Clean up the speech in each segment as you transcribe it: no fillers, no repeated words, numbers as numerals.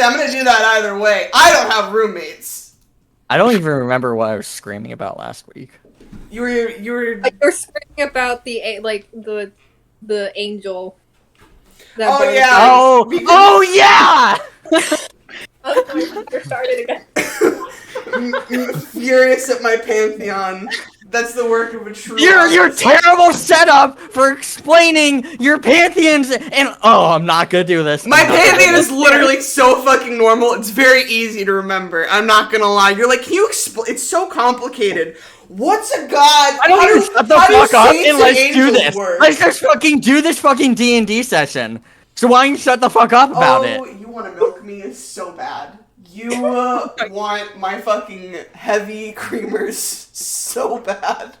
I'm gonna do that either way. I don't have roommates. I don't even remember what I was screaming about last week. You were screaming about the angel. Oh bird. yeah. Oh yeah! You're started again. Furious at my pantheon. That's the work of a true. Your terrible setup for explaining your pantheons and I'm not gonna do this. My pantheon is literally so fucking normal. It's very easy to remember. I'm not gonna lie. You're like, can you explain? It's so complicated. What's a god? I don't even shut the fuck up and let's do this. Let's just fucking do this fucking D&D session. So why don't you shut the fuck up about it? Oh, you want to milk me so bad. You want my fucking heavy creamers so bad.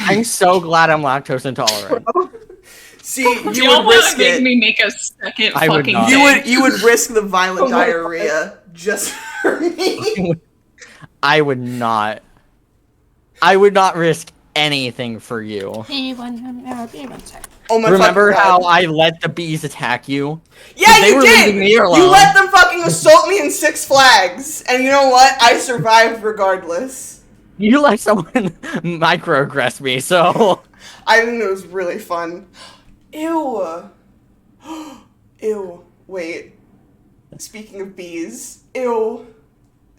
I'm so glad I'm lactose intolerant. See, you Do y'all would want risk to make it. me make a second I would fucking not. thing? You would risk the violent diarrhea just for me. I would not. I would not risk anything for you. Oh my Remember fucking how God. I let the bees attack you? Yeah, They you were did! leaving me alone. You let them fucking assault me in Six Flags. And you know what? I survived regardless. You let someone microaggress me, so... I think it was really fun. Ew. Ew. Wait. Speaking of bees. Ew.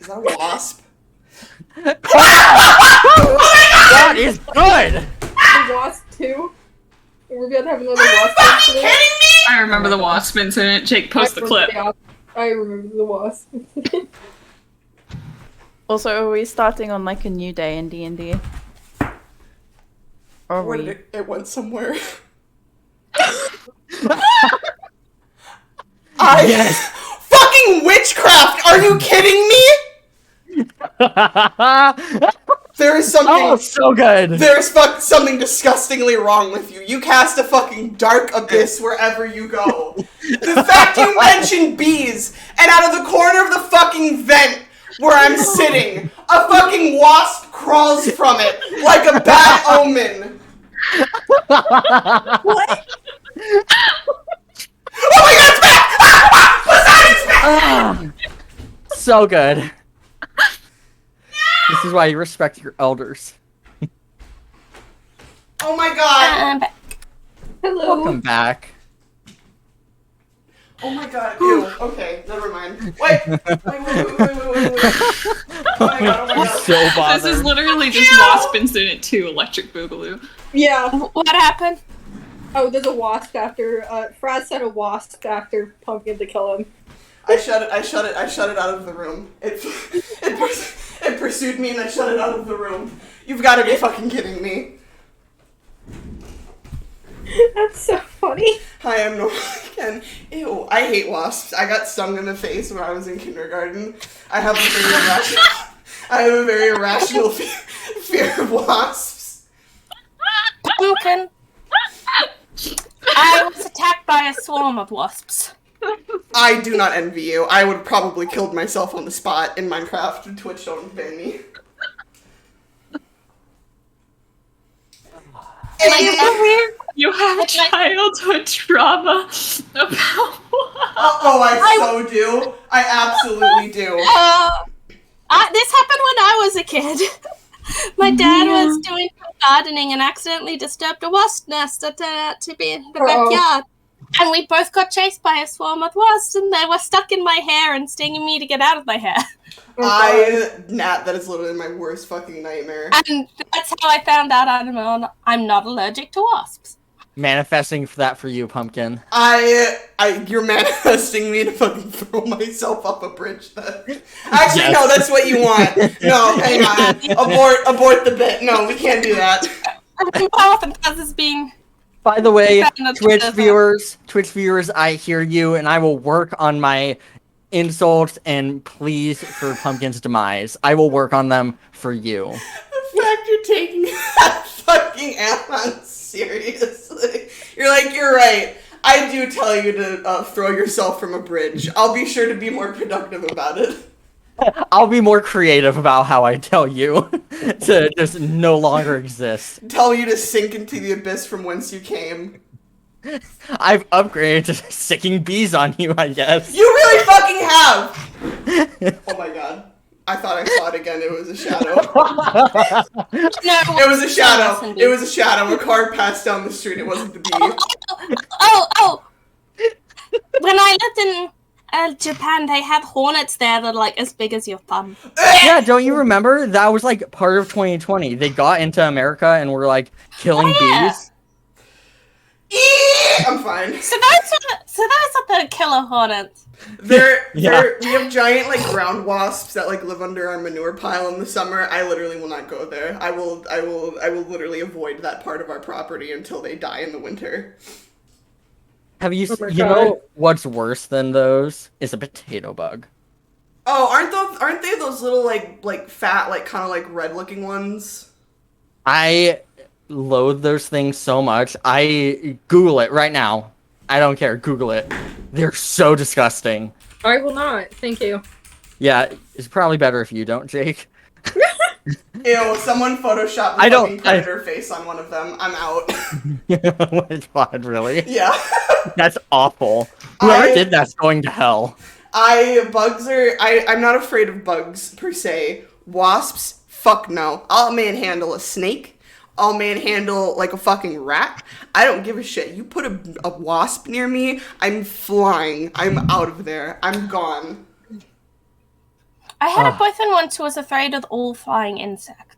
Is that a wasp? That is good! The wasp too. We're gonna have another Are you wasp fucking incident. kidding me? I remember the wasp incident. Jake, post the clip. I remember the wasp incident. Also, are we starting on like a new day in D&D? Or Where we? did it went somewhere. Yes. Fucking witchcraft! Are you kidding me? There is something. Oh, so good! There's something disgustingly wrong with you. You cast a fucking dark abyss wherever you go. The fact you mentioned bees, and out of the corner of the fucking vent where I'm sitting, a fucking wasp crawls from it like a bad omen. What? Oh my god, it's back! Ah! Poseidon's back! So good. This is why you respect your elders. Oh my god. Hello. Welcome back. Oh my god. Ew. Okay, never mind. Wait. Wait. Oh my god. Oh my god. So bothered. This is literally just Wasp Incident 2 Electric Boogaloo. Yeah. What happened? Oh, there's a wasp after. Fraz said a wasp after Pumpkin to kill him. I shut it out of the room. It pursued me and I shut it out of the room. You've got to be fucking kidding me. That's so funny. Hi, I'm normal again. Ew, I hate wasps. I got stung in the face when I was in kindergarten. I have a very irrational fear of wasps. Pumpkin. I was attacked by a swarm of wasps. I do not envy you. I would have probably killed myself on the spot in Minecraft. Twitch don't ban me. You have childhood trauma about Oh, I so do. I absolutely do. This happened when I was a kid. My dad was doing gardening and accidentally disturbed a wasp nest that turned out to be in the backyard. And we both got chased by a swarm of wasps, and they were stuck in my hair and stinging me to get out of my hair. Nat, that is literally my worst fucking nightmare. And that's how I found out I'm not allergic to wasps. Manifesting for that for you, Pumpkin. You're manifesting me to fucking throw myself up a bridge then. Actually, Yes. no, that's what you want. No, hang on. Abort the bit. No, we can't do that. How often does this being... By the way, Found Twitch out- viewers, I hear you, and I will work on my insults and pleas for Pumpkin's demise. I will work on them for you. The fact you're taking that fucking add-on seriously. You're like, you're right. I do tell you to throw yourself from a bridge. I'll be sure to be more productive about it. I'll be more creative about how I tell you to just no longer exist. Tell you to sink into the abyss from whence you came. I've upgraded to sicking bees on you, I guess. You really fucking have! Oh my god. I thought I saw it again. It was a shadow. No, It was a shadow. listen, It was a shadow. A car passed down the street. It wasn't the bee. Oh! When I lived in Japan, they have hornets there that are like as big as your thumb. Yeah, don't you remember? That was like part of 2020. They got into America and were like killing yeah. bees. I'm fine. So those are the killer hornets. We Yeah. have giant like ground wasps that like live under our manure pile in the summer. I literally will not go there. I will literally avoid that part of our property until they die in the winter. Have you? Oh my You God. know what's worse than those is a potato bug. Oh, aren't they those little like fat like kind of like red looking ones? I loathe those things so much. I Google it right now. I don't care. Google it. They're so disgusting. I will not. Thank you. Yeah, it's probably better if you don't, Jake. Ew, someone photoshopped the I don't- fucking predator face on one of them. I'm out. Oh my god, really? Yeah. That's awful. Whoever I- did that's going to hell. I'm not afraid of bugs per se. Wasps, fuck no. I'll manhandle a snake. I'll manhandle like a fucking rat. I don't give a shit. You put a wasp near me, I'm flying. I'm out of there. I'm gone. I had a boyfriend once who was afraid of all flying insects.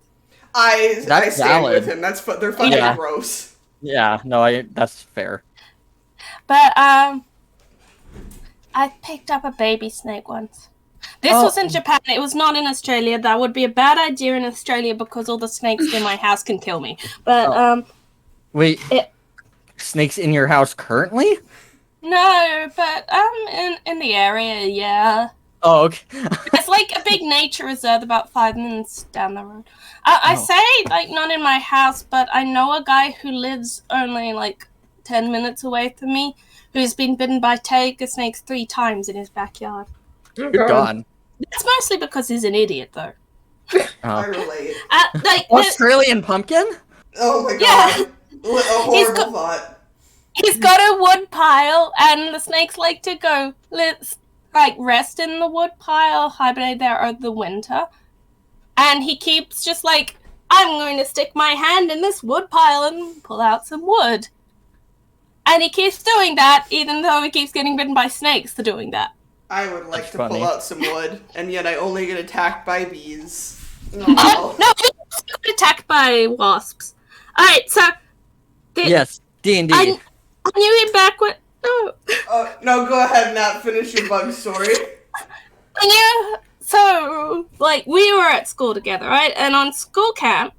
I That's stand valid. with him. They're fucking Yeah. gross. Yeah, no, that's fair. But I picked up a baby snake once. This Oh. was in Japan. It was not in Australia. That would be a bad idea in Australia because all the snakes in my house can kill me. But Wait, It- snakes in your house currently? no. But in the area, yeah. Oh, okay. It's like a big nature reserve about 5 minutes down the road. I Oh. say like not in my house, but I know a guy who lives only like 10 minutes away from me, who's been bitten by tiger snakes 3 times in his backyard. Oh, Good God. That's mostly because he's an idiot, though. I Oh. relate. Like Australian pumpkin? Oh my Yeah. god. What a horrible thought. he's got a wood pile, and the snakes like to go rest in the wood pile, hibernate there over the winter. And he keeps just like, I'm going to stick my hand in this wood pile and pull out some wood. And he keeps doing that, even though he keeps getting bitten by snakes for doing that. I would like That's to funny. pull out some wood, and yet I only get attacked by bees. No, Oh. he got attacked by wasps. Alright, so Yes, D&D. I knew him back when. No. No, go ahead, Nat. Finish your bug story. So, like, we were at school together, right? And on school camp,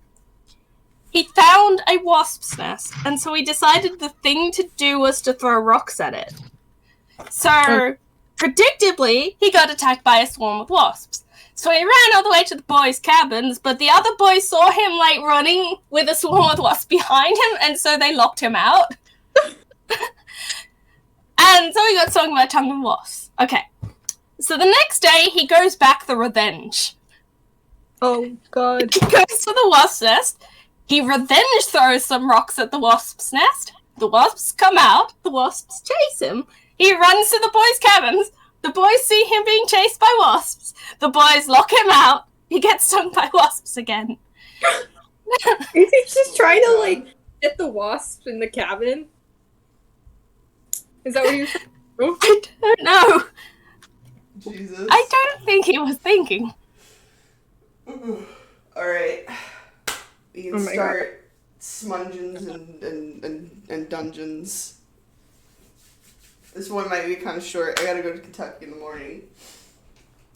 he found a wasp's nest. And so we decided the thing to do was to throw rocks at it. So, predictably, he got attacked by a swarm of wasps. So he ran all the way to the boys' cabins, but the other boys saw him, like, running with a swarm of wasps behind him, and so they locked him out. And so he got stung by a tongue of wasps. Okay. So the next day, he goes back for revenge. Oh God. He goes to the wasp's nest. He revenge throws some rocks at the wasp's nest. The wasps come out. The wasps chase him. He runs to the boys' cabins. The boys see him being chased by wasps. The boys lock him out. He gets stung by wasps again. Is he just trying to like get the wasp in the cabin? Is that what you're saying? I don't know. Jesus. I don't think he was thinking. Alright. We can Oh my start smungeons and dungeons. This one might be kind of short. I gotta go to Kentucky in the morning.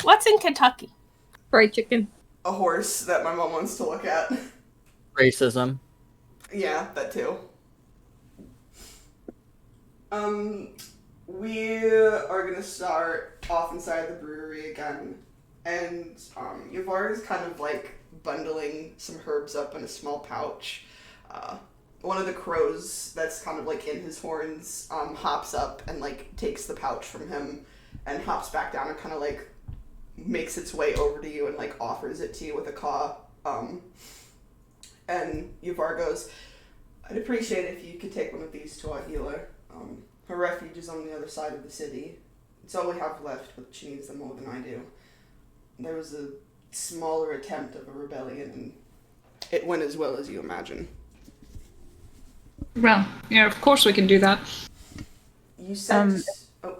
What's in Kentucky? Fried chicken. A horse that my mom wants to look at. Racism. Yeah, that too. We are gonna start off inside the brewery again, and Yavar is kind of like bundling some herbs up in a small pouch. One of the crows that's kind of like in his horns hops up and like takes the pouch from him and hops back down and kind of like makes its way over to you and like offers it to you with a caw. And Yavar goes, I'd appreciate it if you could take one of these to our healer. Her refuge is on the other side of the city. It's all we have left, but she needs them more than I do. There was a smaller attempt of a rebellion, and it went as well as you imagine. Well, yeah, of course we can do that. You said... oh,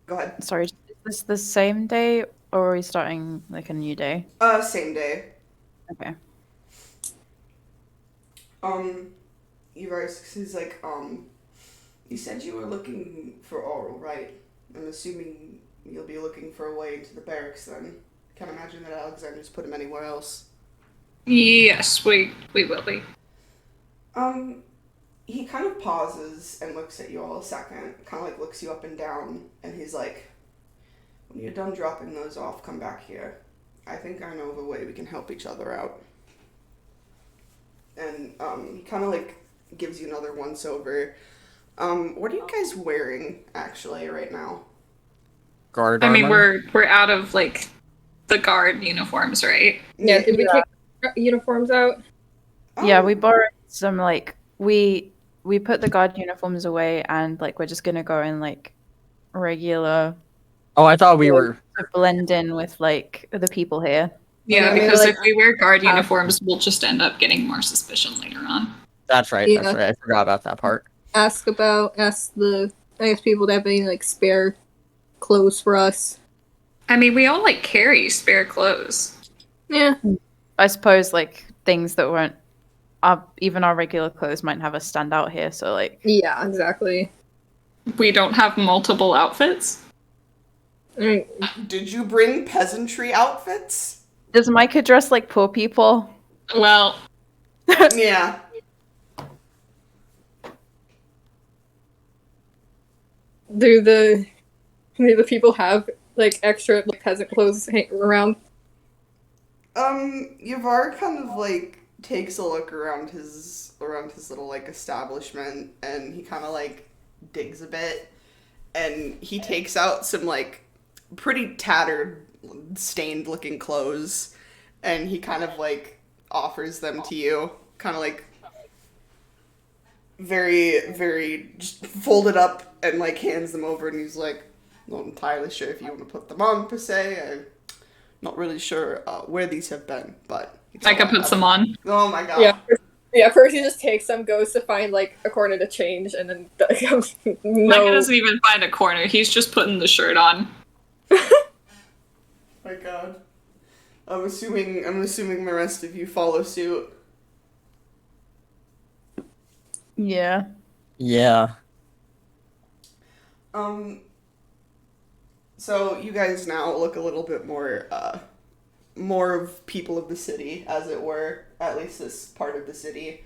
go ahead. Sorry, is this the same day, or are we starting like a new day? Same day. Okay. He's like, you said you were looking for oral, right? I'm assuming you'll be looking for a way into the barracks then. Can't imagine that Alexander's put him anywhere else. Yes, we will be. He kind of pauses and looks at you all a second, kind of like looks you up and down, and he's like, when you're done dropping those off, come back here. I think I know of a way we can help each other out. And, he kind of like gives you another once over. What are you guys wearing, actually, right now? Guard I mean, armor? we're out of, like, the guard uniforms, right? Yeah, did we take uniforms out? Yeah, we borrowed some, like, we put the guard uniforms away, and, like, we're just gonna go in, like, regular... Oh, I thought we were... to blend in with, like, the people here. Yeah, maybe, because like, if we wear guard uniforms, we'll just end up getting more suspicion later on. That's right, Yeah. that's right. I forgot about that part. Ask the people that have any like spare clothes for us. I mean, we all, like, carry spare clothes. Yeah. I suppose, like, things that weren't... even our regular clothes might have us stand out here, so, like... Yeah, exactly. We don't have multiple outfits? I mean, Did you bring peasantry outfits? Does Micah dress like poor people? Well, Yeah. do the people have like extra like peasant clothes hanging around? Yavar kind of like takes a look around his little like establishment, and he kind of like digs a bit, and he takes out some like pretty tattered, stained looking clothes, and he kind of like offers them to you, kind of like very, very just folded up, and like hands them over, and he's like, not entirely sure if you want to put them on per se. I'm not really sure where these have been, but I could put some on. Oh my god. Yeah. Yeah, first he just takes them, goes to find like a corner to change, and then Micah no. doesn't even find a corner. He's just putting the shirt on. My god. I'm assuming the rest of you follow suit. Yeah. Yeah. So you guys now look a little bit more of people of the city, as it were, at least this part of the city.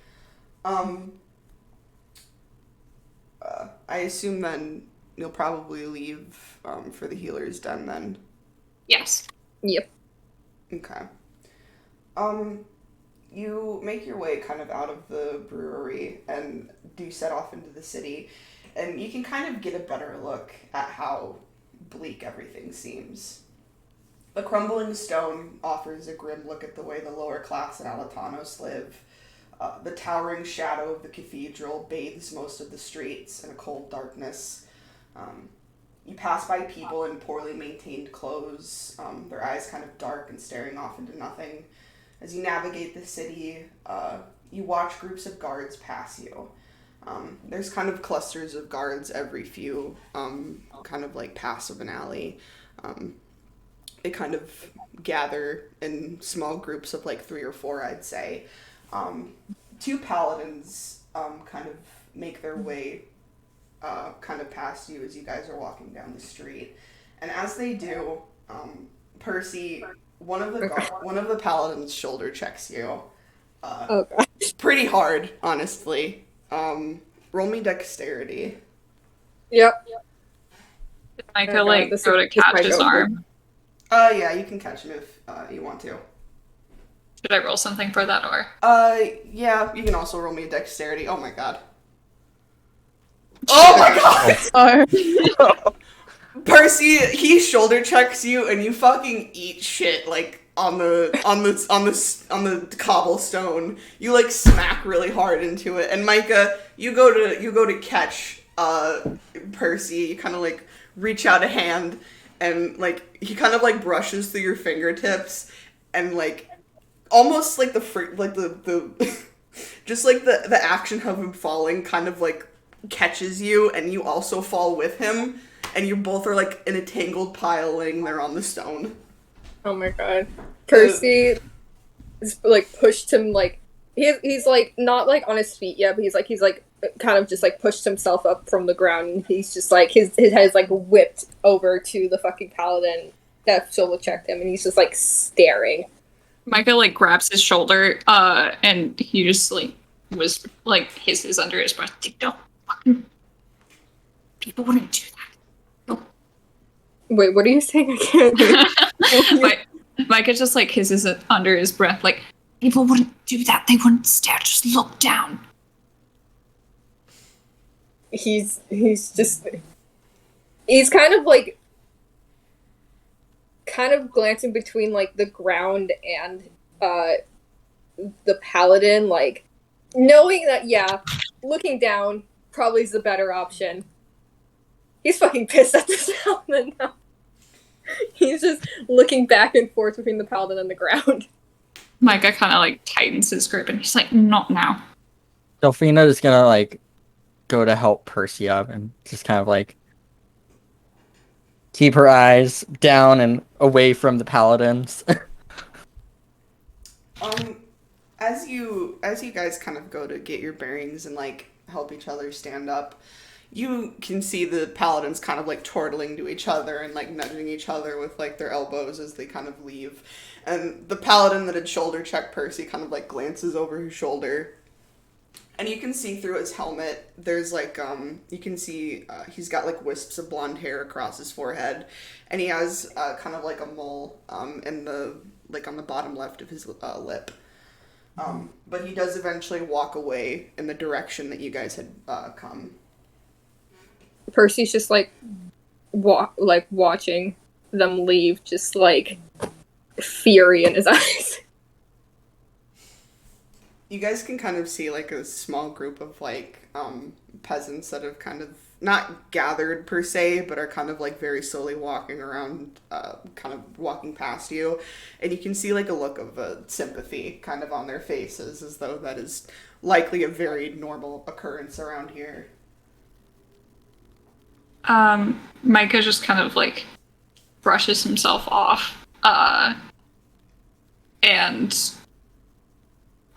I assume then you'll probably leave for the healer's den then. Yes. Yep. Okay. You make your way kind of out of the brewery and do set off into the city, and you can kind of get a better look at how bleak everything seems. The crumbling stone offers a grim look at the way the lower class in Alatanos live. The towering shadow of the cathedral bathes most of the streets in a cold darkness. You pass by people in poorly maintained clothes, their eyes kind of dark and staring off into nothing. As you navigate the city, you watch groups of guards pass you. There's kind of clusters of guards every few, kind of like pass of an alley. They kind of gather in small groups of like 3 or 4, I'd say. 2 paladins kind of make their way kind of past you as you guys are walking down the street. And as they do, Percy, one of the paladins shoulder checks you. Oh god. Pretty hard, honestly. Roll me dexterity. Yep. Did Micah, Oh, God, like, this go to is- this catch might his go arm? Yeah, you can catch him if you want to. Should I roll something for that, or? Yeah, you can also roll me a dexterity. Oh my god. Oh my god! Oh. Percy, he shoulder checks you, and you fucking eat shit like on the cobblestone. You like smack really hard into it, and Micah, you go to catch Percy, you kind of like reach out a hand and like he kind of like brushes through your fingertips and like almost like the just like the action of him falling kind of like catches you and you also fall with him and you both are like in a tangled pile laying there on the stone. Oh my god. Percy is, like, pushed him, like, he's like, not, like, on his feet yet, but he's like, kind of just, like, pushed himself up from the ground, and he's just, like, his head is, like, whipped over to the fucking paladin that shoulder checked him, and he's just, like, staring. Micah, like, grabs his shoulder, and he just, like, was, like, hisses under his breath. Don't fucking... People wouldn't do that. Wait, what are you saying? I can't hear. Micah just, like, hisses it under his breath, like, people wouldn't do that. They wouldn't stare. Just look down. He's kind of, like, glancing between, like, the ground and, the paladin, like, knowing that, yeah, looking down probably is the better option. He's fucking pissed at this paladin now. He's just looking back and forth between the paladin and the ground. Micah kind of, like, tightens his grip, and he's like, not now. Delphina is gonna, like, go to help Percy up and just kind of, like, keep her eyes down and away from the paladins. As you guys kind of go to get your bearings and like help each other stand up, you can see the paladins kind of like chortling to each other and like nudging each other with like their elbows as they kind of leave. And the paladin that had shoulder checked Percy kind of like glances over his shoulder. And you can see through his helmet, there's like, you can see he's got like wisps of blonde hair across his forehead. And he has kind of like a mole in the, like on the bottom left of his lip. But he does eventually walk away in the direction that you guys had come. Percy's just like watching them leave, just like fury in his eyes. You guys can kind of see like a small group of like peasants that have kind of not gathered per se, but are kind of like very slowly walking around, kind of walking past you, and you can see like a look of sympathy kind of on their faces, as though that is likely a very normal occurrence around here. Micah just kind of, like, brushes himself off, and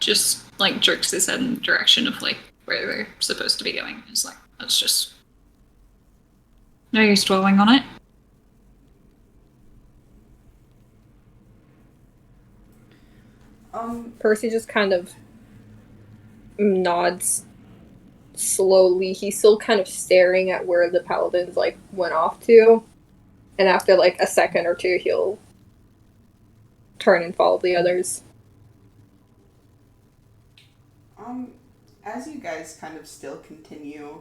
just, like, jerks his head in the direction of, like, where they're supposed to be going. It's like, that's just... no use dwelling on it. Percy just kind of nods slowly. He's still kind of staring at where the paladins like went off to, and after like a second or two he'll turn and follow the others. As you guys kind of still continue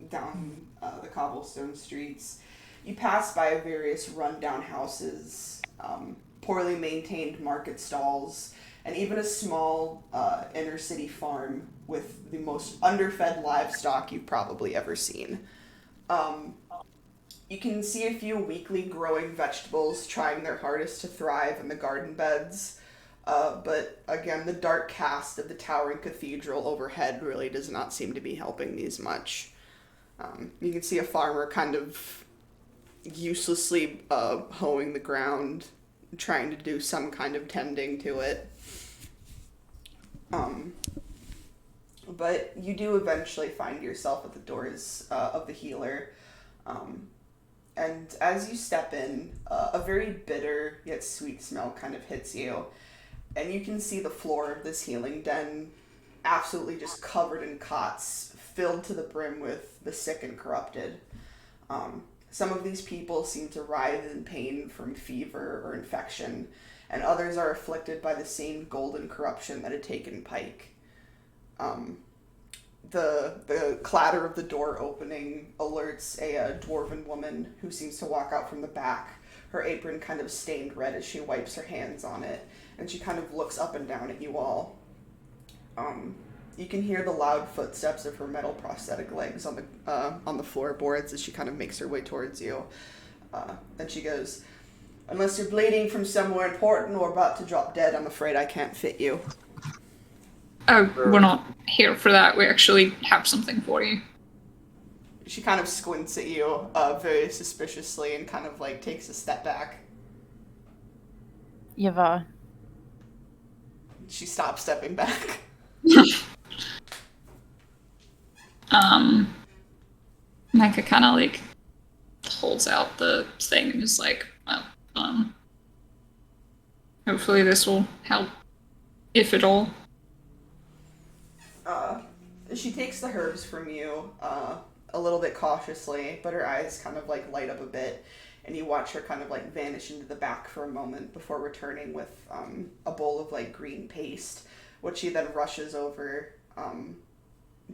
down the cobblestone streets, you pass by various rundown houses, poorly maintained market stalls, and even a small inner city farm with the most underfed livestock you've probably ever seen. You can see a few weakly growing vegetables trying their hardest to thrive in the garden beds, but again, the dark cast of the towering cathedral overhead really does not seem to be helping these much. You can see a farmer kind of uselessly hoeing the ground, trying to do some kind of tending to it. But you do eventually find yourself at the doors of the healer. And as you step in, a very bitter yet sweet smell kind of hits you. And you can see the floor of this healing den absolutely just covered in cots, filled to the brim with the sick and corrupted. Some of these people seem to writhe in pain from fever or infection, and others are afflicted by the same golden corruption that had taken Pike. The clatter of the door opening alerts a dwarven woman who seems to walk out from the back, her apron kind of stained red as she wipes her hands on it, and she kind of looks up and down at you all. You can hear the loud footsteps of her metal prosthetic legs on the floorboards as she kind of makes her way towards you. And she goes, "Unless you're bleeding from somewhere important or about to drop dead, I'm afraid I can't fit you." Oh, we're not here for that. We actually have something for you. She kind of squints at you very suspiciously and kind of like takes a step back. Yava. She stops stepping back. Micah kind of like holds out the thing and is like, well, hopefully this will help, if at all. She takes the herbs from you a little bit cautiously, but her eyes kind of like light up a bit, and you watch her kind of like vanish into the back for a moment before returning with a bowl of like green paste, which she then rushes over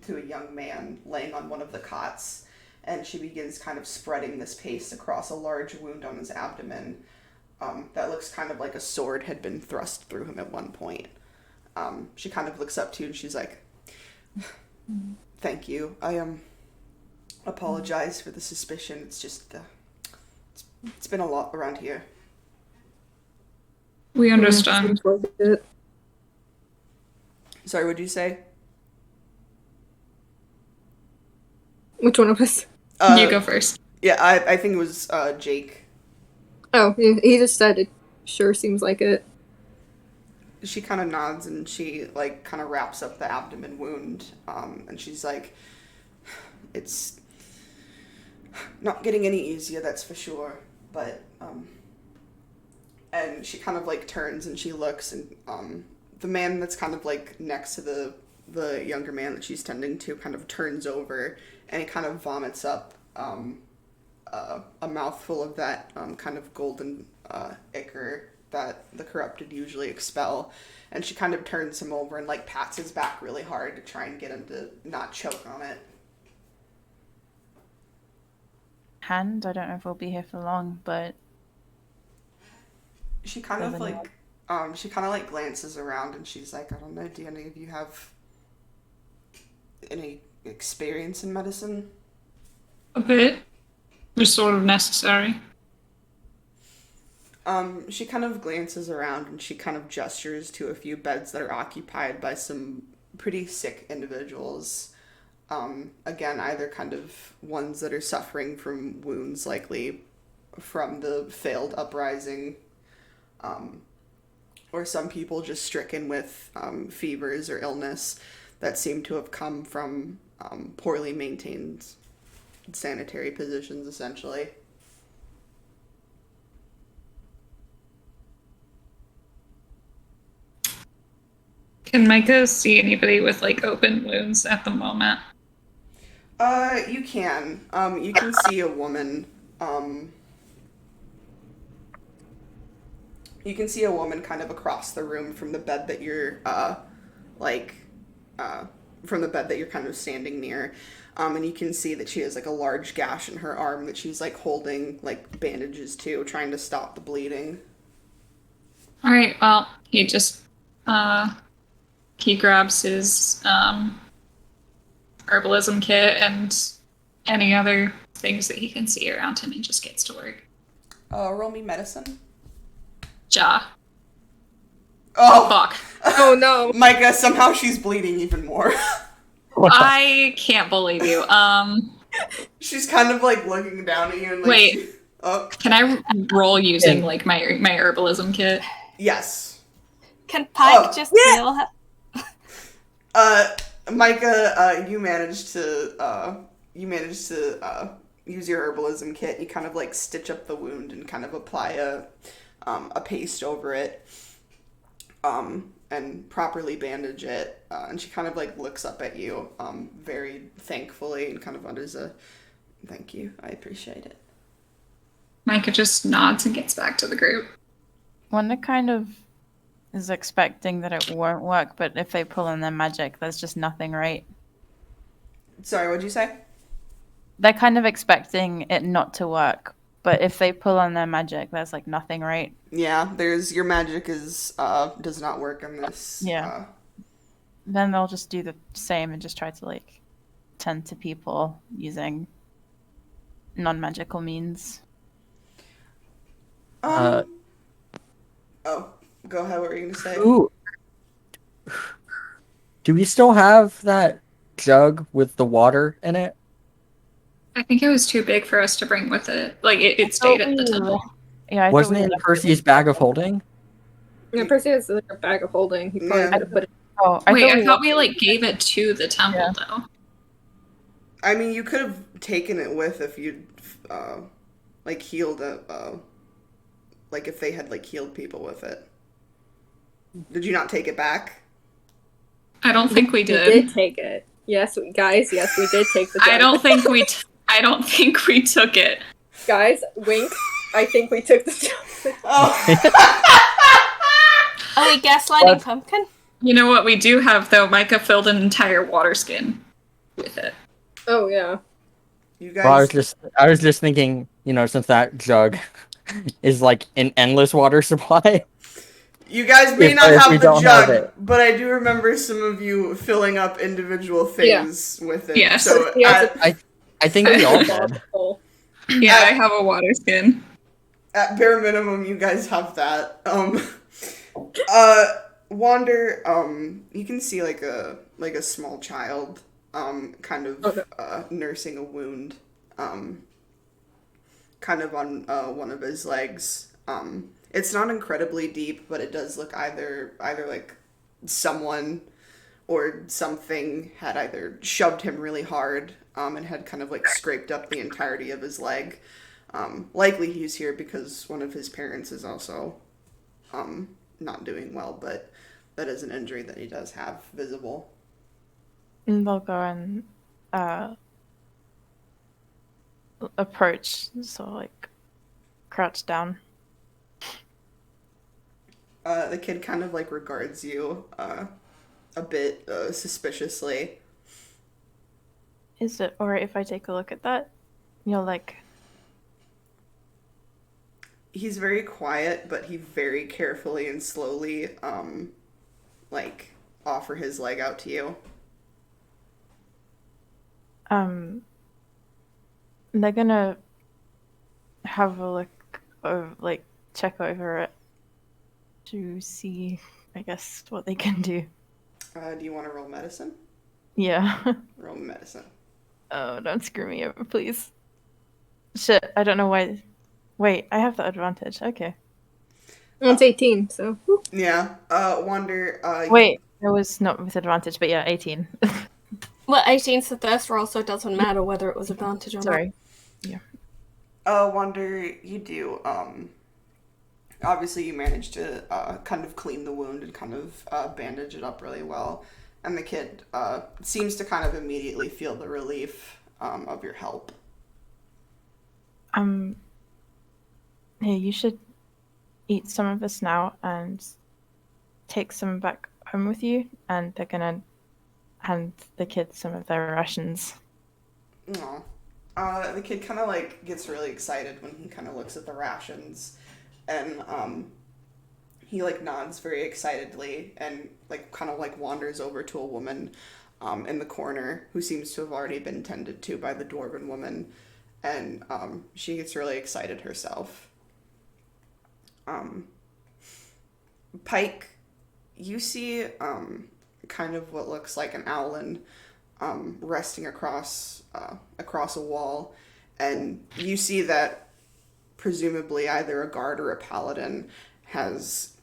to a young man laying on one of the cots, and she begins kind of spreading this paste across a large wound on his abdomen that looks kind of like a sword had been thrust through him at one point. She kind of looks up to you and she's like, "Thank you. I apologize for the suspicion. It's just it's been a lot around here." We understand. Sorry, what'd you say? Which one of us? You go first. Yeah, I think it was Jake. Oh, he just said it. Sure seems like it. She kind of nods and she like kind of wraps up the abdomen wound, and she's like, "It's not getting any easier, that's for sure, but and she kind of like turns and she looks, and the man that's kind of like next to the younger man that she's tending to kind of turns over and he kind of vomits up a mouthful of that kind of golden ichor that the corrupted usually expel, and she kind of turns him over and like pats his back really hard to try and get him to not choke on it. Hand, I don't know if we'll be here for long, but She kind of like glances around and she's like, "I don't know, do any of you have any experience in medicine?" A bit. Just sort of necessary. She kind of glances around and she kind of gestures to a few beds that are occupied by some pretty sick individuals. Again, either kind of ones that are suffering from wounds likely from the failed uprising, or some people just stricken with fevers or illness that seem to have come from poorly maintained sanitary positions, essentially. Can Micah see anybody with like open wounds at the moment? You can. You can see a woman. You can see a woman kind of across the room from the bed that you're, from the bed that you're kind of standing near. And you can see that she has like a large gash in her arm that she's like holding like bandages to, trying to stop the bleeding. All right. Well, he just he grabs his herbalism kit and any other things that he can see around him and just gets to work. Roll me medicine. Ja. Oh Fuck. Oh no. Micah, somehow she's bleeding even more. I can't believe you. She's kind of like looking down at you and like, Wait. Oh, Can I roll using like my herbalism kit? yes. Can Pike just heal her? Micah, you managed to use your herbalism kit. You kind of like stitch up the wound and kind of apply a paste over it, and properly bandage it. And she kind of like looks up at you, very thankfully, and kind of utters a "Thank you, I appreciate it." Micah just nods and gets back to the group. Wanda kind of is expecting that it won't work, but if they pull on their magic, there's just nothing, right? Sorry, what'd you say? They're kind of expecting it not to work, but if they pull on their magic, there's like nothing, right? Yeah, your magic is does not work in this. Yeah. then they'll just do the same and just try to like tend to people using non-magical means. Oh, go ahead. What were you gonna say? Ooh. Do we still have that jug with the water in it? I think it was too big for us to bring with it. Like, it stayed at the temple. Yeah, Wasn't it in Percy's bag of holding? Yeah, Percy has like a bag of holding. He probably Yeah. could have put it. Oh, Wait, I we thought we, like, gave it to the temple, Yeah. though. I mean, you could have taken it with if you'd, like, healed it, like, if they had, like, healed people with it. Did you not take it back? I don't think we We did. did take it. Yes, guys. Yes, we did take the. I jug. don't think we. I don't think we took it. Guys, wink. I think we took the. jug. Oh. Are we gaslighting Pumpkin? You know what we do have, though? Micah filled an entire water skin with it. Oh yeah. You guys. Well, I was just thinking, since that jug is like an endless water supply. You guys may not if have we the don't have jug, it. but I do remember some of you filling up individual things with it. Yes. So Yeah, I think we all did. Oh. Yeah, I have a water skin. at bare minimum, you guys have that. Wander, you can see like a small child, kind of nursing a wound, kind of on one of his legs. It's not incredibly deep, but it does look either like someone or something had either shoved him really hard, and had kind of like scraped up the entirety of his leg. Likely he's here because one of his parents is also, not doing well, but that is an injury that he does have visible. And they'll go and approach, so like crouch down. The kid kind of like regards you a bit suspiciously. Is it alright if I take a look at that? You'll like. He's very quiet, but he very carefully and slowly like offer his leg out to you. They're gonna have a look, like check over it to see, I guess, what they can do. Do you want to roll medicine? Yeah. Roll medicine. Oh, don't screw me over, please. Shit, I don't know why. Wait, I have the advantage. Okay. It's 18, so. Yeah. Wander. Wait, it was not with advantage, but yeah, 18. Well, 18's the first roll, so it doesn't matter whether it was advantage or not. Sorry. Wander, you do. Obviously, you managed to kind of clean the wound and kind of bandage it up really well. And the kid seems to kind of immediately feel the relief of your help. Hey, you should eat some of this now and take some back home with you, and they're gonna hand the kids some of their rations. Aw. The kid kind of like gets really excited when he kind of looks at the rations, and he like nods very excitedly and like kind of like wanders over to a woman in the corner who seems to have already been tended to by the dwarven woman, and she gets really excited herself. Pike, you see kind of what looks like an owlin resting across a wall, and you see that presumably either a guard or a paladin has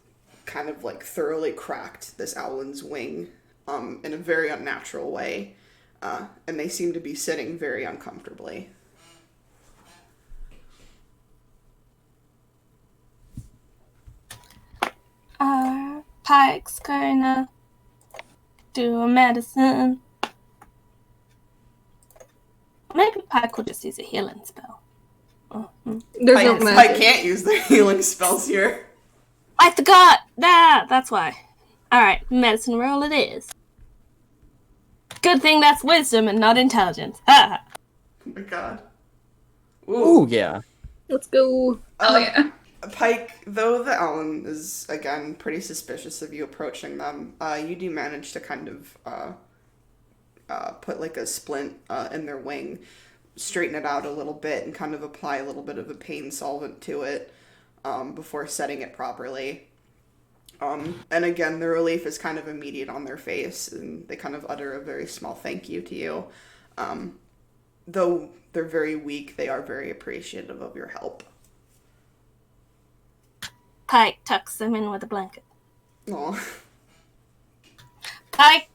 kind of like thoroughly cracked this owlin's wing in a very unnatural way, and they seem to be sitting very uncomfortably. Pike's gonna do a medicine. Maybe Pike could just use a healing spell. There's no Pike magic. can't use the healing spells here. I forgot! That's why. Alright, medicine roll it is. Good thing that's wisdom and not intelligence. Ha! Oh my god. Ooh, yeah. Let's go. Oh, yeah. Pike, though the Ellen is, again, pretty suspicious of you approaching them, you do manage to kind of put like a splint in their wing, straighten it out a little bit, and kind of apply a little bit of a pain solvent to it before setting it properly. And again, the relief is kind of immediate on their face, and they kind of utter a very small thank you to you. Though they're very weak, they are very appreciative of your help. Pike tucks them in with a blanket. Aw. Pike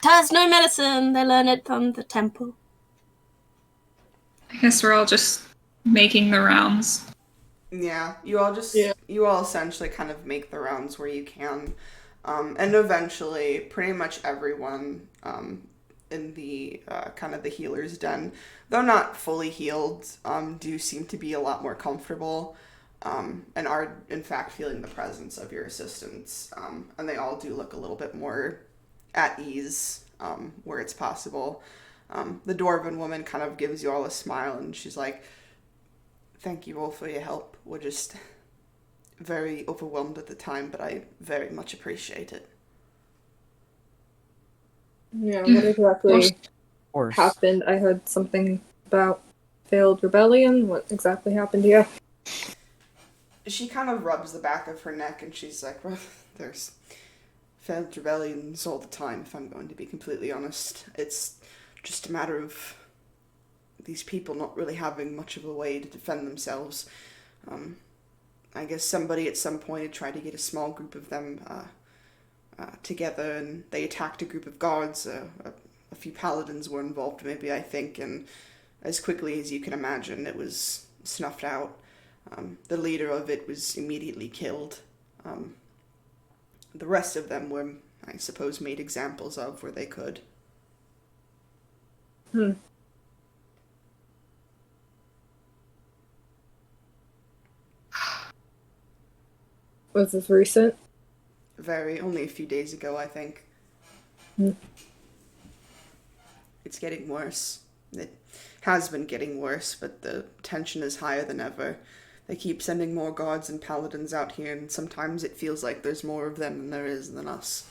does no medicine. They learn it from the temple. I guess we're all just making the rounds. Yeah, you all essentially kind of make the rounds where you can. And eventually, pretty much everyone in the kind of the healer's den, though not fully healed, do seem to be a lot more comfortable. And are, in fact, feeling the presence of your assistants. And they all do look a little bit more at ease where it's possible. The Dwarven woman kind of gives you all a smile, and she's like, "Thank you all for your help. We're just very overwhelmed at the time, but I very much appreciate it." Yeah, what exactly Of course. happened? I heard something about failed rebellion. What exactly happened here? She kind of rubs the back of her neck, and she's like, "Well, there's failed rebellions all the time, if I'm going to be completely honest. It's just a matter of these people not really having much of a way to defend themselves. I guess somebody at some point had tried to get a small group of them together, and they attacked a group of guards. A few paladins were involved, maybe, I think, and as quickly as you can imagine, it was snuffed out. The leader of it was immediately killed. The rest of them were, I suppose, made examples of where they could." Was this recent? Only a few days ago, I think. It's getting worse. It has been getting worse, but the tension is higher than ever. They keep sending more guards and paladins out here, and sometimes it feels like there's more of them than there is than us.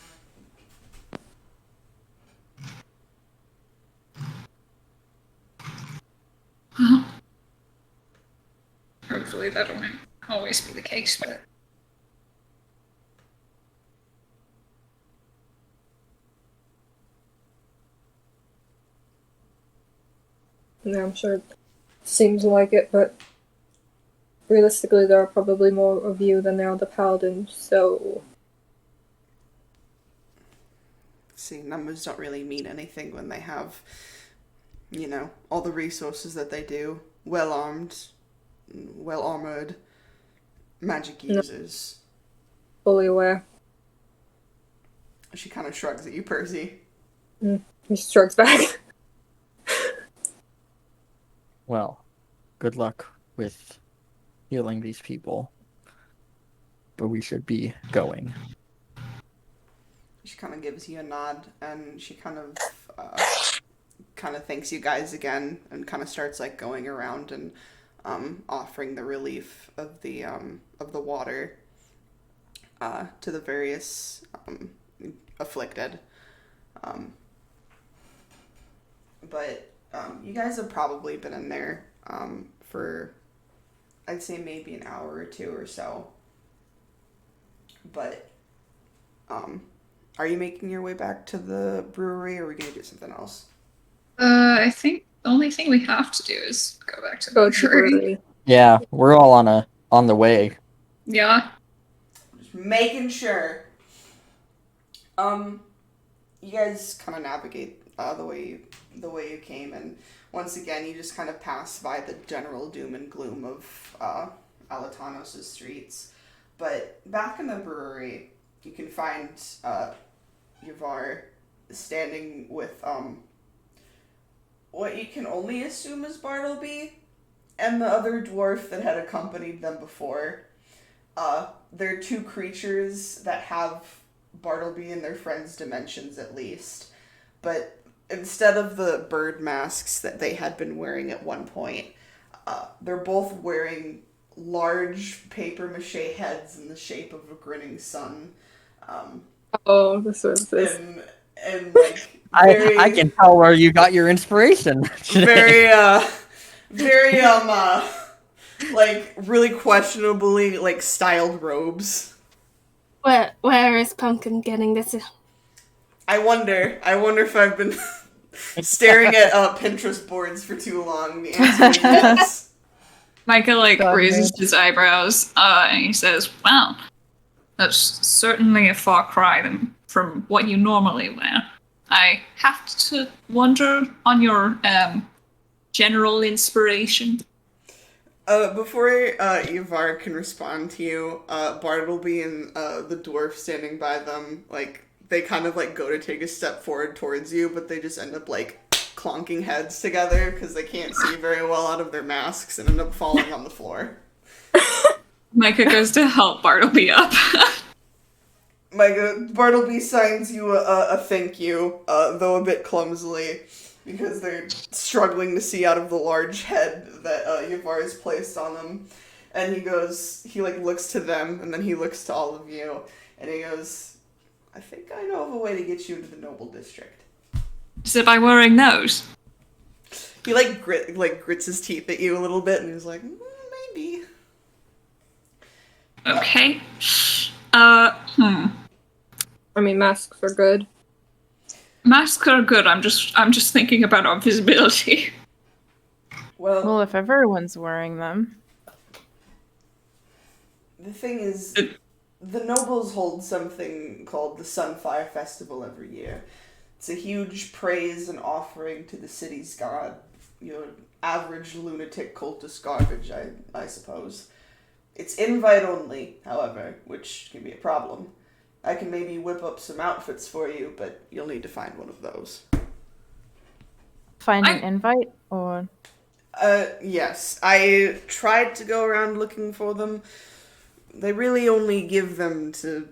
Hopefully that won't always be the case, but Yeah, I'm sure it seems like it, but realistically, there are probably more of you than there are the paladins, so... See, numbers don't really mean anything when they have, all the resources that they do. Well-armed, well-armored magic users. Fully aware. She kind of shrugs at you, Percy. He shrugs back. Well, good luck with healing these people. But we should be going. She kind of gives you a nod, and she kind of thanks you guys again, and kind of starts like going around and offering the relief of the water to the various afflicted. But you guys have probably been in there for, I'd say, maybe an hour or two or so. But are you making your way back to the brewery, or are we going to do something else? I think the only thing we have to do is go back to Go the to brewery. brewery. Yeah, we're all on the way. Yeah. Just making sure. You guys kind of navigate the way you came, and once again, you just kind of pass by the general doom and gloom of Alatanos' streets. But back in the brewery, you can find Yavar standing with what you can only assume is Bartleby, and the other dwarf that had accompanied them before. They're two creatures that have Bartleby and their friends' dimensions, at least. But instead of the bird masks that they had been wearing at one point, they're both wearing large paper mache heads in the shape of a grinning sun. Oh, this was this. And like I can tell where you got your inspiration today. very like really questionably like styled robes. Where is Pumpkin getting this? I wonder if I've been staring at Pinterest boards for too long. The answer is yes. Micah God, raises man. his eyebrows and he says, "Wow, that's certainly a far cry from what you normally wear. I have to wonder on your general inspiration." Before Ivar can respond to you, Bartleby and the dwarf standing by them, like, they kind of, like, go to take a step forward towards you, but they just end up, like, clonking heads together because they can't see very well out of their masks and end up falling on the floor. Micah goes to help Bartleby up. Bartleby signs you a thank you, though a bit clumsily, because they're struggling to see out of the large head that Yavar has placed on them. And he like looks to them, and then he looks to all of you, and he goes, "I think I know of a way to get you into the noble district." Is it by wearing those? He like grits his teeth at you a little bit, and he's like, maybe. Okay. I mean, masks are good. Masks are good. I'm just thinking about our visibility. Well, if everyone's wearing them. The thing is, the nobles hold something called the Sunfire Festival every year. It's a huge praise and offering to the city's god. Your average lunatic cultist garbage, I suppose. It's invite only, however, which can be a problem. I can maybe whip up some outfits for you, but you'll need to find one of those. Find an invite, or... Yes. I tried to go around looking for them. They really only give them to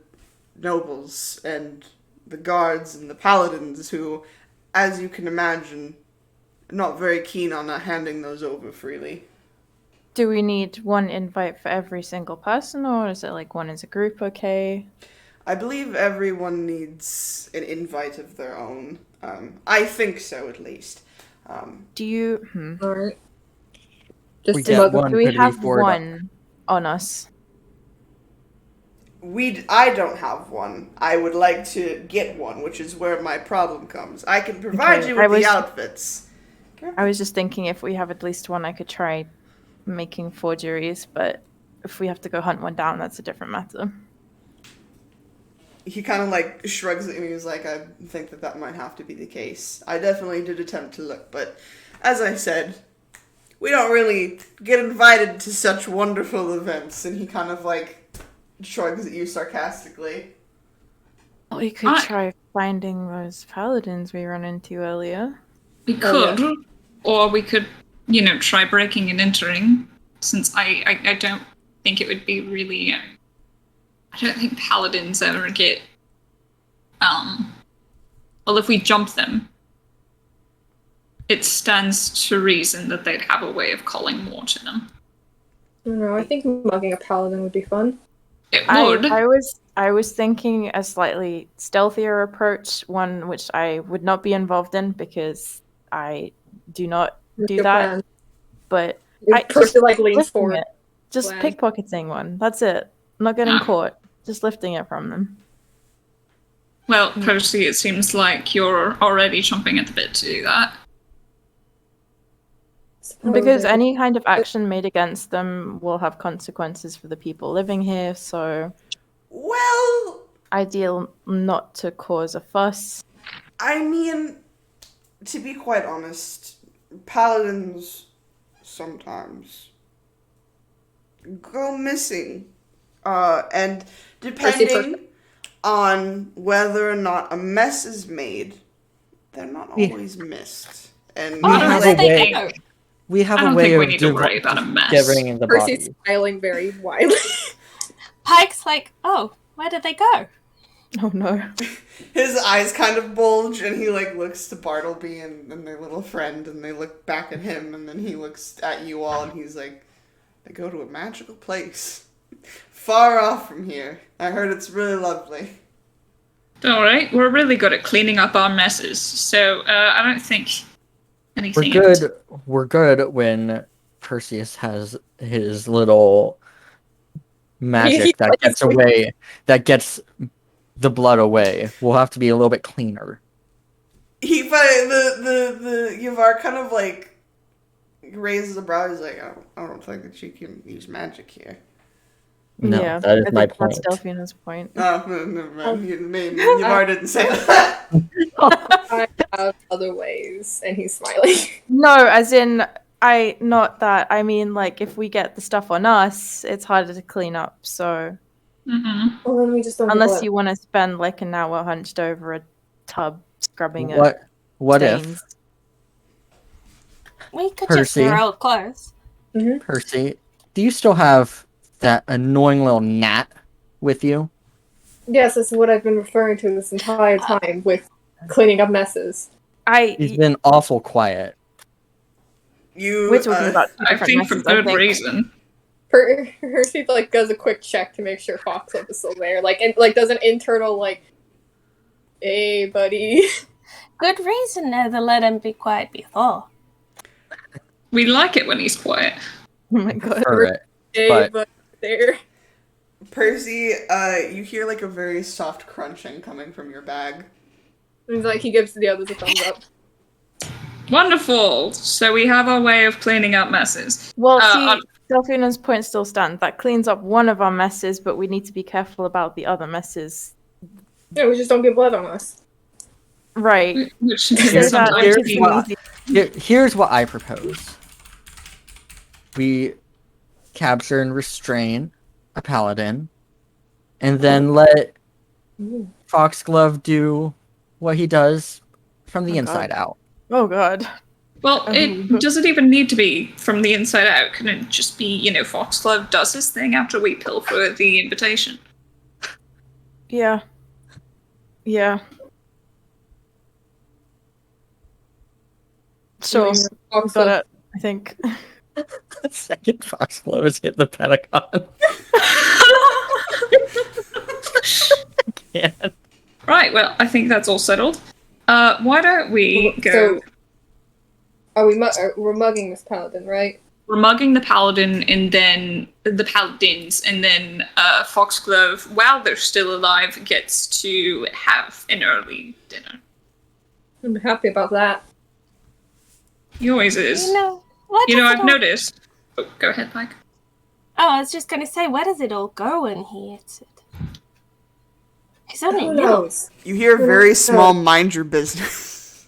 nobles and the guards and the paladins who, as you can imagine, are not very keen on handing those over freely. Do we need one invite for every single person, or is it like one as a group okay? I believe everyone needs an invite of their own. I think so, at least. Do you... Alright. We Just get one. Do we Could we have forward one on us? I don't have one. I would like to get one, which is where my problem comes. I can provide Okay, you with the outfits. I was just thinking if we have at least one, I could try making forgeries, but if we have to go hunt one down, that's a different matter. He kind of like shrugs at me. He's like, I think that might have to be the case. I definitely did attempt to look, but as I said, we don't really get invited to such wonderful events. And he kind of like shrugs at you sarcastically. We could try finding those paladins we ran into earlier. We could, or we could, try breaking and entering. Since I don't think it would be really. I don't think paladins ever get. Well, if we jump them, it stands to reason that they'd have a way of calling more to them. I don't know, I think mugging a paladin would be fun. It would. I was thinking a slightly stealthier approach, one which I would not be involved in because I do not do that. Plan. But Your person like leans lifting forward. it. Just Plan. pickpocketing one. That's it. I'm not getting caught. Just lifting it from them. Well, Percy, it seems like you're already chomping at the bit to do that. Because any kind of action made against them will have consequences for the people living here, so... Well... Ideal not to cause a fuss. I mean, to be quite honest, paladins sometimes go missing. And depending on whether or not a mess is made, they're not always missed. And We have a way. We have I a don't way think we of need to worry about a mess. getting in the Percy's body. smiling very widely. Pike's like, oh, where did they go? Oh no. his eyes kind of bulge, and he like looks to Bartleby and their little friend, and they look back at him, and then he looks at you all, and he's like, They go to a magical place. Far off from here. I heard it's really lovely. Alright, we're really good at cleaning up our messes, so I don't think anything We're good when Perseus has his little magic that gets away, that gets the blood away. We'll have to be a little bit cleaner. But the Yavar kind of like raises a brow. He's like, I don't think that you can use magic here. No, yeah, that is I my think point. That's Delphina's point. Oh, never mind. Yavar didn't say that. I have other ways, and he's smiling. No, as in, not that. I mean, like, if we get the stuff on us, it's harder to clean up, so... Mm-hmm. Well, then we just don't Unless you want to spend, like, an hour hunched over a tub scrubbing it. What stains. if, We could Percy. just wear old clothes. Percy, do you still have that annoying little gnat with you? Yes, this is what I've been referring to this entire time with cleaning up messes. He's been awful quiet. We're talking about two I different think for messes, I good think. reason. Percy like does a quick check to make sure Foxglove is still there, and does an internal like, "Hey, buddy." Good reason now to let him be quiet before. We like it when he's quiet. Oh my god. Alright. Hey, But- buddy, there. Percy, you hear like a very soft crunching coming from your bag. And he gives the others a thumbs up. Wonderful! So we have our way of cleaning up messes. Well, Uh, see, Delphina's point still stands. That cleans up one of our messes, but we need to be careful about the other messes. Yeah, we just don't get blood on us. Right. Which So can Here's that sometimes should be... be easy. Here's what I propose. We capture and restrain a paladin, and then let Foxglove do what he does from the Oh, inside God. out. Oh god. Well, it doesn't even need to be from the inside out. Can it just be, Foxglove does his thing after we pilfer the invitation? Yeah. Yeah. Sure. Got it, I think. The second Foxglove has hit the Pentagon. Can't. Right, well, I think that's all settled. Why don't we go... So, we're mugging this paladin, right? We're mugging the paladin and then the paladins, and then Foxglove, while they're still alive, gets to have an early dinner. I'm happy about that. He always is. What does it I've all- noticed. Oh, go ahead, Mike. Oh, I was just gonna say, where does it all go when he eats it? He's only Who little. knows? You hear very small mind your business.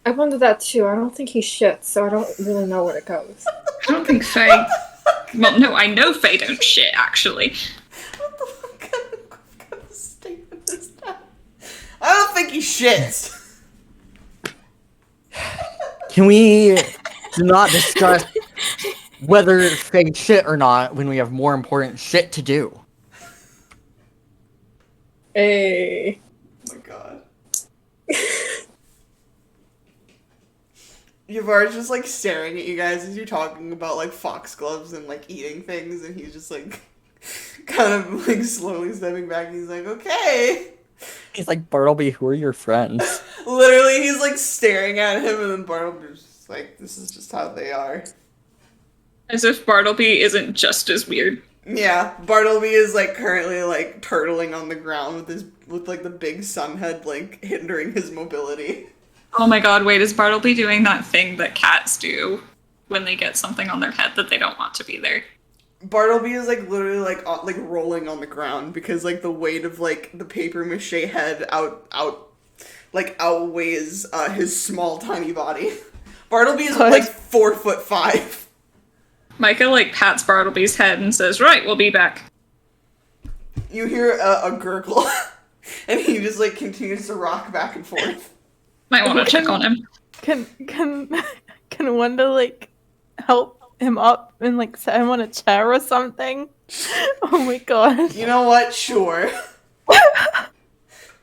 I wonder that too. I don't think he shits, so I don't really know where it goes. I don't think Faye... Well, no, I know Faye don't shit, actually. What the fuck kind of statement is that? I don't think he shits. Can we not discuss whether fake shit or not when we have more important shit to do? Hey. Oh my god. Yavar's just like staring at you guys as you're talking about like foxgloves and like eating things, and he's just like kind of like slowly stepping back, and he's like, okay. He's like, Bartleby, who are your friends? Literally, he's like staring at him, and then Bartleby's just like, this is just how they are. As if Bartleby isn't just as weird. Yeah, Bartleby is like currently like turtling on the ground with like the big sun head like hindering his mobility. Oh my god, wait, is Bartleby doing that thing that cats do when they get something on their head that they don't want to be there? Bartleby is like literally like rolling on the ground because like the weight of like the paper mache head outweighs his small tiny body. Bartleby is like 4'5". Micah like pats Bartleby's head and says, "Right, we'll be back." You hear a gurgle, and he just like continues to rock back and forth. Might want to check on him. Can Wanda like help him up and like set him on a chair or something? Oh my god. You know what? Sure.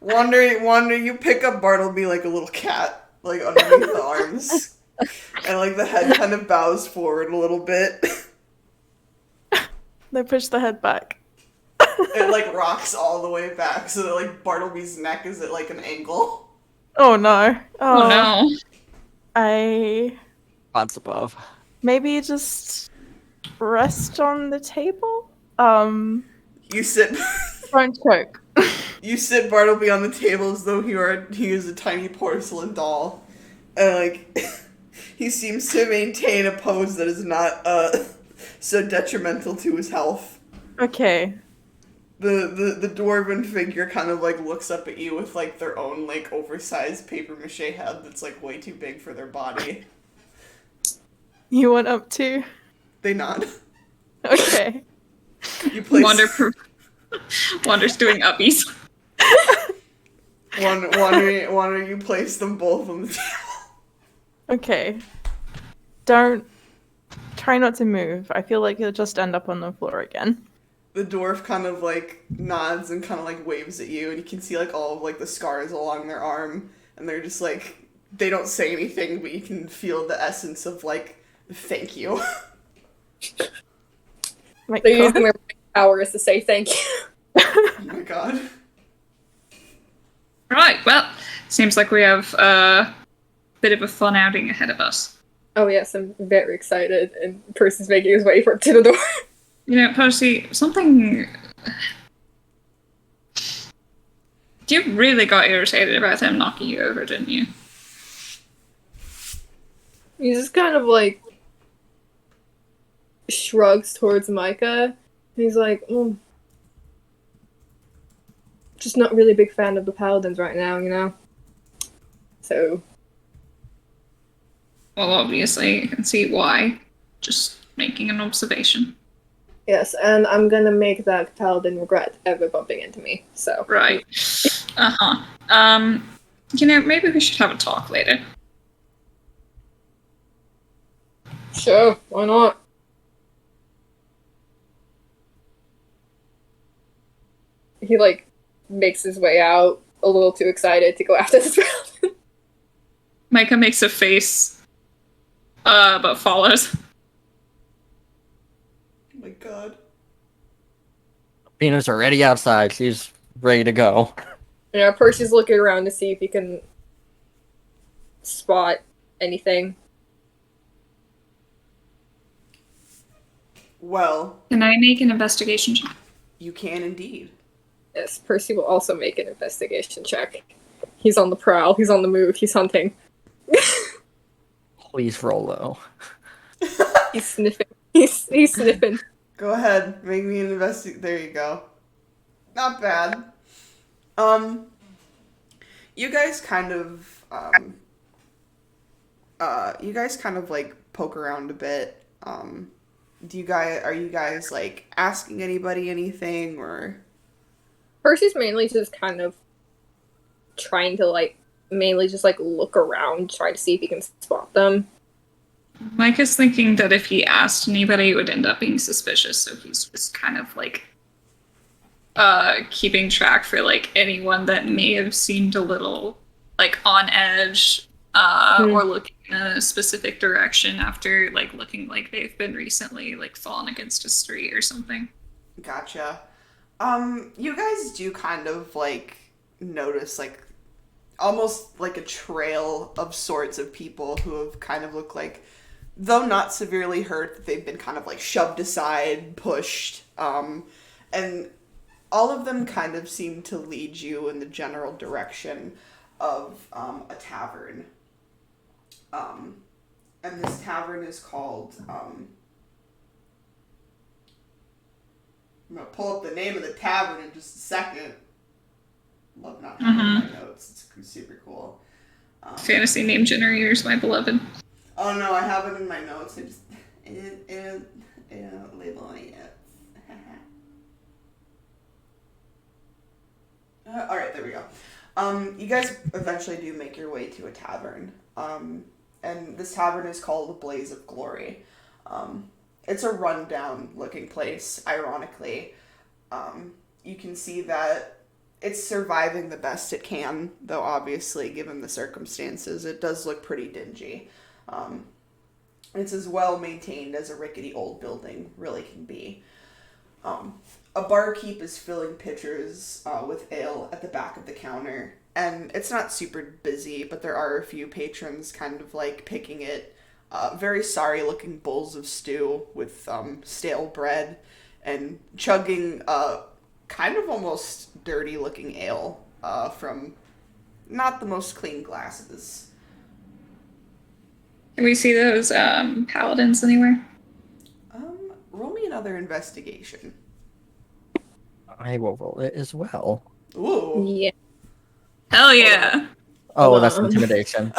Wonder, you pick up Bartleby like a little cat, like underneath the arms. And, like, the head kind of bows forward a little bit. They push the head back. It, like, rocks all the way back so that, like, Bartleby's neck is at, like, an angle. Oh no. Oh no. I Odds above. maybe just rest on the table. You sit... Don't choke. You sit Bartleby on the table as though he is a tiny porcelain doll. And, like, he seems to maintain a pose that is not, so detrimental to his health. Okay. The dwarven figure kind of, like, looks up at you with, like, their own, like, oversized papier-mâché head that's, like, way too big for their body. You want up too? They nod. Okay. You place... Wander's doing uppies. Wander, you place them both on the table. Okay. Try not to move. I feel like you'll just end up on the floor again. The dwarf kind of, like, nods and kind of, like, waves at you, and you can see, like, all of, like, the scars along their arm, and they're just, like, they don't say anything, but you can feel the essence of, like, thank you. My They're God. using their powers to say thank you. Oh my god. Right, well, seems like we have a bit of a fun outing ahead of us. Oh yes, I'm very excited, and Percy's making his way to the door. You know, Percy, something... You really got irritated about them knocking you over, didn't you? He just kind of, like, shrugs towards Micah, and he's like, just not really a big fan of the paladins right now, you know? So... Well, obviously, I can see why. Just making an observation. Yes, and I'm gonna make that paladin regret ever bumping into me, so... Right. Uh-huh. You know, maybe we should have a talk later. Sure, why not? He, like, makes his way out, a little too excited to go after this paladin. Micah makes a face, but follows. Oh my god. Venus already outside. She's ready to go. Yeah, Percy's looking around to see if he can spot anything. Well, Can I make an investigation check? you can indeed. Yes, Percy will also make an investigation check. He's on the prowl, he's on the move, he's hunting. Please roll low. He's sniffing. He's sniffing. Go ahead, make me an There you go. Not bad. You guys kind of, like, poke around a bit. Are you guys, like, asking anybody anything, or? Percy's mainly just kind of trying to, like, mainly just, like, look around, try to see if he can spot them. Mike is thinking that if he asked anybody, it would end up being suspicious, so he's just kind of, like, keeping track for, like, anyone that may have seemed a little, like, on edge, or looking in a specific direction after, like, looking like they've been recently, like, fallen against a street or something. Gotcha. You guys do kind of, like, notice, like, almost like a trail of sorts of people who have kind of looked like, though not severely hurt, that they've been kind of, like, shoved aside, pushed, and all of them kind of seem to lead you in the general direction of, a tavern. And this tavern is called, I'm gonna pull up the name of the tavern in just a second. Love not having my notes. It's super cool. Fantasy name generators, my beloved. Oh no, I have it in my notes. I just labeling it. Alright, there we go. You guys eventually do make your way to a tavern. And this tavern is called the Blaze of Glory. It's a rundown looking place, ironically. You can see that it's surviving the best it can, though obviously, given the circumstances, it does look pretty dingy. It's as well maintained as a rickety old building really can be. A barkeep is filling pitchers with ale at the back of the counter, and it's not super busy, but there are a few patrons kind of like picking it. Very sorry looking bowls of stew with stale bread, and chugging kind of almost dirty looking ale from not the most clean glasses. Can we see those paladins anywhere? Roll me another investigation. I will roll it as well. Ooh. Yeah. Hell yeah! Oh, that's on. intimidation.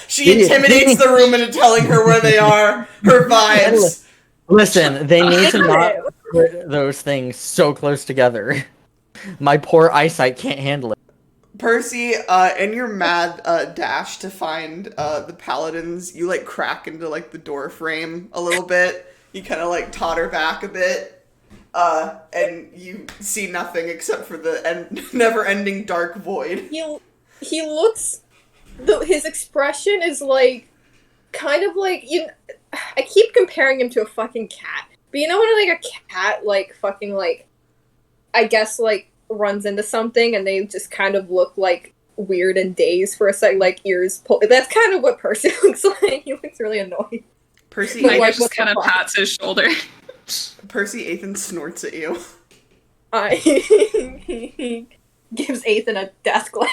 She intimidates the room into telling her where they are. Her vibes. Listen, they need to not put those things so close together. My poor eyesight can't handle it. Percy, in your mad dash to find the paladins, you like crack into like the door frame a little bit. You kind of like totter back a bit, and you see nothing except for the never-ending dark void. He looks. His expression is like, kind of like I keep comparing him to a fucking cat, but you know when like a cat like fucking like, I guess like runs into something and they just kind of look like weird and dazed for a second, like ears pulled. That's kind of what Percy looks like. He looks really annoyed. Percy, But, like, just what kind the of fuck? pats his shoulder. Percy Ethan snorts at you. He gives Ethan a death glare.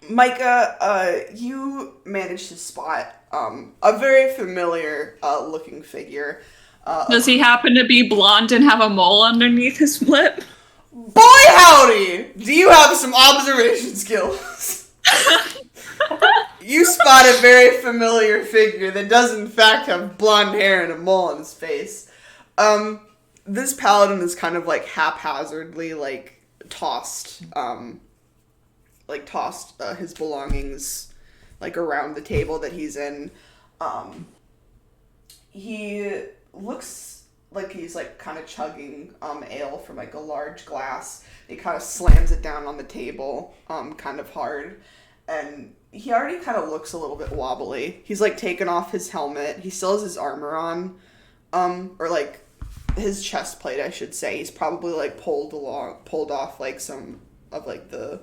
Micah, you managed to spot a very familiar looking figure. Does he happen to be blonde and have a mole underneath his lip? Boy howdy! Do you have some observation skills? You spot a very familiar figure that does in fact have blonde hair and a mole on his face. This paladin is kind of like haphazardly like tossed his belongings like around the table that he's in. He looks like he's like kind of chugging ale from like a large glass. He kind of slams it down on the table kind of hard, and he already kind of looks a little bit wobbly. He's like taken off his helmet. He still has his armor on, or like his chest plate, I should say. He's probably like pulled off like some of like the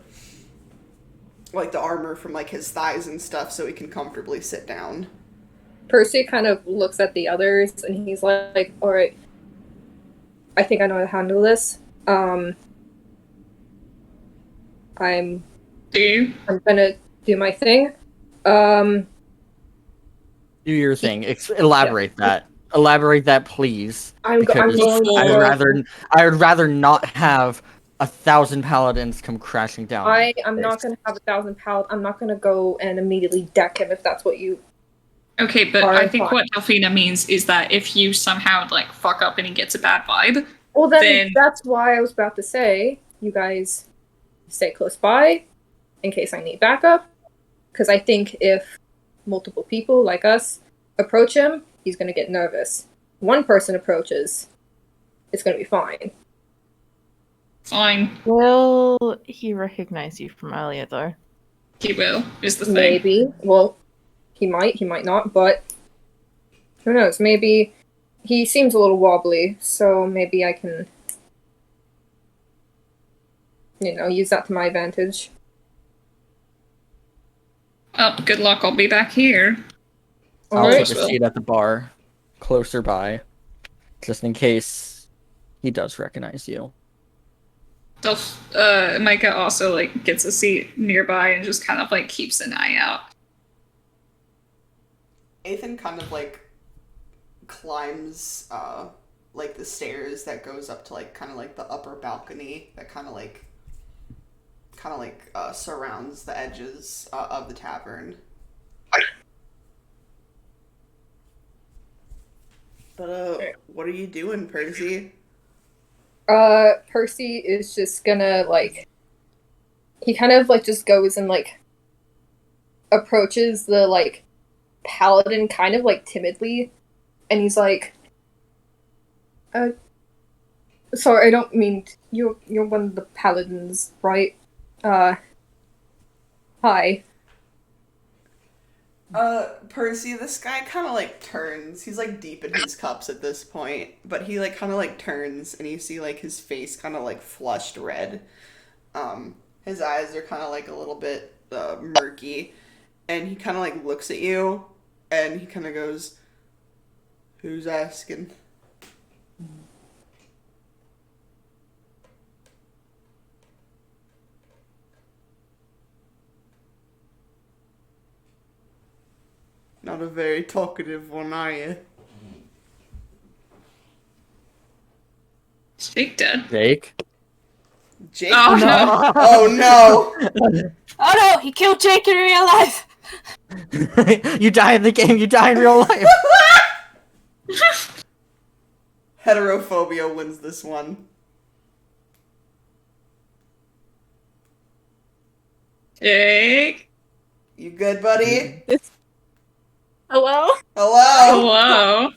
armor from like his thighs and stuff so he can comfortably sit down. Percy kind of looks at the others and he's like, all right, I think I know how to handle this. I'm gonna do my thing. Do your thing. Elaborate that. Elaborate that, please. I'm Because going I would rather not have 1,000 paladins come crashing down. I'm not gonna have 1,000 pounds. I'm not gonna go and immediately deck him if that's what you. Okay, but Fine, I think fine. what Delphina means is that if you somehow like fuck up and he gets a bad vibe, Well, then Then- that's why I was about to say you guys stay close by in case I need backup. Because I think if multiple people like us approach him, he's gonna get nervous. One person approaches, it's gonna be fine. fine, Will he recognize you from earlier, though? he will, is the thing. Maybe. Well, he might not, but who knows? Maybe he seems a little wobbly, so maybe I can, use that to my advantage. Well, good luck, I'll be back here. I'll Alright. take a seat at the bar, closer by, just in case he does recognize you. Micah also like gets a seat nearby and just kind of like keeps an eye out. Ethan kind of like climbs like the stairs that goes up to like kind of like the upper balcony that kind of like surrounds the edges of the tavern. But what are you doing, Percy? Percy is just gonna he kind of just goes and approaches the paladin kind of timidly, and he's like, sorry, I don't mean you're one of the paladins, right? Hi. Percy, this guy kind of like turns. He's like deep in his cups at this point, but he like kind of like turns, and you see like his face kind of like flushed red. His eyes are kind of like a little bit murky, and he kind of like looks at you, and he kind of goes, "Who's asking?" Not a very talkative one, are you? Is Jake dead? Jake? Jake? Oh no! Oh no! Oh no, he killed Jake in real life. You die in the game, you die in real life. Heterophobia wins this one. Jake? You good, buddy? Hello? Hello? Hello?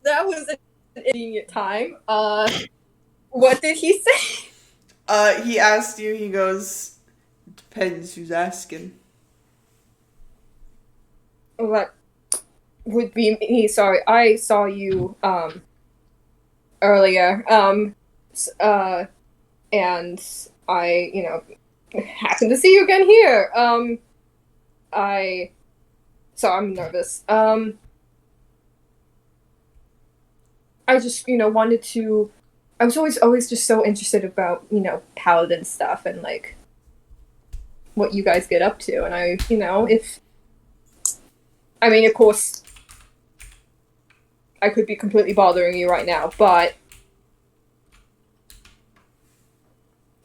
That was an idiot time. What did he say? He asked you, he goes, depends who's asking. What would be me? Sorry, I saw you, earlier, and I, happened to see you again here. So I'm nervous. I just, wanted to. I was always just so interested about, paladin stuff and like what you guys get up to, and of course, I could be completely bothering you right now, but.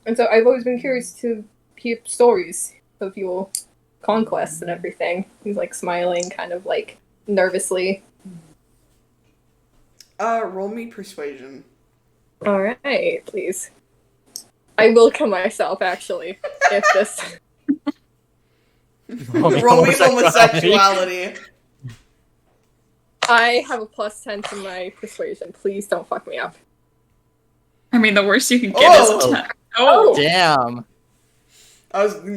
And so I've always been curious to hear stories of your conquests and everything. He's like smiling, kind of like nervously. Roll me persuasion. Alright, please. I will kill myself, actually, if this... Roll me homosexuality. I have a +10 to my persuasion. Please don't fuck me up. I mean, the worst you can get is Oh. a 10. Oh! Damn.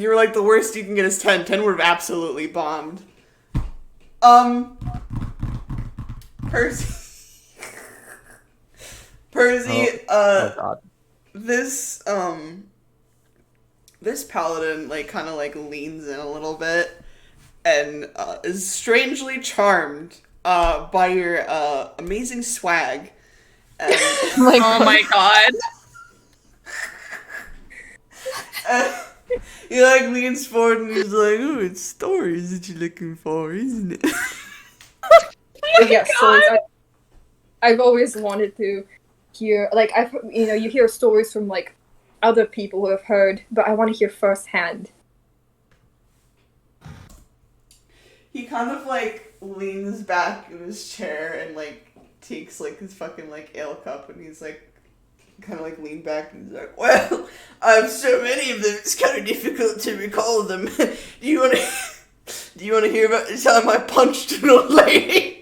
You were like, the worst you can get is 10. 10 would have absolutely bombed. Percy. Percy, God. this paladin, like, kind of, like, leans in a little bit and, is strangely charmed, by your, amazing swag. And, Oh my god. he, like, leans forward and he's like, oh, it's stories that you're looking for, isn't it? Yes, so I've always wanted to hear, like, you hear stories from, like, other people who have heard, but I want to hear firsthand. He kind of, like, leans back in his chair and, like, takes, like, his fucking, like, ale cup, and he's, like, kind of, like, lean back, and he's like, well, I have so many of them, it's kind of difficult to recall them. Do you want to hear about the time I punched an old lady?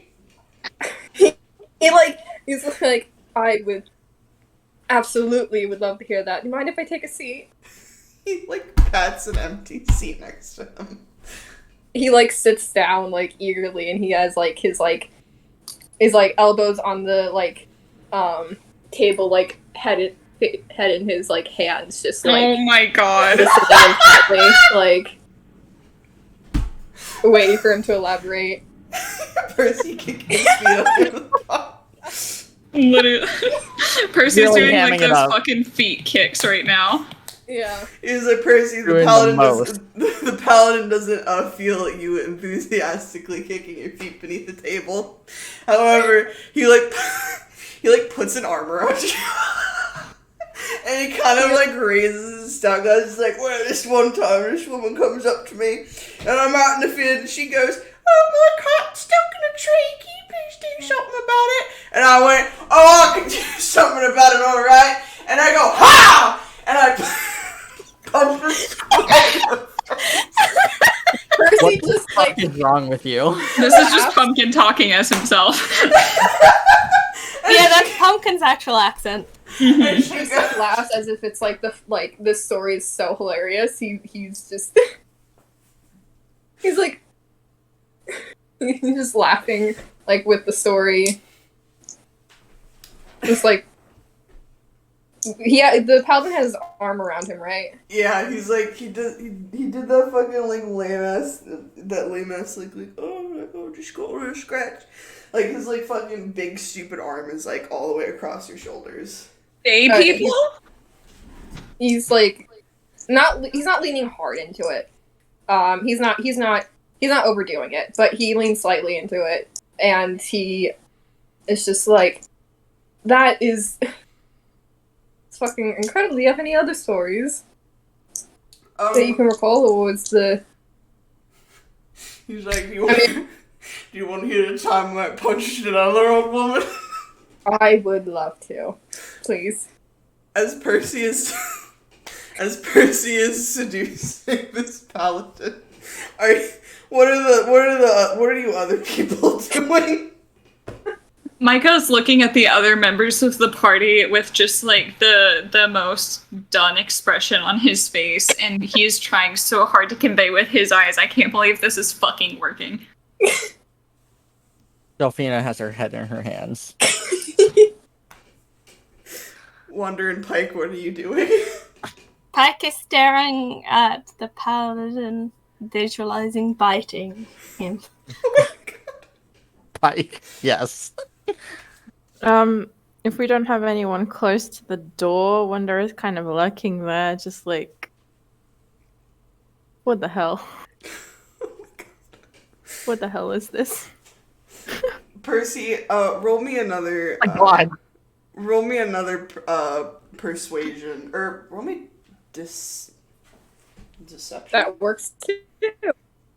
He's like, I would absolutely would love to hear that. Do you mind if I take a seat? He, like, pats an empty seat next to him. He, like, sits down, like, eagerly, and he has, like, his elbows on the, like, table, like, head in his, like, hands, just, like... Oh my god. Intently, like, waiting for him to elaborate. Percy kicking his feet up in the pot. Literally. Percy's Really doing, like, hamming it those up. fucking feet kicks right now. Yeah. He's like, Percy, the Doing paladin doesn't feel you enthusiastically kicking your feet beneath the table. However, he puts an arm around you. And he kind of, like, raises his stout glass. He's like, well, this one time, this woman comes up to me, and I'm out in the field, and she goes, oh, my cat's stuck in a tree, can you please do something about it? And I went, oh, I can do something about it, alright? And I go, ha! And I punch her square in the face. Percy What the just, fuck like, is wrong with you? This is just Pumpkin talking as himself. Yeah, that's Pumpkin's actual accent. And she just goes, laughs as if it's like this story is so hilarious. He's just He's like, he's just laughing, like, with the story. Just like, the paladin has his arm around him, right? Yeah, he's like, he did that fucking, like, lame ass, like, oh, just go over a scratch. Like, his, like, fucking big, stupid arm is, like, all the way across your shoulders. Gay Okay, people? He's like, he's not leaning hard into it. He's not overdoing it, but he leans slightly into it, and he is just like, that is, it's fucking incredible. Do you have any other stories that you can recall, or was the... He's like, do you want to hear the time when I punched another old woman? I would love to. Please. As Percy is seducing this paladin, what are you other people doing? Micah's looking at the other members of the party with just like the most done expression on his face, and he's trying so hard to convey with his eyes, I can't believe this is fucking working. Delphina has her head in her hands. Wonder and Pike, what are you doing? Pike is staring at the paladin, visualizing biting him. Pike, yes. If we don't have anyone close to the door, Wonder is kind of lurking there, just like, what the hell? What the hell is this? Percy, roll me another. Oh my god. Roll me another persuasion, or roll me deception. That works too.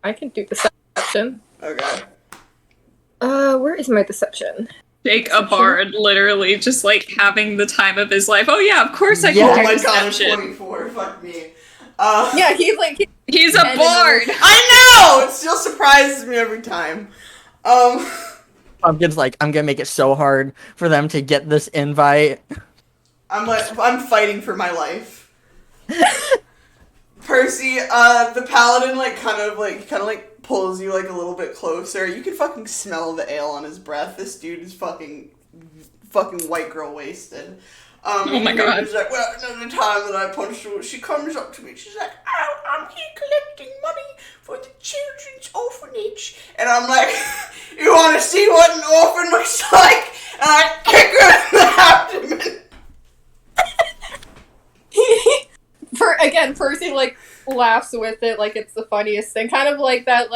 I can do deception. Okay. Where is my deception? Jake, a bard, literally just like having the time of his life. Oh yeah, of course I Yeah. can Oh do my god, it's deception. 24. Fuck me. Yeah, he's like, He's a And bard! I know! It still surprises me every time. Pumpkin's like, I'm gonna make it so hard for them to get this invite. I'm fighting for my life. Percy, the paladin kind of pulls you like a little bit closer. You can fucking smell the ale on his breath. This dude is fucking white girl wasted. Oh my god. He's like, well, another time that I punched her, she comes up to me. She's like, oh, I'm here collecting money for the children's orphanage. And I'm like, you want to see what an orphan looks like? And I kick her in the abdomen. Percy like laughs with it like it's the funniest thing, kind of like that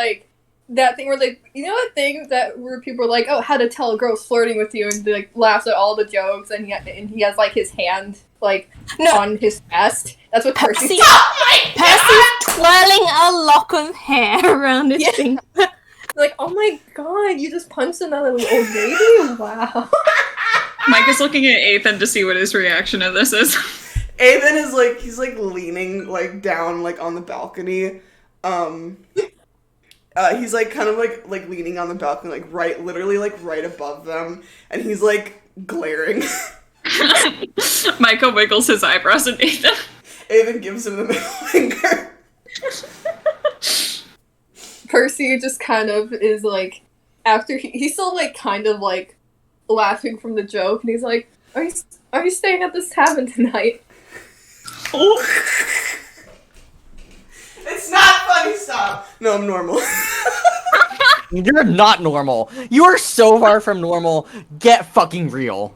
thing where like, you know, that thing where people are like, oh, how to tell a girl's flirting with you, and like laughs at all the jokes, and he has like his hand like on his chest. That's what Percy's Percy's twirling a lock of hair around his finger. like, oh my god, you just punched another old lady? Wow. Mike is looking at Ethan to see what his reaction to this is. Ethan is like, he's like leaning like down like on the balcony. He's like kind of like leaning on the balcony, like literally right above them, and he's like glaring. Micah wiggles his eyebrows at Ethan. Ethan gives him the middle finger. Percy just kind of is like, after he's still like kind of like laughing from the joke, and he's like, are you staying at this tavern tonight? Oh. It's not funny, stop. No, I'm normal. You're not normal. You are so far from normal. Get fucking real.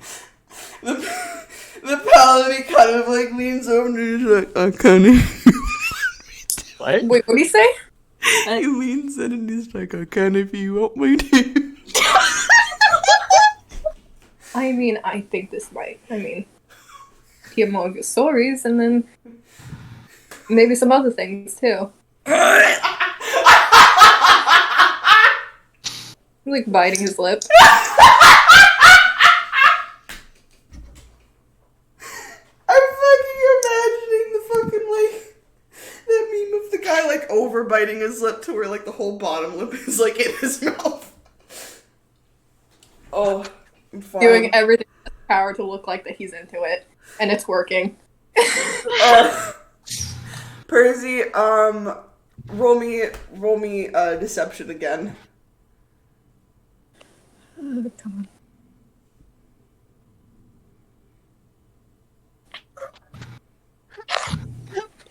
The paladin kind of like leans over and he's like, I kind of. What? Wait, what did he say? He leans in and he's like, I kind of, you want me to. I mean, I think this might. I mean, hear more of your stories, and then maybe some other things too. Like biting his lip. I'm fucking imagining the fucking like that meme of the guy like over biting his lip to where like the whole bottom lip is like in his mouth. Oh, I'm fine. Doing everything in his power to look like that he's into it, and it's working. Percy, Roll me deception again. Come on.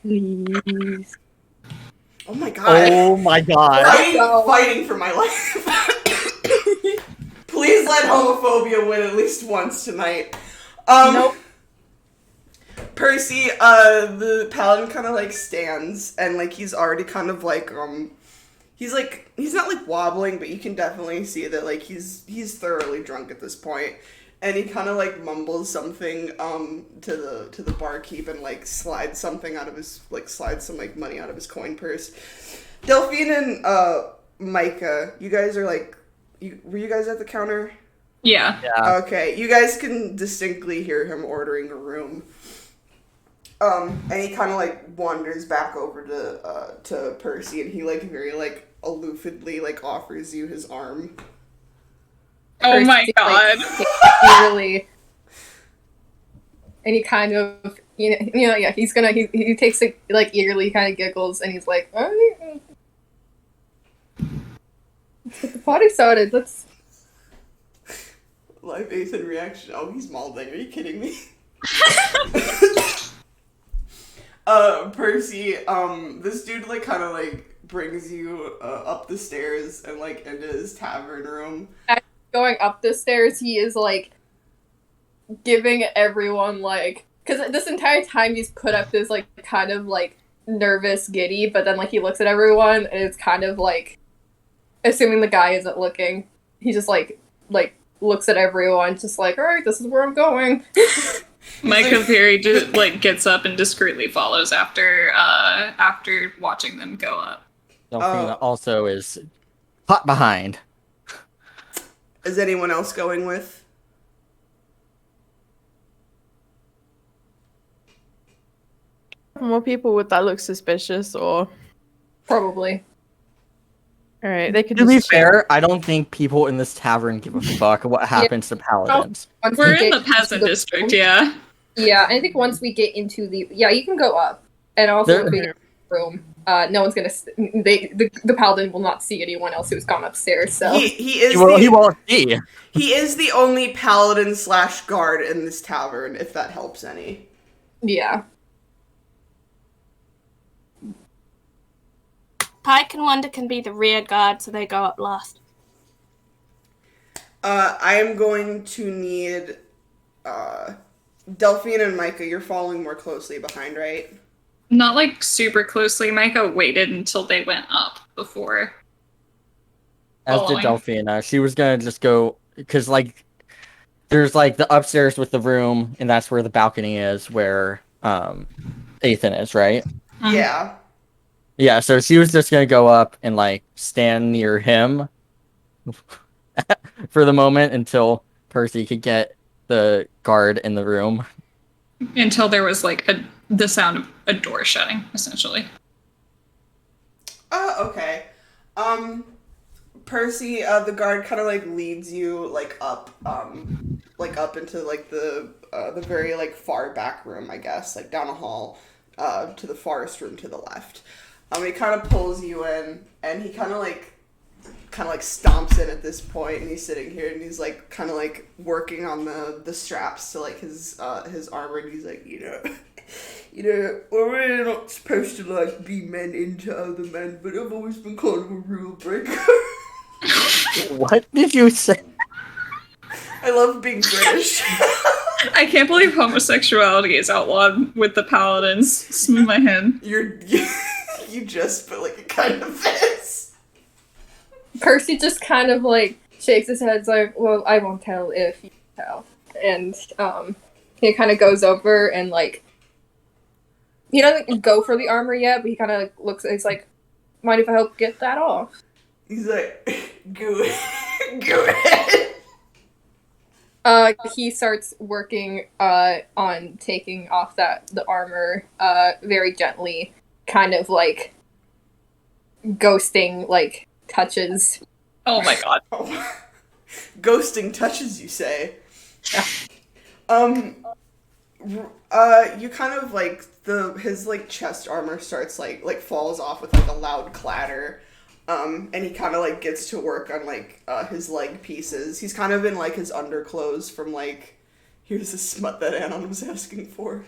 Please. Oh my god. Oh my god. Fighting for my life. Please let homophobia win at least once tonight. Nope. Percy, the paladin kind of like stands and like he's already kind of like he's not like wobbling, but you can definitely see that like he's thoroughly drunk at this point. And he kind of like mumbles something to the barkeep and like slides some like money out of his coin purse. Delphine and Micah, you guys are like, were you guys at the counter? Yeah. Okay, you guys can distinctly hear him ordering a room. And he kind of like wanders back over to Percy, and he like very like aloofedly like offers you his arm. Oh my god. Really. And he kind of, yeah, he takes it like eagerly, kind of giggles, and he's like, all right, let's get the party started. Let's. Live Ethan reaction. Oh, he's malding. Are you kidding me? Percy, this dude like kind of like brings you up the stairs and like into his tavern room. Going up the stairs, he is like giving everyone like, because this entire time he's put up this like kind of like nervous giddy, but then like he looks at everyone and it's kind of like, assuming the guy isn't looking, he just like looks at everyone, just like, all right, this is where I'm going. Micah very just like gets up and discreetly follows after watching them go up. Delphina also is hot behind. Is anyone else going with? More people, would that look suspicious or? Probably. All right, they could. To be just chill. fair, I don't think people in this tavern give a fuck what happens to paladins. Once We're we in get the peasant into district, yeah. Yeah, I think once we get into you can go up, and also There- once we get into the room, no one's gonna. The paladin will not see anyone else who's gone upstairs. So He is He won't see. he is the only paladin / guard in this tavern, if that helps any. yeah. Pike and Wanda can be the rear guard, so they go up last. I am going to need Delphine and Micah. You're following more closely behind, right? Not like super closely. Micah waited until they went up before. As did Following. Delphina. She was gonna just go because like there's like the upstairs with the room, and that's where the balcony is, where Ethan is, right? Mhm. Yeah. Yeah, so she was just gonna go up and like stand near him for the moment until Percy could get the guard in the room. Until there was like the sound of a door shutting, essentially. Okay. Percy, the guard kind of like leads you like up into like the very like far back room, I guess, like down a hall, to the farthest room to the left. He kind of pulls you in, and he kind of like stomps in at this point, and he's sitting here, and he's like kind of like working on the straps to like his armor, and he's like, we're really not supposed to like be men into other men, but I've always been kind of a rule breaker. What did you say? I love being British. I can't believe homosexuality is outlawed with the paladins. Smooth my head. You just, but like it kind of is. Percy just kind of like shakes his head, like, well, I won't tell if you tell. And he kind of goes over and like, he doesn't go for the armor yet, but he kind of looks, he's like, mind if I help get that off? He's like, go ahead. He starts working on taking off the armor very gently, kind of like ghosting like touches. Oh my god. Ghosting touches, you say? You kind of like his like chest armor starts like falls off with like a loud clatter. And he kind of like gets to work on like his leg pieces. He's kind of in like his underclothes from like, here's the smut that Anon was asking for.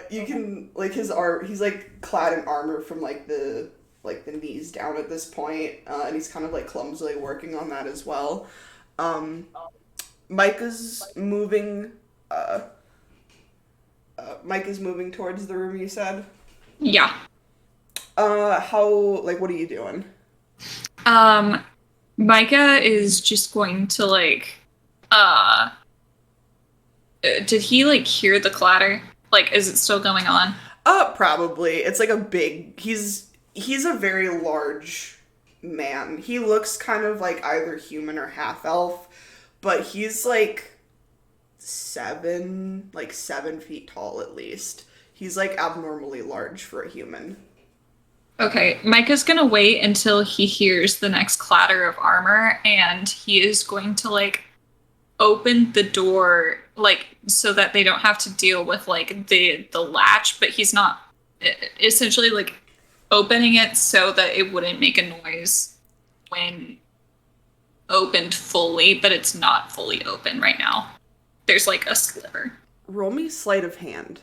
You can like he's like clad in armor from like the knees down at this point, and he's kind of like clumsily working on that as well. Mike is moving towards the room, you said? Yeah. What are you doing? Micah is just going to like, did he like hear the clatter? Like, is it still going on? Probably. It's like he's a very large man. He looks kind of like either human or half elf, but he's like 7 feet tall at least. He's like abnormally large for a human. Okay, Micah's gonna wait until he hears the next clatter of armor, and he is going to like open the door like so that they don't have to deal with like the latch, but he's not essentially like opening it so that it wouldn't make a noise when opened fully, but it's not fully open right now. There's like a sliver. Roll me sleight of hand.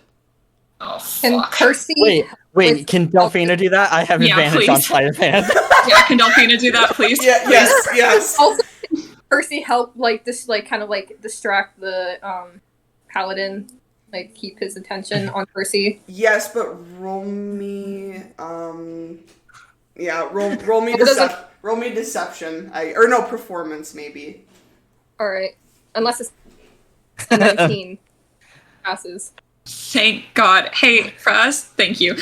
Oh, And fuck. Percy. Wait, can Delphina do that? I have advantage on please. sleight of hand. Yeah, can Delphina do that, please? Yeah, yes. Also, can Percy help like this, like kind of like distract the paladin, like keep his attention on Percy. Yes, but roll me roll me roll me deception. Performance maybe. All right, unless it's 19 passes. Thank God. Hey, for us, thank you.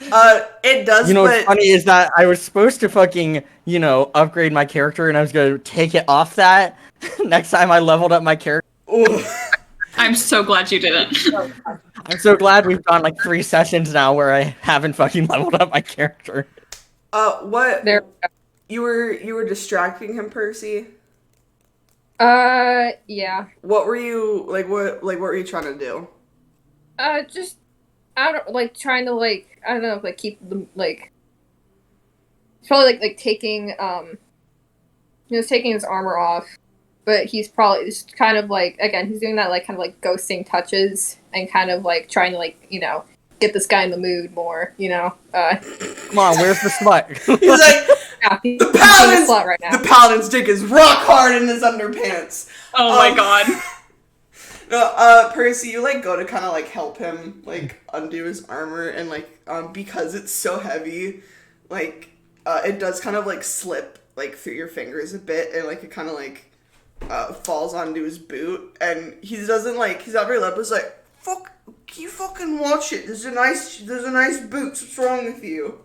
It does. You know but... what's funny is that I was supposed to fucking, upgrade my character, and I was gonna take it off that next time I leveled up my character. Ooh. I'm so glad you didn't. I'm so glad we've gone like 3 sessions now where I haven't fucking leveled up my character. What? There. You were distracting him, Percy? Yeah. What were you what were you trying to do? Just I don't like trying to like I don't know like keep them like. It's probably like taking taking his armor off, but he's probably just kind of like again he's doing that like kind of like ghosting touches and kind of like trying to like get this guy in the mood more. Come on, where's the smut? He's like. Yeah, he's The in the paladin's, slot right now. the paladin's dick is rock hard in his underpants. Oh my God. No, Percy, you go to kind of help him undo his armor, and because it's so heavy, it does kind of slip through your fingers a bit, and it kind of falls onto his boot, and he doesn't his upper lip is fuck, you fucking watch it. There's a nice boot. What's wrong with you?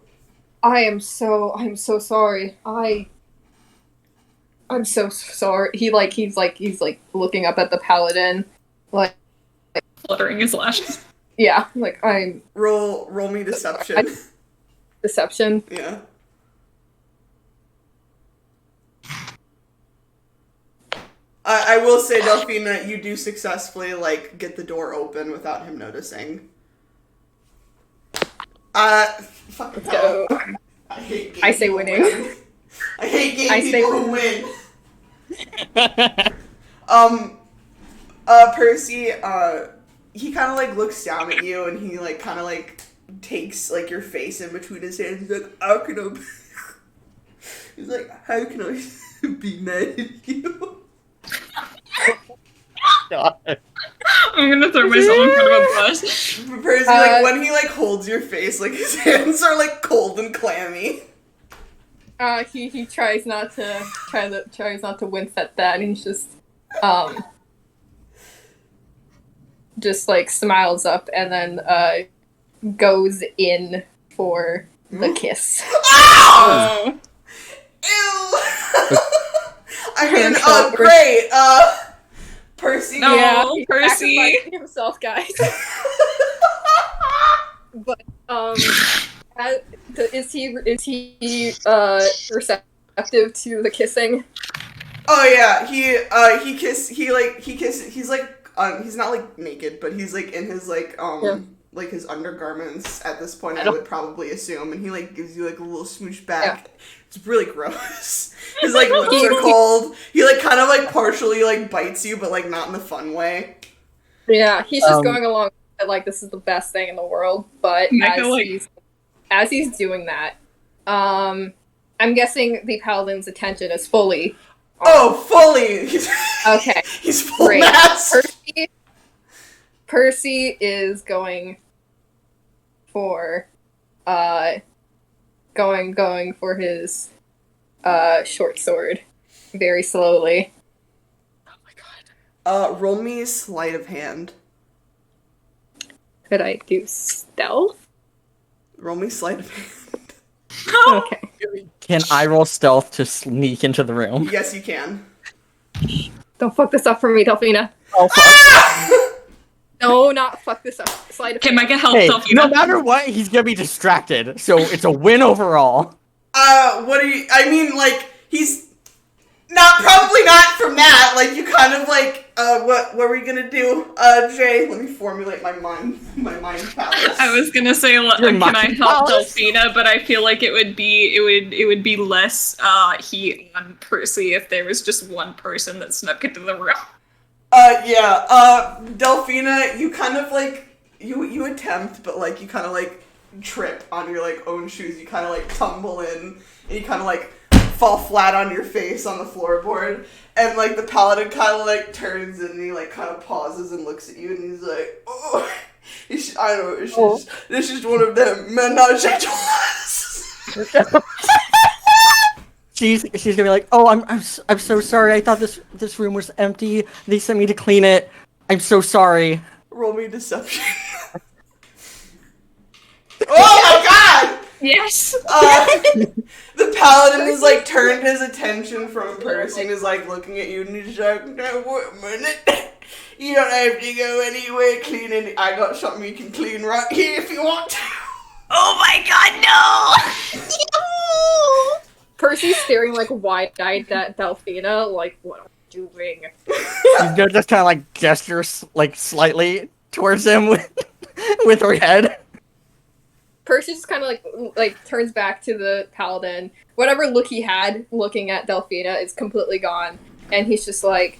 I'm so sorry. I'm so sorry. He's looking up at the paladin, Fluttering his lashes. yeah, I'm Roll me deception. deception. Yeah. I will say, Delphina, you do successfully get the door open without him noticing. Fuck Let's go. I hate I say winning. I hate gay I say people who win. Percy, he kind of looks down at you, and he kind of takes your face in between his hands. He's like, how can I? He's like, how can I be mad at you? God. I'm gonna throw myself in front of a bus. Percy, when he holds your face, his hands are cold and clammy. He tries not to wince at that, and he's just smiles up and then goes in for the kiss. Ow! Ew! I mean, great. Percy. No. Yeah, he's Percy. sacrificing himself, guys. But is he receptive to the kissing? Oh yeah, he kisses. He's he's not like naked, but he's like in his like like his undergarments at this point. I would probably assume, and he like gives you like a little smooch back. Yeah. It's really gross. His like lips are cold. He like kind of like partially like bites you, but like not in the fun way. Yeah, he's just going along with it, like this is the best thing in the world. But as he's doing that, I'm guessing the paladin's attention is fully. Fully. Okay. He's full mass. Percy is going for going for his short sword very slowly. Oh my god. Roll me sleight of hand. Could I do stealth? Roll me sleight of hand. Okay. Can I roll stealth to sneak into the room? Yes, you can. Don't fuck this up for me, Delphina. Oh fuck. No, not fuck this up. Slide of Can Micah help Hey, Delphina? no matter what, he's gonna be distracted, so it's a win overall. What are you? I mean, like he's probably not from that. Like you kind of like what were we gonna do? Jay, let me formulate my mind palace. I was gonna say, can I help Delphina? But I feel like it would be less heat on Percy if there was just one person that snuck into the room. Delphina, you kind of like you attempt, but like you kind of like trip on your like own shoes. You kind of like tumble in, and you kind of like fall flat on your face on the floorboard. And like the paladin kind of like turns and he like kind of pauses and looks at you, and he's like, "Oh, I know this is one of them menage a trois." She's gonna be like, "Oh, I'm so sorry. I thought this room was empty. They sent me to clean it. I'm so sorry." Roll me deception. Oh my god! Yes. The paladin has like turned his attention from Percy and is like looking at you, and he's like, "No, wait a minute. You don't have to go anywhere cleaning. I got something you can clean right here if you want to." Oh my god, no! Percy's staring like wide-eyed at Delphina, like, what are you doing? She's gonna just kind of like gesture like slightly towards him with her head. Percy just kind of like turns back to the paladin. Whatever look he had looking at Delphina is completely gone, and he's just like,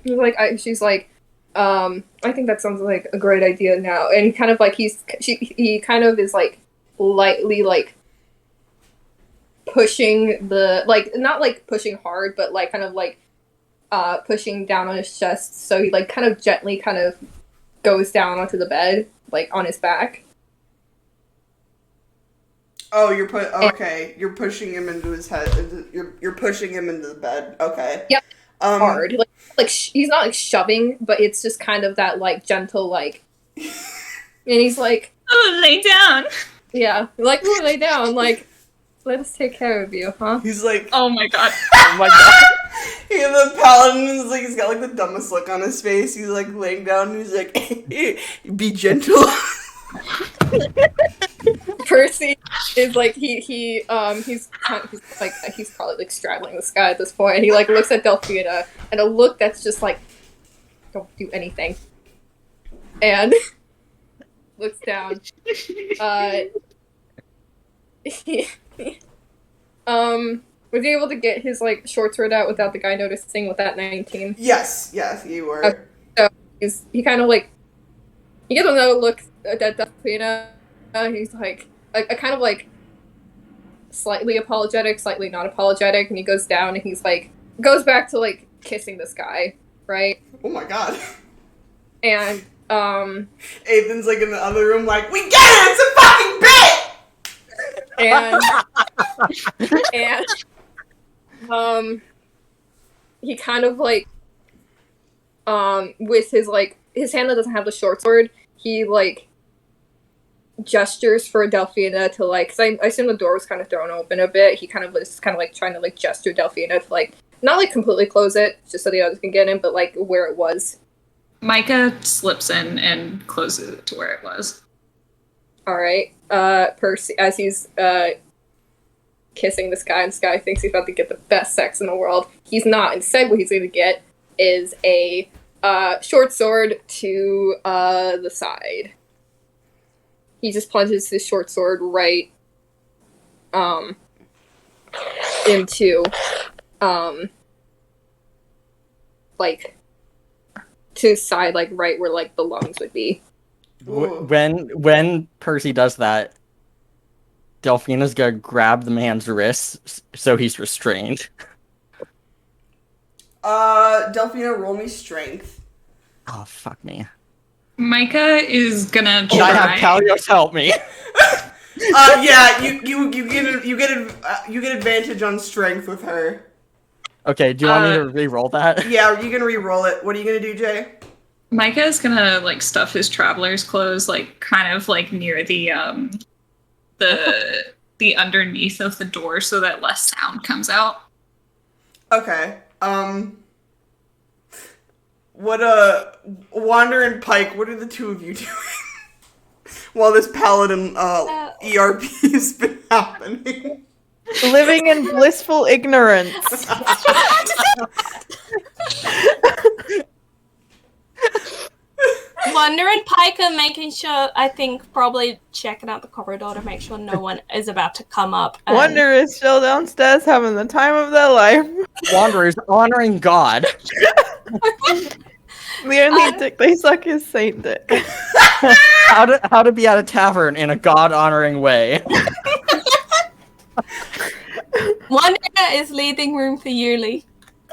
she's like, I think that sounds like a great idea now. And kind of like he kind of is like lightly like pushing the like not like pushing hard, but like kind of like pushing down on his chest. So he like kind of gently kind of goes down onto the bed, like on his back. Oh, you're pushing him into his head. You're pushing him into the bed. Okay. Yep. Hard. Like he's not like shoving, but it's just kind of that like gentle like. And he's like, "Oh, lay down." Yeah, like lay down. Like, let us take care of you, huh? He's like, "Oh my god." Oh my god. The paladin is like, he's got like the dumbest look on his face. He's like laying down and he's like, "Be gentle." Percy is like he's probably like straddling the sky at this point, and he like looks at Delphina and a look that's just like, don't do anything, and looks down. Was he able to get his like short sword out without the guy noticing with that 19? Yes, you were. Okay. So he kind of like he gives another look at Delphina. He's like a kind of like slightly apologetic, slightly not apologetic, and he goes down and he's like goes back to like kissing this guy, right? Oh my god. And Ethan's like in the other room like, "We get it, it's a fucking bit!" And he kind of like with his like his hand that doesn't have the short sword, he like gestures for Delphina to like, because I assume the door was kind of thrown open a bit. He kind of was kind of like trying to like gesture Delphina to like not like completely close it just so the others can get in, but like where it was. Micah slips in and closes it to where it was. All right. Percy, as he's kissing this guy, and this guy thinks he's about to get the best sex in the world. He's not. Instead, what he's going to get is a short sword to the side. He just plunges his short sword right into like to his side, like right where like the lungs would be. When Percy does that, Delphina's gonna grab the man's wrists so he's restrained. Delphina, roll me strength. Oh, fuck me. Micah is gonna Can I have try. Kalios help me? Yeah, you get advantage on strength with her. Okay, do you want me to re-roll that? Yeah, you can re-roll it. What are you gonna do, Jay? Micah is gonna like stuff his traveler's clothes like kind of like near the underneath of the door so that less sound comes out. Okay. What Wander and Pike, what are the two of you doing? While this paladin ERP has been happening. Living in blissful ignorance. Wonder and Pike are making sure, I think, probably checking out the corridor to make sure no one is about to come up. and- Wonder is still downstairs having the time of their life. Wanderers honoring God. The only dick they suck is Saint Dick. How to be at a tavern in a God-honoring way. Wonder is leaving room for Yuli.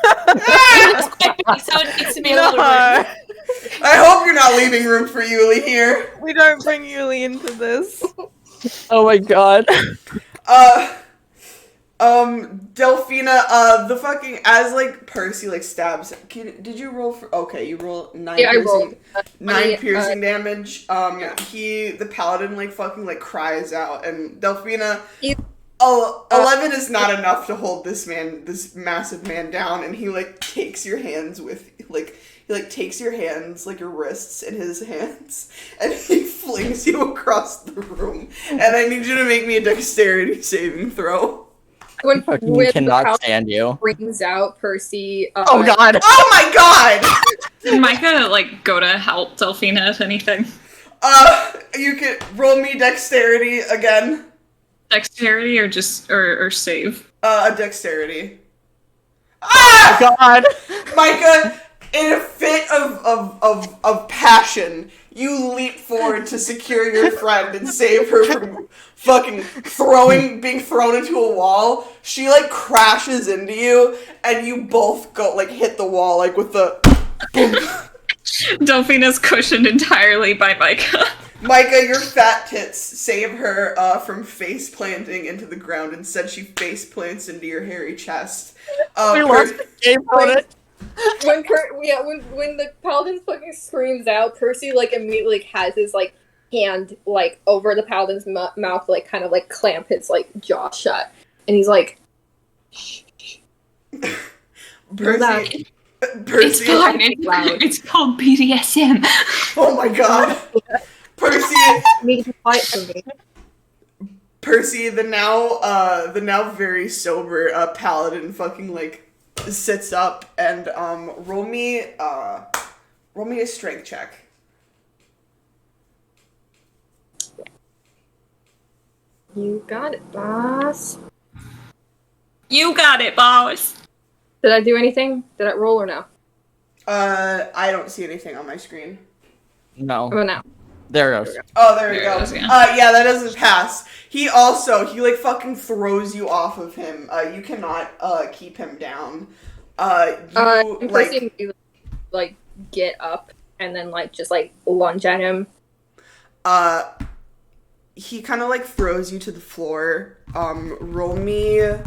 It's quite big, so it needs to be a little room. No, I hope you're not leaving room for Yuli here. we don't bring Yuli into this. Oh my god. Delphina, the fucking, as, like, Percy, like, stabs, did you roll for, okay, you roll 9 Yeah, I piercing, rolled. 9 piercing damage, the paladin, like, fucking, like, cries out, and Delphina, 11 is not enough to hold this massive man down, and he, like, takes your hands with, like, takes your hands, like, your wrists in his hands, and he flings you across the room, and I need you to make me a dexterity saving throw. When the cannot paladin stand you. brings out Percy. Oh god! Oh my god! Can Micah like go to help Delphina if anything? You can roll me dexterity again. Dexterity or just or save? A dexterity. Ah! God! Micah, in a fit of passion, you leap forward to secure your friend and save her from fucking being thrown into a wall. She, like, crashes into you, and you both go, like, hit the wall, like, with the boom. Delphina's cushioned entirely by Micah. Micah, your fat tits save her from face planting into the ground. Instead, she face plants into your hairy chest. We lost the game on it. When the paladin fucking screams out, Percy like immediately like, has his like hand like over the paladin's mouth, like kind of like clamp his like jaw shut, and he's like, "Shh." Percy, It's fine. It's called BDSM. oh my god. Percy, "Make it quiet for me." Percy, the now very sober paladin fucking like sits up and roll me a strength check. You got it, boss. You got it, boss. Did I do anything? Did I roll or no? I don't see anything on my screen. No. Oh, no. There it goes. Oh, there we There it go. is, yeah. Yeah, that doesn't pass. He like fucking throws you off of him. You cannot keep him down. And Like, Percy and you like get up and then like just like lunge at him. he kind of like throws you to the floor. Roll me.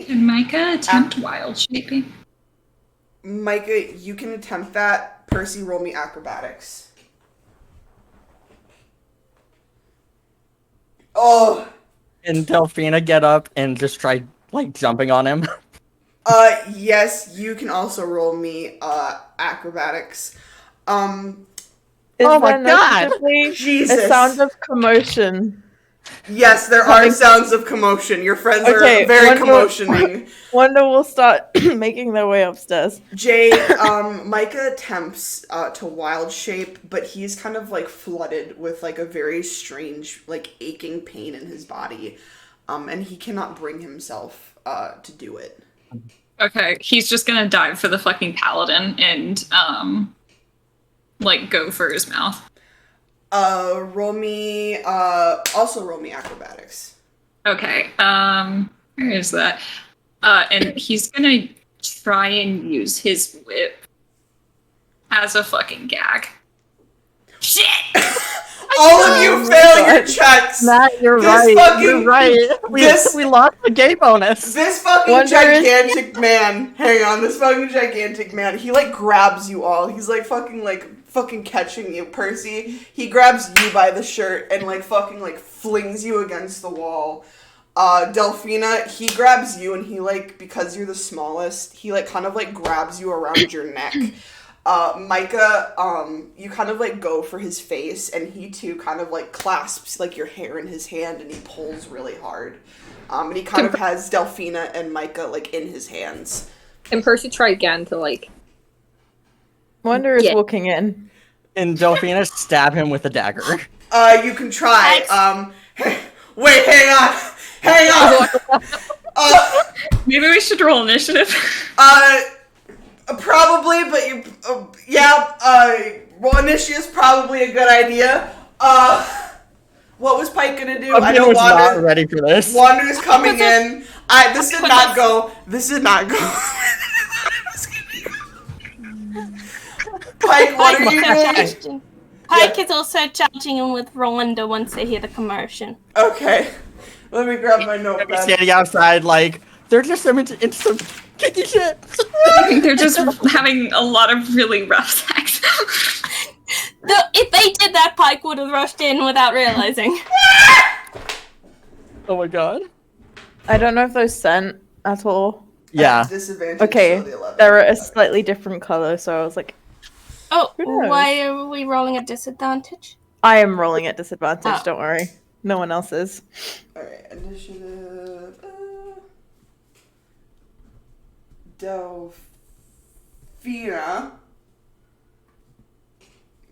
Can Micah attempt wild shaping? Micah, you can attempt that. Percy, roll me acrobatics. Oh. And Delphina get up and just try, like, jumping on him. Yes, you can also roll me, acrobatics. Is Oh my there God! noticeably Jesus. a sound of commotion Yes, there are sounds of commotion. Your friends are Okay, very commotioning. Wanda will start making their way upstairs. Jay, Micah attempts to wild shape, but he's kind of like flooded with like a very strange, like aching pain in his body, and he cannot bring himself to do it. Okay, he's just gonna dive for the fucking paladin and like go for his mouth. Roll me acrobatics. Okay, where is that? And he's gonna try and use his whip as a fucking gag. Shit! All of you fail your checks! Matt, you're This right. You're right. We lost the gay bonus. This fucking gigantic man, hang on, this fucking gigantic man, he like grabs you all. He's like fucking catching you, Percy. He grabs you by the shirt and like fucking like flings you against the wall. Delphina, he grabs you and he like, because you're the smallest, he like kind of like grabs you around your neck. Micah, you kind of like go for his face and he too kind of like clasps like your hair in his hand and he pulls really hard. And he kind of has Delphina and Micah like in his hands. And Percy try again to like. Wanda is walking in. And Delphina stab him with a dagger. You can try. Wait, hang on. Maybe we should roll initiative. Probably, but you, roll initiative is probably a good idea. What was Pike gonna do? I know Wander not ready for this. Wander's coming in. This did not go. Pike, what are you doing? Pike is also charging in with Rwanda once they hear the commotion. Okay. Let me grab my notepad. Standing outside, like, they're just into some kicky shit. I think they're just having a lot of really rough sex. If they did that, Pike would have rushed in without realizing. Oh my god. I don't know if those sent at all. Yeah. Okay, they're a slightly different color, so I was like, oh, why are we rolling at disadvantage? I am rolling at disadvantage, don't worry. No one else is. Alright, initiative. Delphina.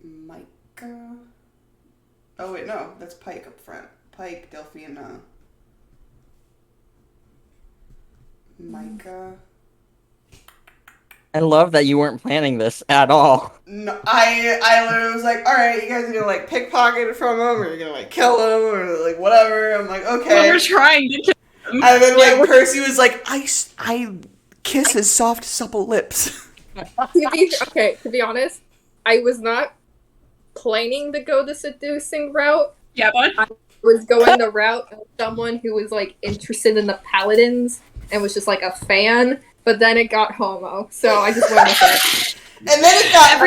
Micah. Oh, wait, no. That's Pike up front. Pike, Delphina. Micah. I love that you weren't planning this at all. No, I literally was like, alright, you guys are gonna like pickpocket it from him, or you're gonna like kill him, or like whatever. I'm like, okay. Well, we're trying to kill him. And then like Percy was like, I kiss his soft, supple lips. To be honest, I was not planning to go the seducing route. Yeah, but I was going the route of someone who was like interested in the paladins and was just like a fan. But then it got homo, so I just went with it. And then it got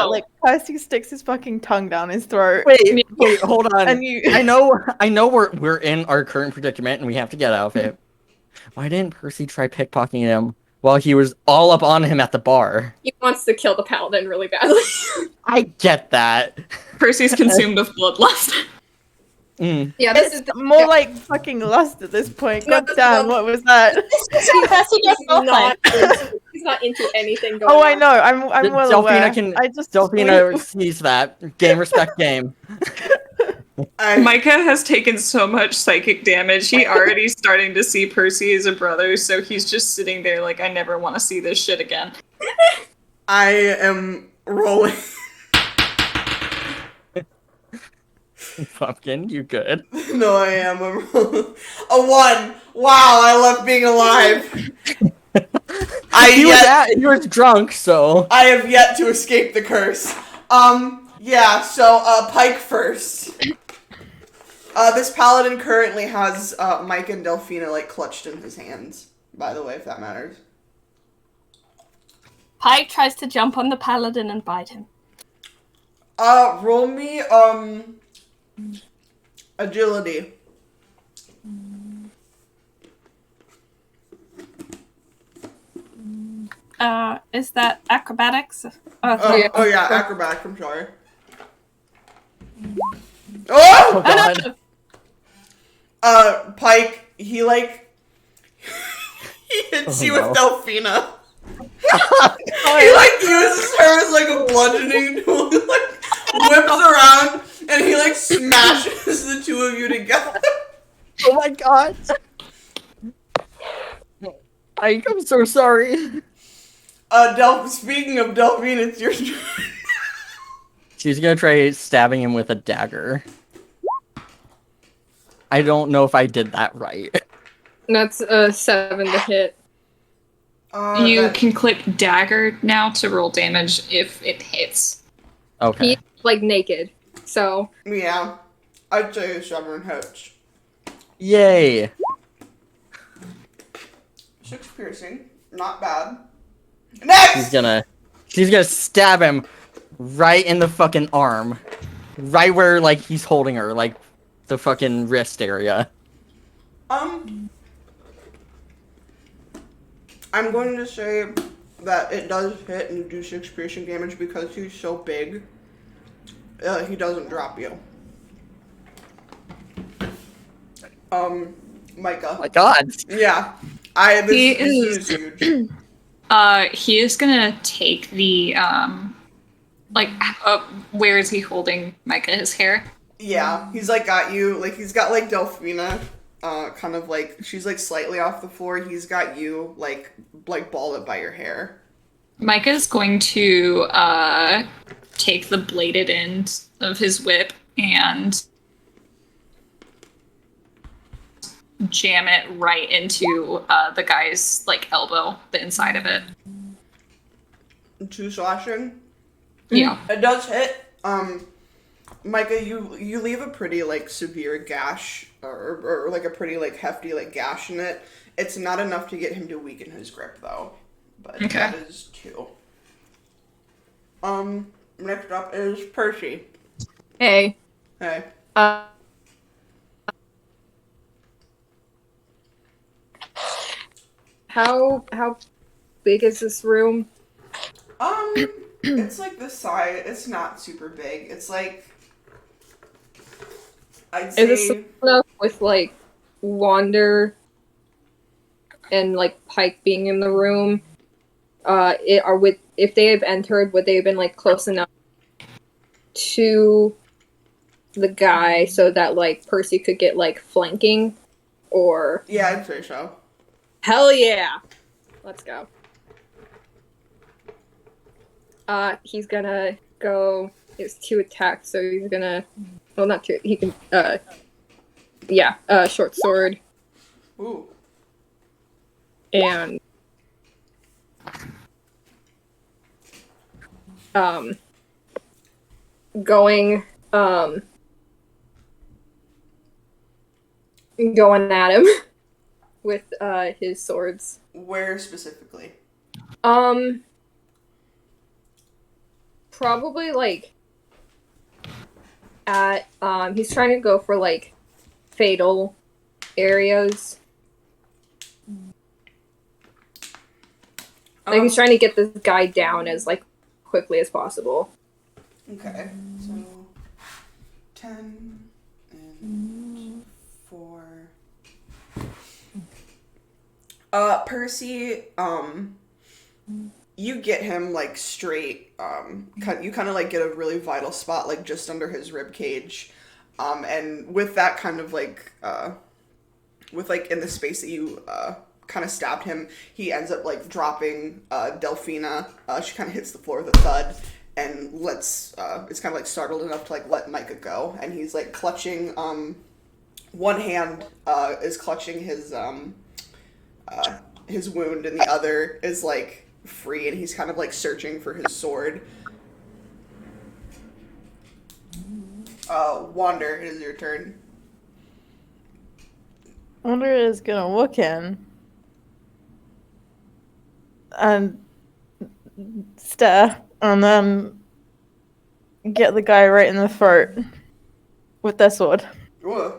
like Percy sticks his fucking tongue down his throat. Wait, hold on. And you... I know we're in our current predicament and we have to get out of it. Why didn't Percy try pickpocketing him while he was all up on him at the bar? He wants to kill the paladin really badly. I get that. Percy's consumed with bloodlust. Yeah, this is more like fucking lust at this point. God damn, what was that? He's not into anything going on. on. I know. I'm well aware. Delphina sees that. Game respect game. Micah has taken so much psychic damage. He already starting to see Percy as a brother, so he's just sitting there like, I never want to see this shit again. I am rolling. Pumpkin, you good? No, I am. I'm rolling. A 1. Wow, I love being alive. He was drunk, so I have yet to escape the curse. Yeah, so Pike first. This paladin currently has Mike and Delphina like clutched in his hands, by the way, if that matters. Pike tries to jump on the paladin and bite him. Roll me agility. Is that acrobatics? Oh yeah, acrobatics, I'm sorry. Oh! God. Pike, he like he hits you with Delphina. He like uses her as like a bludgeoning tool, like whips around, and he like smashes the two of you together. Oh my god. I'm so sorry. Speaking of Delphine, it's your turn. She's gonna try stabbing him with a dagger. I don't know if I did that right. That's a 7 to hit. You can click dagger now to roll damage if it hits. Okay. He's like naked, so Yeah, I'd say 7 hits. Yay. 6 piercing, not bad. Next! She's gonna stab him right in the fucking arm. Right where, like, he's holding her, like, the fucking wrist area. I'm going to say that it does hit and do 6 piercing damage because he's so big. He doesn't drop you. Micah. Oh my god. Yeah. This is huge. He is gonna take the, where is he holding Micah, his hair? Yeah, he's like got you, like he's got like Delphina, kind of like, she's like slightly off the floor. He's got you like balled up by your hair. Micah's going to, take the bladed end of his whip and jam it right into the guy's like elbow, the inside of it. 2 slashing. Yeah. It does hit. Micah, you leave a pretty like severe gash or like a pretty like hefty like gash in it. It's not enough to get him to weaken his grip though. But Okay. That is 2. Next up is Percy. hey. Hey. How big is this room? It's like this size. It's not super big. It's like, I'd say. Is this enough with like Wander and like Pike being in the room? If they have entered, would they have been like close enough to the guy so that like Percy could get like flanking, or? Yeah, I'd say so. Hell yeah! Let's go. He's gonna go. It's 2 attacks, so he's gonna. Well, not 2. He can. Short sword. Ooh. And. Going at him with his swords. Where specifically? Probably like at he's trying to go for like fatal areas. Like he's trying to get this guy down as like quickly as possible. Okay, so 10 and 4. Percy, you get him like straight. You kind of like get a really vital spot, like just under his rib cage, and with that kind of like, with like in the space that you kind of stabbed him, he ends up like dropping Delphina. She kind of hits the floor with a thud. And it's kind of like startled enough to like let Micah go, and he's like clutching. One hand is clutching his wound, and the other is like free, and he's kind of like searching for his sword. Wander, it is your turn. Wander is gonna look in and stare, and then get the guy right in the throat with their sword. Ooh.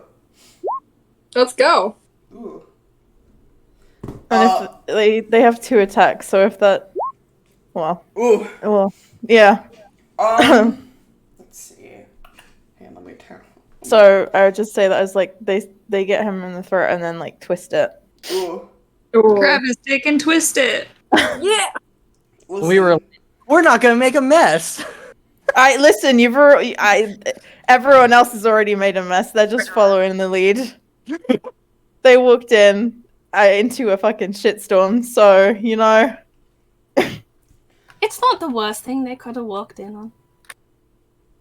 Let's go. Ooh. And if they have 2 attacks, so if that, Ooh. Yeah. Let's see. Hey, let me turn. So I would just say that as like they they get him in the throat and then like twist it. Ooh. Grab his dick and twist it. Yeah. Listen, We're not gonna make a mess. I listen. Everyone else has already made a mess. They're just following the lead. They walked in into a fucking shitstorm. So It's not the worst thing they could have walked in on.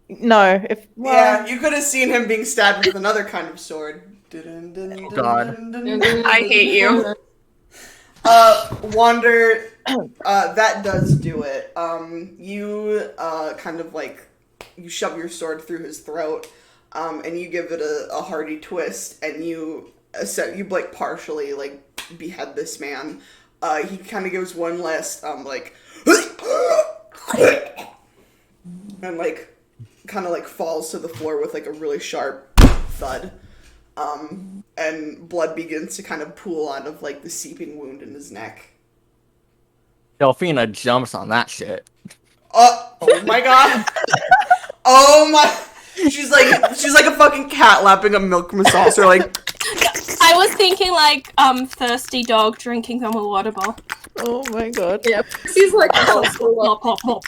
no. yeah, you could have seen him being stabbed with another kind of sword. Oh, God. I hate you. Wander, that does do it. You kind of like you shove your sword through his throat, and you give it a hearty twist, and you like partially like behead this man. He kind of gives one last like and like kind of like falls to the floor with like a really sharp thud. And blood begins to kind of pool out of like the seeping wound in his neck. Delphina jumps on that shit. Oh my god! Oh my! She's like a fucking cat lapping a milk from a saucer. Like I was thinking like thirsty dog drinking from a water bowl. Oh my god. Yeah. She's like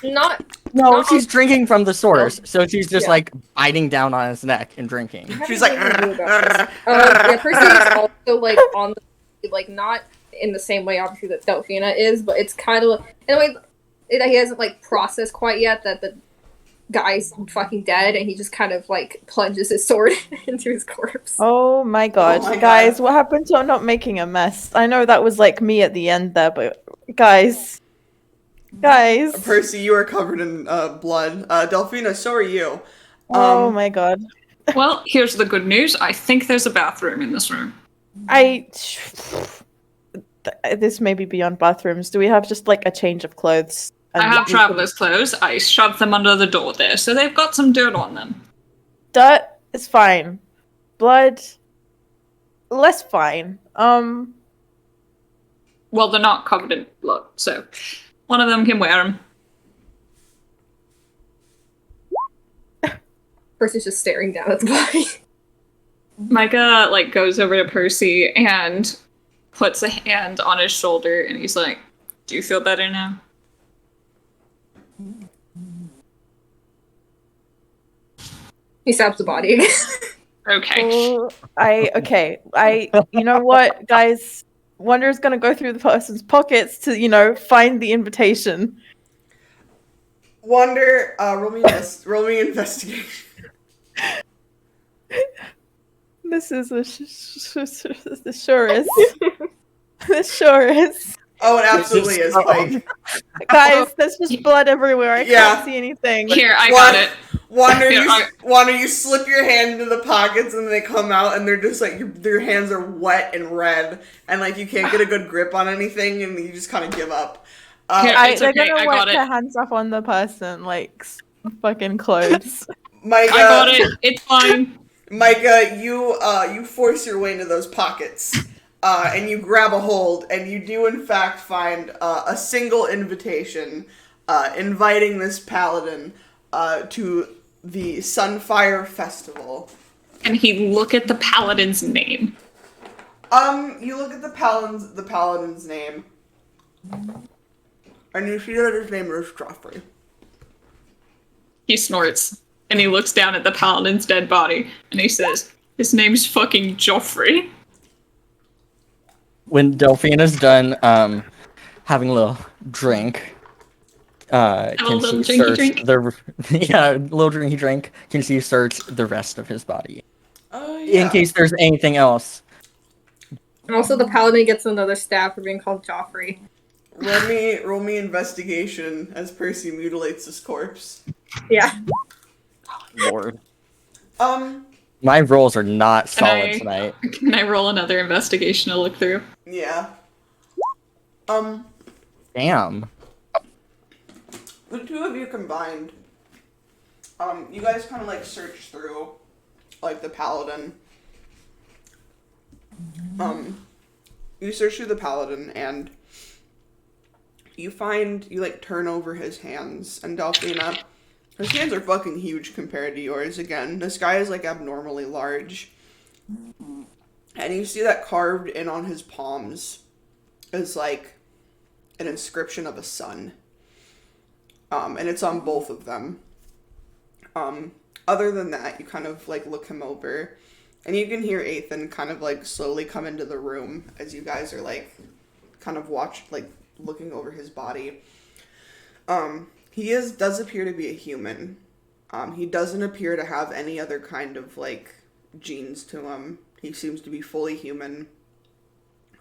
not. No, she's drinking from the source, so she's just like biting down on his neck and drinking. she's like. Yeah, Percy is also like on the like not in the same way obviously that Delphina is, but it's kind of in a way that he hasn't like processed quite yet that the guy's fucking dead, and he just kind of like plunges his sword into his corpse. Oh my god, Oh my guys! God. What happened to not making a mess? I know that was like me at the end there, but guys. Percy, you are covered in blood. Delphina, so are you. Oh my god. Well, here's the good news. I think there's a bathroom in this room. This may be beyond bathrooms. Do we have just like a change of clothes? I have traveler's clothes. I shoved them under the door there, so they've got some dirt on them. Dirt is fine. Blood, less fine. Well, they're not covered in blood, so one of them can wear them. Percy's just staring down at the body. Micah like goes over to Percy and puts a hand on his shoulder, and he's like, "Do you feel better now?" He stabs the body again. Okay. You know what, guys? Wander's gonna go through the person's pockets to, find the invitation. Wander, roll me investigation. This is the sure is. This sure is. Oh, it absolutely is, Pike. Guys, there's just blood everywhere. I Yeah. can't see anything. Here, I got it. Wander, Here, you slip your hand into the pockets and they come out and they're just like, their hands are wet and red and like you can't get a good grip on anything and you just kind of give up. Here, it's They're okay, gonna I wipe got their it. hands off on the person, like fucking clothes. Micah, I got it. It's fine. Micah, you force your way into those pockets. And you grab a hold, and you do in fact find a single invitation inviting this paladin to the Sunfire Festival. And he look at the paladin's name. You look at the paladin's name, and you see that his name is Joffrey. He snorts, and he looks down at the paladin's dead body, and he says, "His name's fucking Joffrey." When Delphina's done having a little drink, can little she drinky search a little drinky drink? Can she search the rest of his body in case there's anything else? And also, the paladin gets another stab for being called Joffrey. Roll me investigation as Percy mutilates his corpse. Yeah. Lord. My rolls are not solid tonight. Can I roll another investigation to look through? Yeah. Damn. The two of you combined, you guys kind of like search through, like the paladin. You search through the paladin and you like turn over his hands, and Delphina, his hands are fucking huge compared to yours again. This guy is like abnormally large. And you see that carved in on his palms is like an inscription of a sun. And it's on both of them. Other than that, you kind of like look him over, and you can hear Ethan kind of like slowly come into the room as you guys are like kind of looking over his body. He does appear to be a human. He doesn't appear to have any other kind of like genes to him. He seems to be fully human.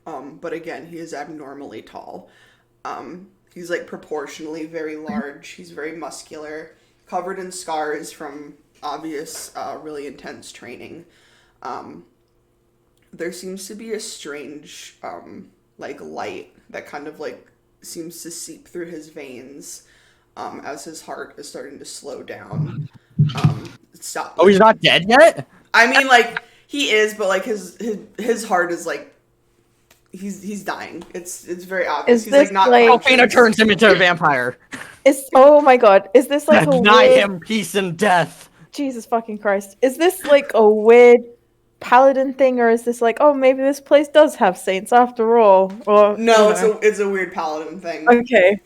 But again, he is abnormally tall. He's like proportionally very large. He's very muscular, covered in scars from obvious, really intense training. There seems to be a strange, like light that kind of like seems to seep through his veins, as his heart is starting to slow down. Stop. Oh, he's not dead yet? I mean, like, he is, but like his heart is like, he's dying. It's very obvious. Is He's this, like not. like- Alfina turns him into a vampire. Oh my god, is this like a Deny weird... him peace and death. Jesus fucking Christ. Is this like a weird paladin thing, or is this like, oh, maybe this place does have saints after all? Or No, you know. it's a weird paladin thing. Okay.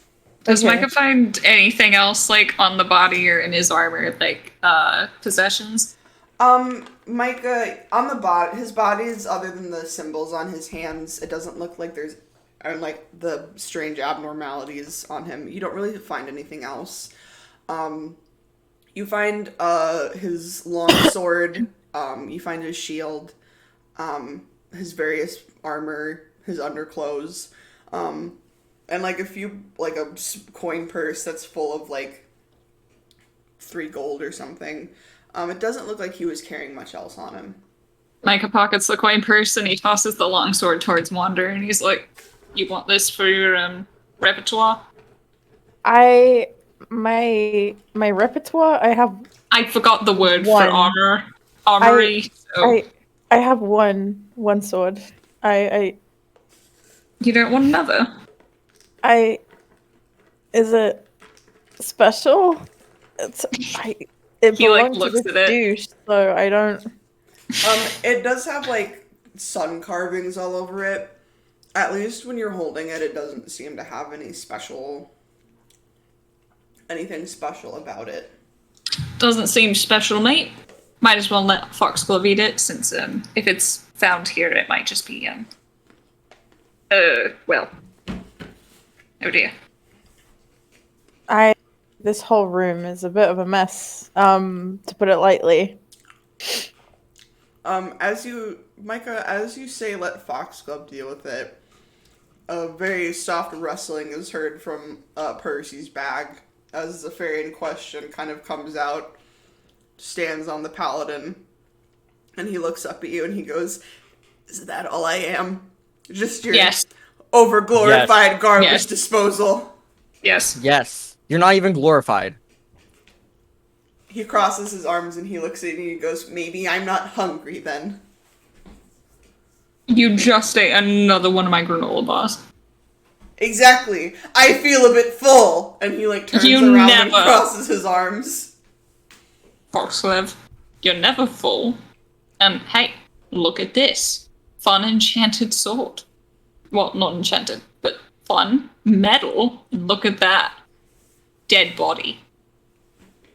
Does Okay. Micah find anything else like on the body or in his armor, like possessions? Micah, on the body, his body is, other than the symbols on his hands, it doesn't look like there's, like, the strange abnormalities on him. You don't really find anything else. You find, his long sword, you find his shield, his various armor, his underclothes, and, like, a coin purse that's full of, like, 3 gold or something. It doesn't look like he was carrying much else on him. Micah pockets the coin purse and he tosses the longsword towards Wander and he's like, "You want this for your repertoire?" My repertoire, I forgot the word One. for armor. Armory. I have one sword. You don't want another? Is it special? It He, like, belongs looks to at this it. douche, so I don't... It does have, like, sun carvings all over it. At least when you're holding it, it doesn't seem to have anything special about it. Doesn't seem special, mate. Might as well let Foxglove eat it, since if it's found here, it might just be well. Oh dear. This whole room is a bit of a mess, to put it lightly. Micah, as you say let Foxglove deal with it, a very soft rustling is heard from Percy's bag as the fairy in question kind of comes out, stands on the paladin, and he looks up at you and he goes, "Is that all I am? Just your Yes. overglorified garbage Yes. disposal?" Yes. Yes. You're not even glorified. He crosses his arms and he looks at you and he goes, "Maybe I'm not hungry then." You just ate another one of my granola bars. Exactly. I feel a bit full. And he like turns You around and never. crosses his arms. Foxglove, you're never full. And hey, look at this. Fun enchanted sword. Well, not enchanted, but fun. Metal. And look at that. Dead body.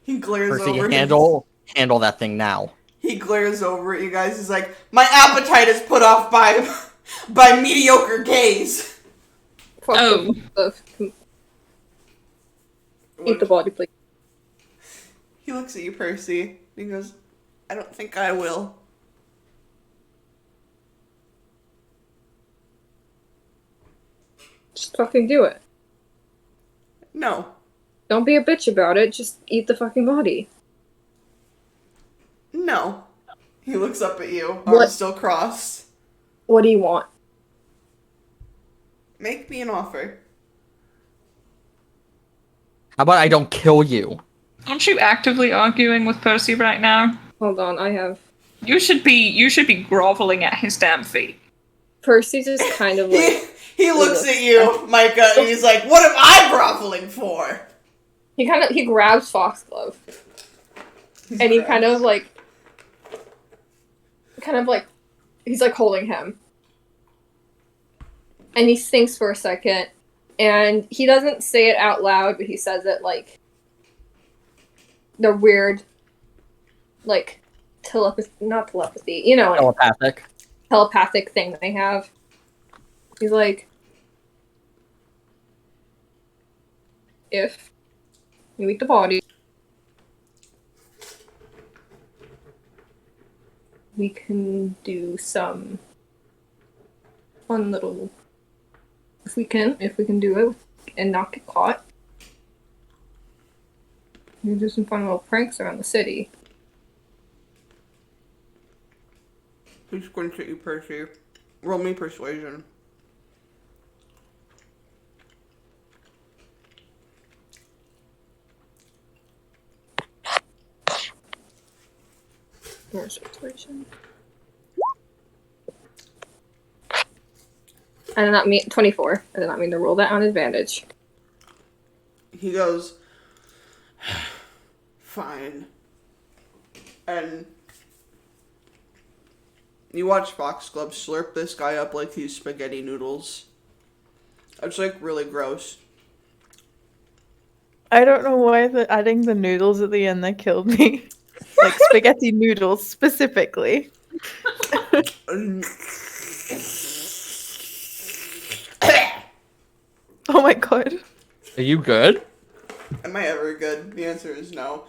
He glares Percy, over. handle that thing now. He glares over at you guys. He's like, "My appetite is put off by mediocre gaze." Oh. Eat the body, please. He looks at you, Percy, and he goes, "I don't think I will." Just fucking do it. No. Don't be a bitch about it. Just eat the fucking body. No. He looks up at you, arms What? still crossed. What do you want? Make me an offer. How about I don't kill you? Aren't you actively arguing with Percy right now? Hold on, I have... You should be groveling at his damn feet. Percy just kind of like... He looks at you, Micah, and he's like, "What am I groveling for?" He grabs Foxglove. And he kind of like he's like holding him. And he thinks for a second, and he doesn't say it out loud, but he says it like the weird, like, not telepathy, you know, like, telepathic thing that they have. He's like, if you eat the body, we can do some fun little, if we can do it and not get caught. We can do some fun little pranks around the city. Who's going to you, Percy? Roll me persuasion. Persuasion. I did not mean 24. I did not mean to roll that on advantage. He goes, fine. And you watch Foxglove slurp this guy up like he's spaghetti noodles. It's like really gross. I don't know why adding the noodles at the end that killed me. Like spaghetti noodles specifically. Oh my god. Are you good? Am I ever good? The answer is no.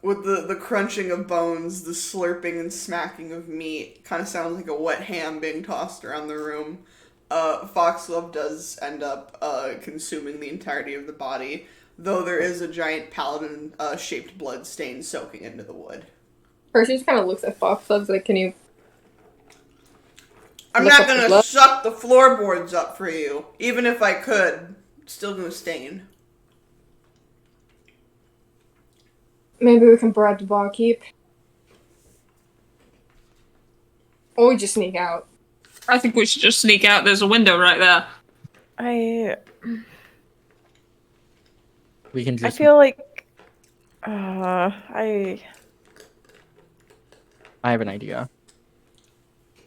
With the crunching of bones, the slurping and smacking of meat, kind of sounds like a wet ham being tossed around the room. Foxglove does end up consuming the entirety of the body, though there is a giant paladin shaped blood stain soaking into the wood. Percy just kind of looks at Foxglove like, can you... I'm Look not up the gonna blood? suck the floorboards up for you. Even if I could, it's still gonna stain. Maybe we can bribe the barkeep. Or we just sneak out. I think we should just sneak out. There's a window right there. We can I just. feel like I have an idea.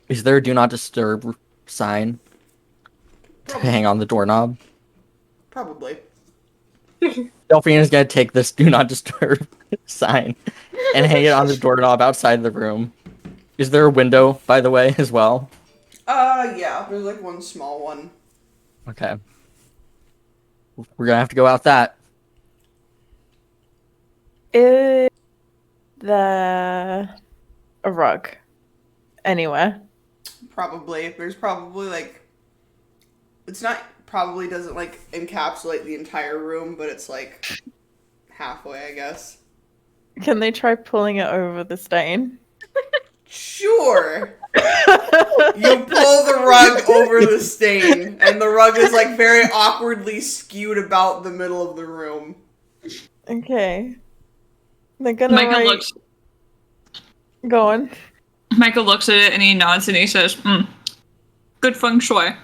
Is there a do not disturb sign to hang on the doorknob? Probably. Delphina's gonna take this do not disturb sign and hang it on the doorknob outside the room. Is there a window, by the way, as well? Yeah, there's like one small one. Okay. We're gonna have to go out that. is a rug anywhere. Probably. There's probably like, it's not, probably doesn't like encapsulate the entire room, but it's like halfway, I guess. Can they try pulling it over the stain? Sure. You pull the rug over the stain, and the rug is like very awkwardly skewed about the middle of the room. Okay. They're gonna Michael looks. Go on. Michael looks at it and he nods and he says, "Good feng shui."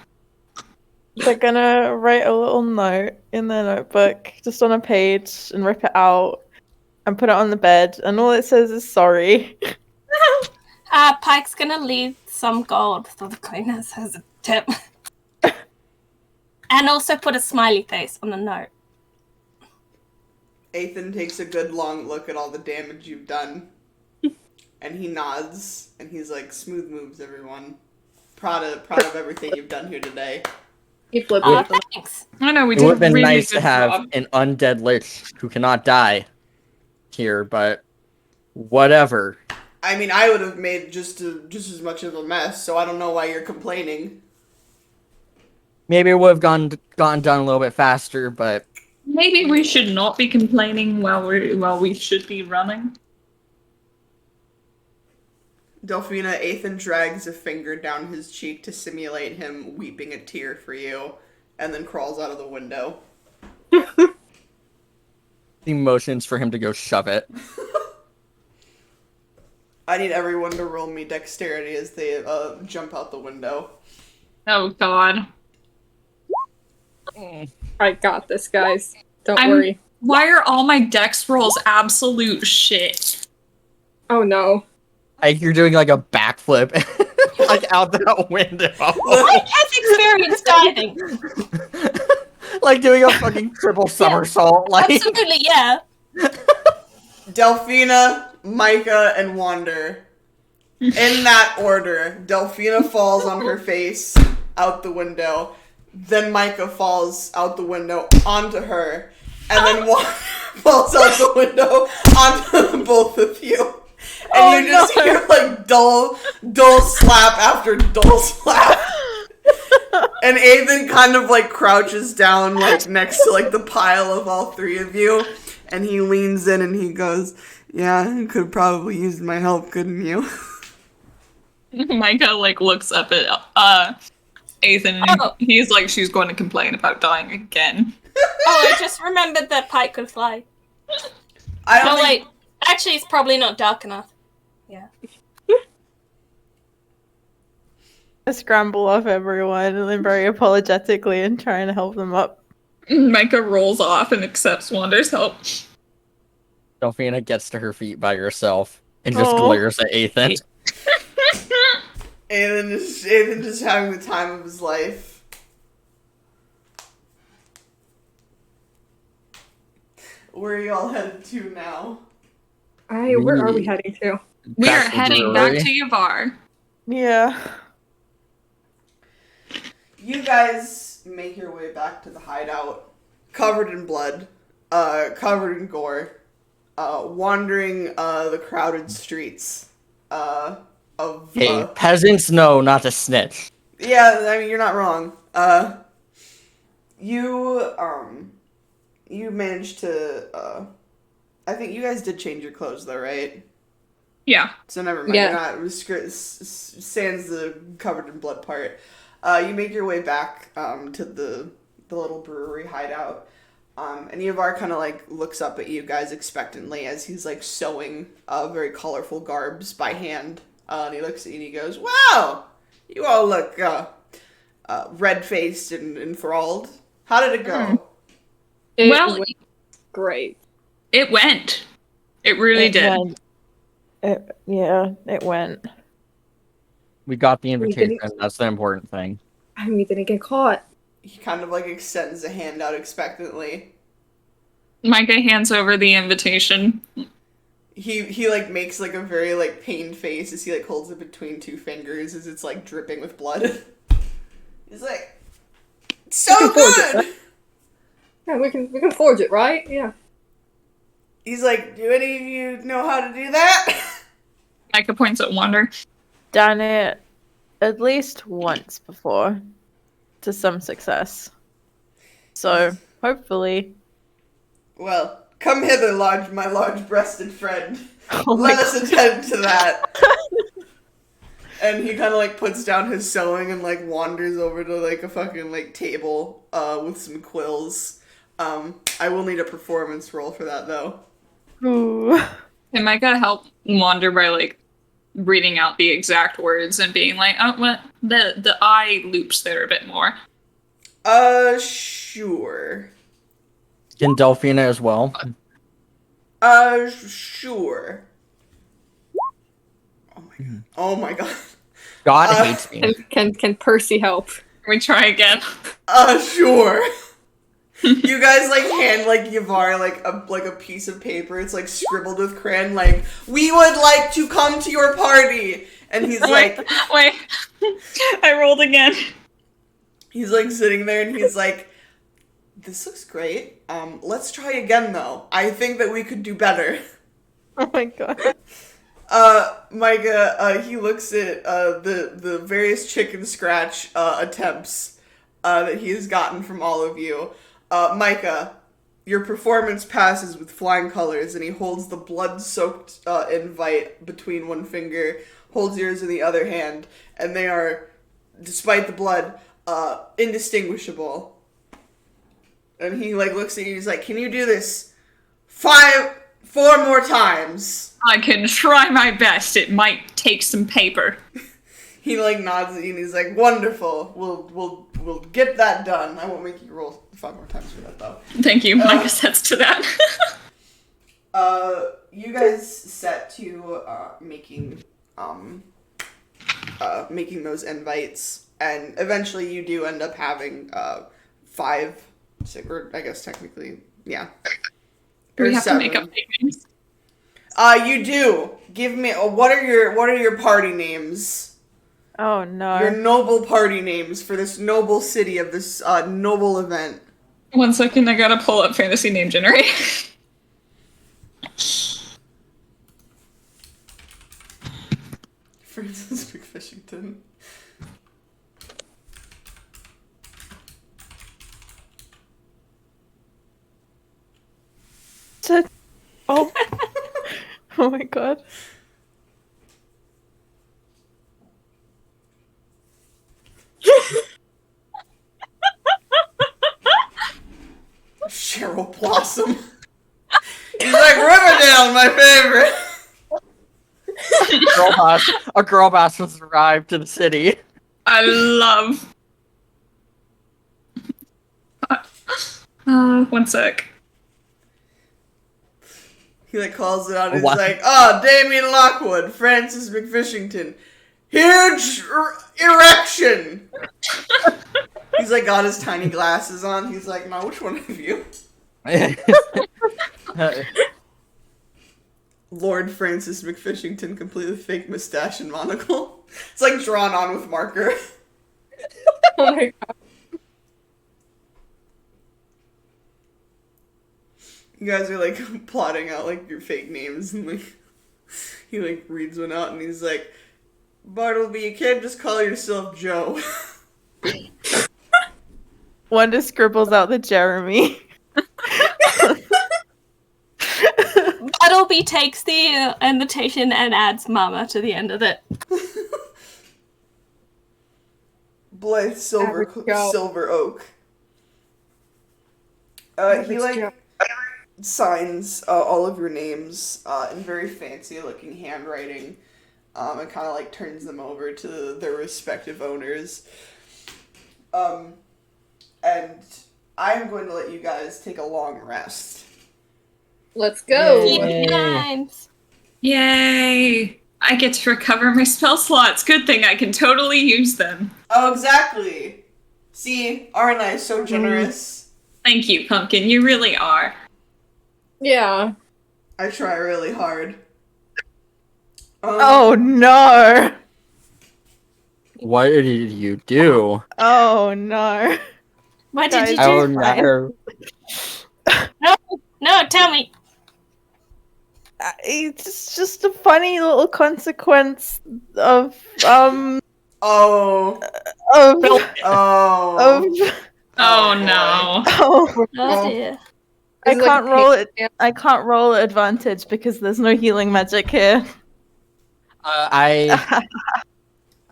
They're gonna write a little note in their notebook, just on a page, and rip it out and put it on the bed, and all it says is sorry. Pike's gonna leave some gold for the cleaners as a tip. And also put a smiley face on the note. Ethan takes a good long look at all the damage you've done. And he nods, and he's like, smooth moves, everyone. Proud of everything you've done here today. He flipped Thanks. I know we It did would have a been really nice good to have job. an undead lich who cannot die here, but whatever. I mean, I would have made just as much of a mess, so I don't know why you're complaining. Maybe it would have gotten done a little bit faster, but Maybe we should not be complaining while we should be running. Delphina, Ethan drags a finger down his cheek to simulate him weeping a tear for you, and then crawls out of the window. the motions for him to go shove it. I need everyone to roll me dexterity as they jump out the window. Oh god. I got this, guys. Don't worry. Why are all my dex rolls absolute shit? Oh no. Like you're doing like a backflip. like out that window. Mike has experience diving. Like doing a fucking triple somersault. Like Absolutely, yeah. Delphina, Micah, and Wander. In that order, Delphina falls on her face out the window. Then Micah falls out the window onto her. And then Wander falls out the window onto both of you. And you just hear like dull slap after dull slap. And Aiden kind of like crouches down like next to like the pile of all three of you. And he leans in and he goes, "Yeah, you could have probably used my help, couldn't you?" Micah like looks up at Ethan and he's like, she's going to complain about dying again. Oh, I just remembered that Pike could fly. Wait. Actually, it's probably not dark enough. Yeah. I scramble off everyone and then very apologetically and trying to help them up. Micah rolls off and accepts Wander's help. Delphina gets to her feet by herself and just glares at Ethan. Aiden just having the time of his life. Where are y'all headed to now? Where are we heading to? We are Back to heading brewery. back to Yavar. Yeah. You guys make your way back to the hideout, covered in blood, covered in gore, wandering the crowded streets of. Hey, peasants know not to snitch. Yeah, I mean you're not wrong. You managed to. I think you guys did change your clothes though, right? Yeah. So never mind. Yeah. You're not. It was sans the covered in blood part. You make your way back to the little brewery hideout, and Yavar kind of like looks up at you guys expectantly as he's like sewing very colorful garbs by hand. And he looks at you and he goes, "Wow, you all look red-faced and enthralled. How did it go?" It Well, went great. it went. It really did. It went. We got the invitation. didn't- That's the important thing. And we didn't get caught. He kind of like extends a hand out expectantly. Micah hands over the invitation. He like makes like a very like pained face as he like holds it between two fingers as it's like dripping with blood. He's like, "So good." Yeah, we can forge it, right? Yeah. He's like, "Do any of you know how to do that?" Micah points at Wander. Done it at least once before to some success. So hopefully. "Well, come hither, my large-breasted friend. Oh my Let us attend to that." And he kind of like puts down his sewing and like wanders over to like a fucking like table with some quills. I will need a performance roll for that though. Ooh. And Micah help Wander by like reading out the exact words and being like, "Oh, what the I loops there a bit more." Sure. Can Delphina as well? Sure. Oh my god. God hates me. Can Percy help? We try again. Sure. You guys like hand like Yavar like a piece of paper. It's like scribbled with crayon. Like, "We would like to come to your party," and he's like, Wait, I rolled again. he's like sitting there and he's like, "This looks great. Let's try again though. I think that we could do better." Oh my god. Micah, he looks at the various chicken scratch attempts that he has gotten from all of you. Micah, your performance passes with flying colors, and he holds the blood-soaked invite between one finger, holds yours in the other hand, and they are, despite the blood, indistinguishable. And he like looks at you and he's like, "Can you do this 4 more times?" I can try my best. It might take some paper. He like nods at you and he's like, "Wonderful. We'll get that done. I won't make you roll 5 more times for that though." Thank you. Micah sets to that. You guys set to making making those invites, and eventually you do end up having 5, 6, or I guess technically, yeah. Do we Or have 7. to make up fake names? You do. Give me what are your party names? Oh no. Your noble party names for this noble city of this noble event. 1 second, I gotta pull up fantasy name generator. Francis McFishington. Oh. Oh my god. Cheryl Blossom. He's like, Riverdale, my favorite. A girl boss has arrived to the city. I love. 1 sec. He like calls it out and he's What? like, oh, Damien Lockwood, Francis McFishington. Huge erection. He's like got his tiny glasses on. He's like, no, which one of you? Lord Francis McFishington, completely fake mustache and monocle. It's like drawn on with marker. Oh my god. You guys are like plotting out like your fake names, and like he like reads one out and he's like, Bartleby, you can't just call yourself Joe. Wanda scribbles out the Jeremy. Bartleby takes the invitation and adds Mama to the end of it. Blythe Average Joe. Silver Oak. He Average like Joe. signs all of your names in very fancy looking handwriting, and kind of like turns them over to their respective owners. And I'm going to let you guys take a long rest. Let's go. Yay. Times. Yay! I get to recover my spell slots. Good thing I can totally use them. Oh, exactly. See, aren't I so generous? Thank you, Pumpkin. You really are. Yeah. I try really hard. Oh no. What did you do? Oh no. What did you do? Oh no. No, tell me. It's just a funny little consequence of Oh. of Oh. of Oh, boy. no. oh. Oh dear. I Is it like can't a roll it. pain- I can't roll advantage because there's no healing magic here. I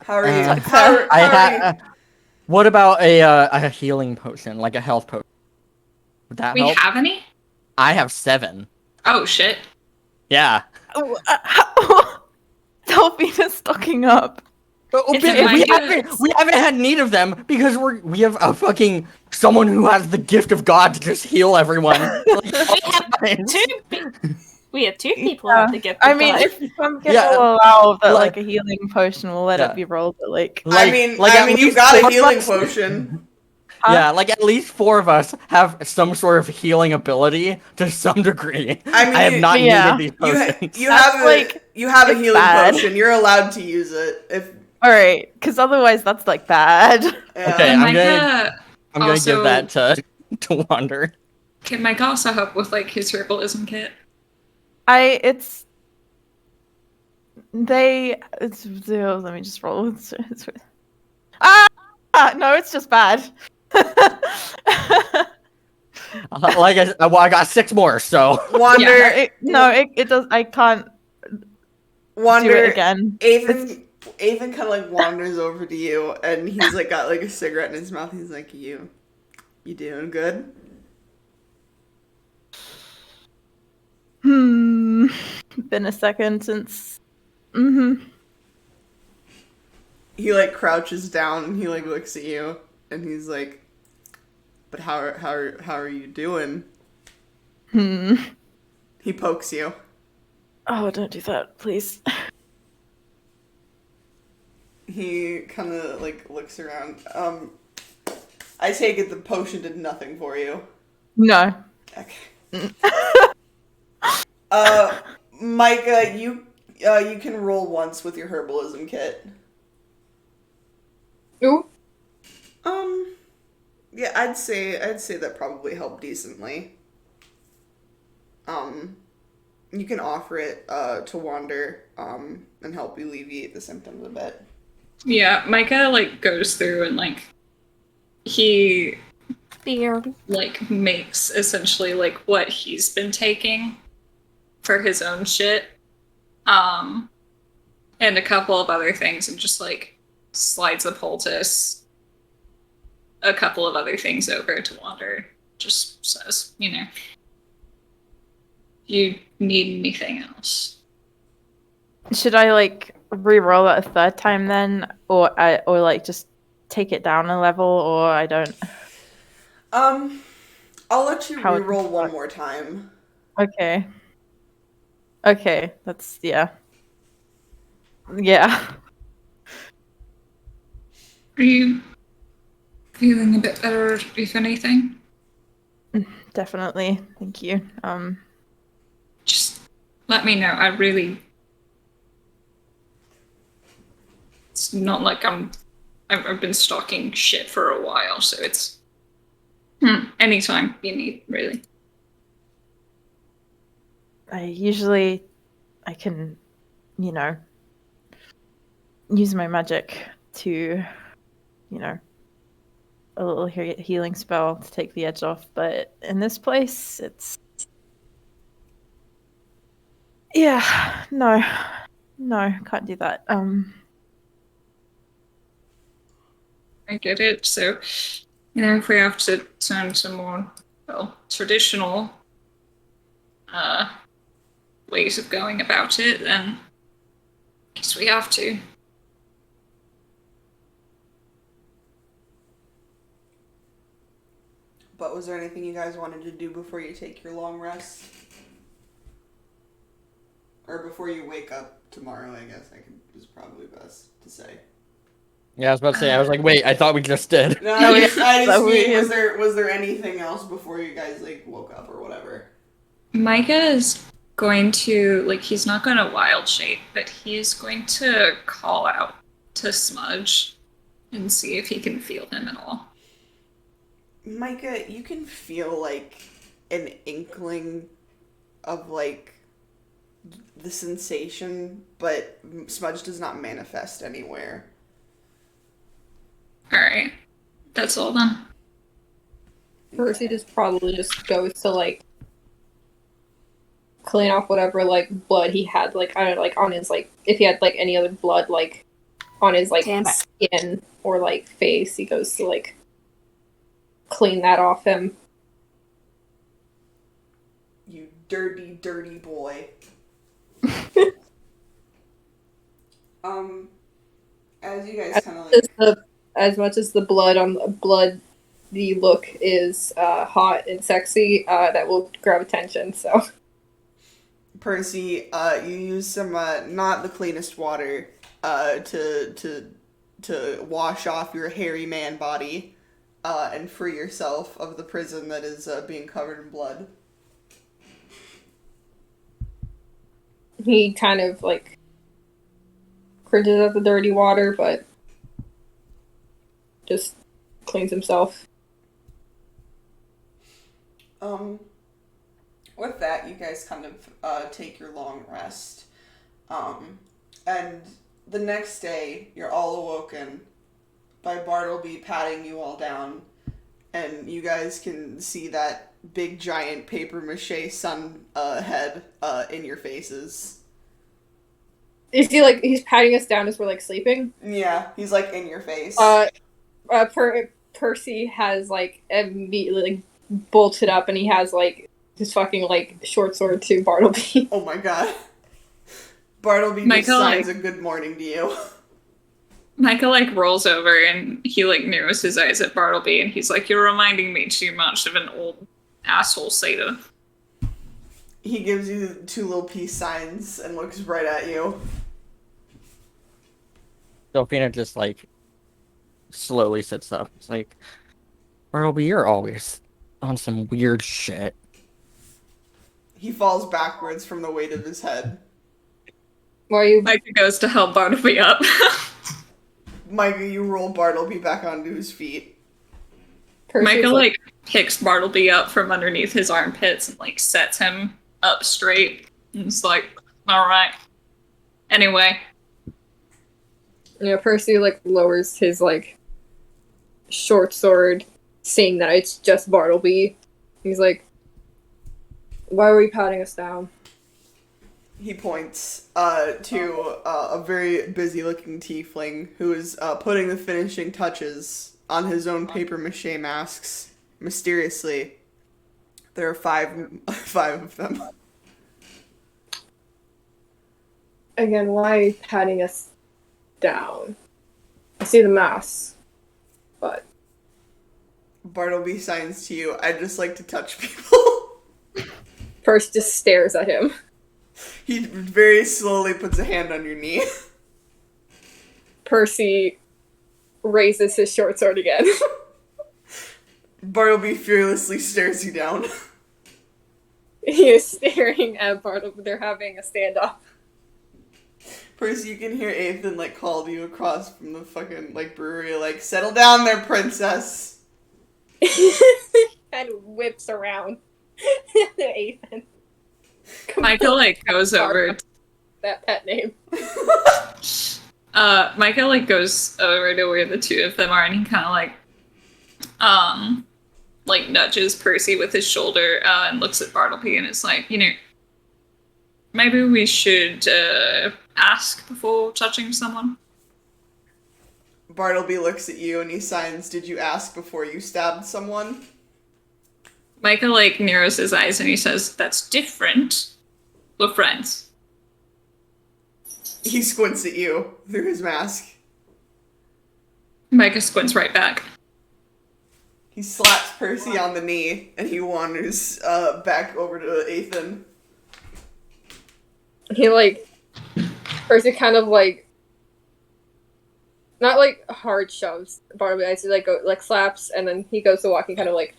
How are you? Uh, How are you? What about a healing potion, like a health potion? Would that We help? have any? I have 7. Oh, shit. Yeah. Delphina's stocking up. It's in my notes. We haven't had need of them because we have a fucking someone who has the gift of God to just heal everyone. Like, We have two people Yeah. with the gift. I of mean, God. if I'm gonna Yeah, allow that, like- like a healing potion, will let Yeah. it be rolled. But like, I mean, at you've least got a 4 healing of us- potion. Yeah, like at least 4 of us have some sort of healing ability to some degree. I mean, I have not yeah. needed these You, potions. you That's have a like- you have a it's healing bad. potion. You're allowed to use it if. all right, because otherwise that's like bad. Yeah. Okay, Can I'm Micah gonna also- give that to Wander. Can Mike also help with, like, his herbalism kit? It's let me just roll. No, it's just bad. Like I got 6 more, so Wander, it does. I can't do Wander. it again. Avon kind of like wanders over to you, and he's like got like a cigarette in his mouth. He's like, "You doing good?" Been a second since. He like crouches down and he like looks at you, and he's like, "But how are you doing?" He pokes you. Oh, don't do that, please. He kind of, like, looks around. I take it the potion did nothing for you. No. Okay. Micah, you can roll once with your herbalism kit. Ooh. Yeah, I'd say that probably helped decently. You can offer it to Wander and help alleviate the symptoms a bit. Yeah, Micah like goes through and like he Beer. like makes essentially like what he's been taking for his own shit. And a couple of other things and just like slides the poultice a couple of other things over to Wander. Just says, you know, you need anything else. Should I like re-roll it a third time then, or like just take it down a level, or I don't? I'll let you How would re-roll this one work? more time. Okay. Okay, that's yeah. Yeah. Are you feeling a bit better, if anything? Definitely. Thank you. Just let me know. It's not like I've been stalking shit for a while, so it's anytime you need, really. I can, you know, use my magic to, you know, a little healing spell to take the edge off, but in this place, it's yeah, no, can't do that. I get it. So, you know, if we have to turn to more, well, traditional ways of going about it, then I guess we have to. But was there anything you guys wanted to do before you take your long rest? Or before you wake up tomorrow, I guess is probably best to say. Yeah, I was about to say, I was like, wait, I thought we just did. No, No, I just that mean, we- was there anything else before you guys like woke up or whatever? Micah is going to, like, he's not going to wild shape, but he is going to call out to Smudge and see if he can feel him at all. Micah, you can feel like an inkling of like the sensation, but Smudge does not manifest anywhere. Alright. That's all then. Percy just probably just goes to like clean off whatever like blood he had, like I don't know, like on his like if he had like any other blood like on his like Damn it. skin or like face, he goes to like clean that off him. You dirty, dirty boy. As you guys kind of like... As much as the blood on the blood, the look is hot and sexy, that will grab attention. So Percy, you use some not the cleanest water to wash off your hairy man body and free yourself of the prison that is being covered in blood. he kind of like cringes at the dirty water, but just cleans himself. With that, you guys kind of take your long rest. And the next day, you're all awoken by Bartleby patting you all down, and you guys can see that big giant paper mache sun head in your faces. Is he like he's patting us down as we're like sleeping? Yeah, he's like in your face. Percy has like immediately like bolted up, and he has like his fucking like short sword to Bartleby. Oh my god. Bartleby just Michael, signs like- a good morning to you. Micah, like, rolls over and he, like, narrows his eyes at Bartleby and he's like, you're reminding me too much of an old asshole satyr. He gives you 2 little peace signs and looks right at you. Delphina just like slowly sits up. It's like, Bartleby, you're always on some weird shit. He falls backwards from the weight of his head. Why are you? Micah goes to help Bartleby up. Micah, you roll Bartleby back onto his feet. Percy's Micah, like, picks Bartleby up from underneath his armpits and, like, sets him up straight. And it's like, alright. Anyway. Yeah, Percy like lowers his like short sword, seeing that it's just Bartleby. He's like, "Why were you patting us down?" He points to a very busy-looking tiefling who is putting the finishing touches on his own paper mache masks. Mysteriously, there are five of them. Again, why patting us down? I see the masks, but Bartleby signs to you, "I'd just like to touch people." Percy just stares at him. He very slowly puts a hand on your knee. Percy raises his short sword again. Bartleby fearlessly stares you down. He is staring at Bartleby. They're having a standoff. Percy, you can hear Ethan like call to you across from the fucking like brewery, like, "Settle down there, princess." And whips around. Ethan. Micah, like, goes over. That pet name. Micah, like, goes over to where the two of them are, and he kind of, like, nudges Percy with his shoulder, and looks at Bartleby, and is like, you know, maybe we should, ask before touching someone? Bartleby looks at you and he signs, "Did you ask before you stabbed someone?" Micah, like, narrows his eyes and he says, "That's different. We're friends." He squints at you through his mask. Micah squints right back. He slaps Percy on the knee and he wanders back over to Ethan. He like Percy kind of like not like hard shoves Bartleby. I see like go like slaps and then he goes to walk and kind of like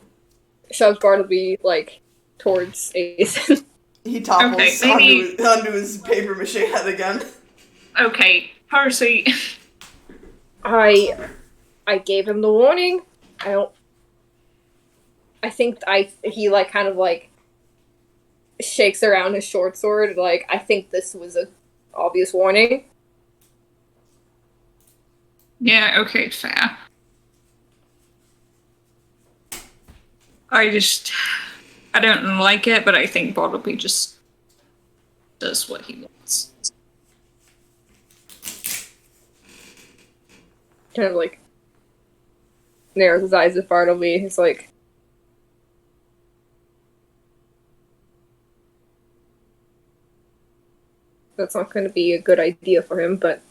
shoves Bartleby like towards Ethan. He topples Okay, onto his paper mache head again. Okay, Percy. I gave him the warning. I think he like kind of like shakes around his short sword like I think this was a obvious warning. Yeah, okay, fair. I don't like it, but I think Bartleby just does what he wants. Kind of like narrows his eyes at Bartleby. He's like, that's not going to be a good idea for him, but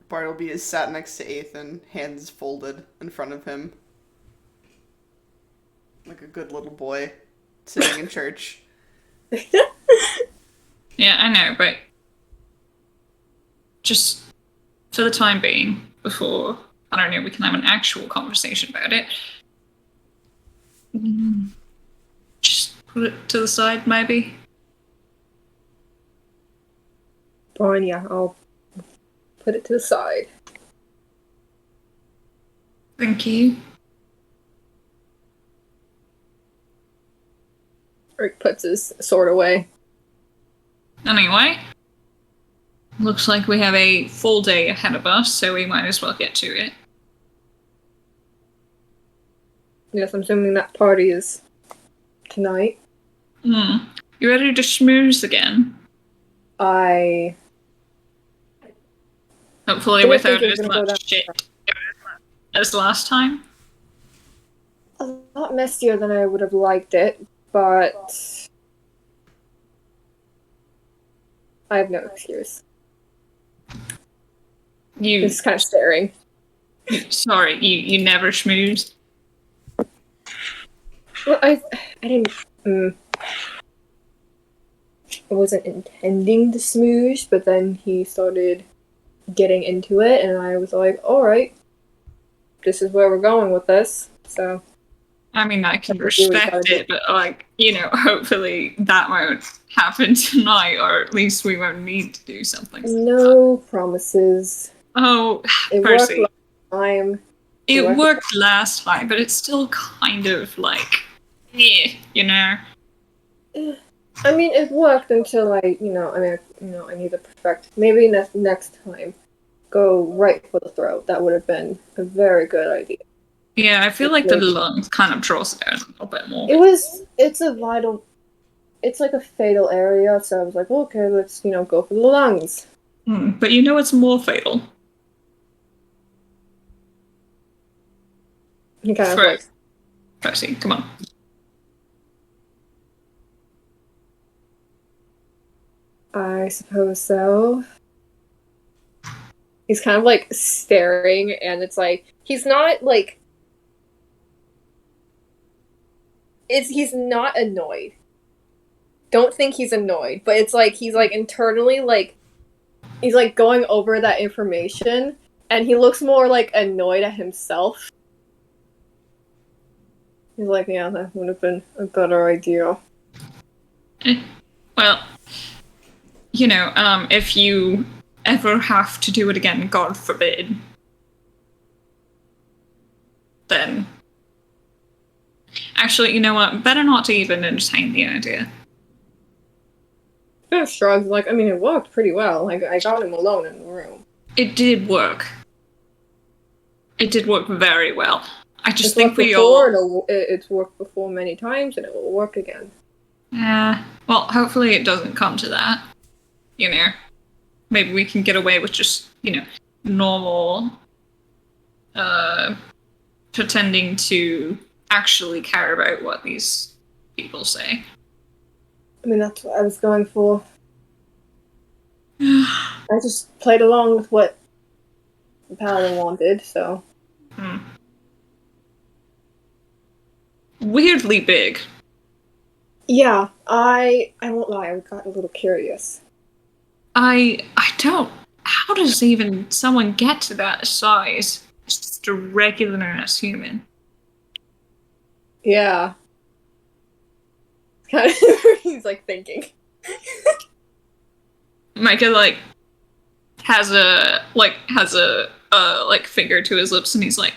Bartleby is sat next to Ethan, hands folded in front of him. Like a good little boy sitting in church. Yeah, I know, but just for the time being, before, I don't know, we can have an actual conversation about it. Just put it to the side, maybe? fine, yeah, I'll put it to the side. Thank you. Rick puts his sword away. Anyway, looks like we have a full day ahead of us, so we might as well get to it. Yes, I'm assuming that party is tonight. You ready to schmooze again? Hopefully I without think as we're gonna go much shit as last time. A lot messier than I would have liked it, but I have no excuse. He's kind of staring. Sorry, you never schmoozed? Well, I didn't. wasn't intending to smoosh, but then he started getting into it, and I was like, alright, this is where we're going with this, so. I mean, I can That's what we respect gotta do. it, but like, you know, hopefully that won't happen tonight, or at least we won't need to do something. No promises. Oh, It worked Percy. last time. It worked last time, but it's still kind of like, yeah, you know. I mean, it worked until I need to perfect. Maybe next time, go right for the throat. That would have been a very good idea. Yeah, I feel like the lungs kind of draws it down a little bit more. It's a vital, it's like a fatal area, so I was like, okay, let's, go for the lungs. But you know it's more fatal. He kind of For- like, Percy, come on. I suppose so. He's kind of like staring, and it's like, he's not like, he's not annoyed. Don't think he's annoyed, but it's like he's like internally like he's like going over that information, and he looks more like annoyed at himself. He's like, yeah, that would have been a better idea. Well, you know, if you ever have to do it again, God forbid, then actually, you know what? Better not to even entertain the idea. Kind of shrugs, like, I mean, it worked pretty well. Like, I got him alone in the room. It did work. It did work very well. I just It's think worked we before, all. it's worked before many times, and it will work again. Yeah. Well, hopefully it doesn't come to that. You know, maybe we can get away with just, normal, pretending to actually care about what these people say. I mean, that's what I was going for. I just played along with what the paladin wanted, so. Weirdly big. Yeah, I won't lie, I got a little curious. I don't. How does even someone get to that size? It's just a regular ass human. Yeah. He's like thinking. Micah has a finger to his lips, and he's like,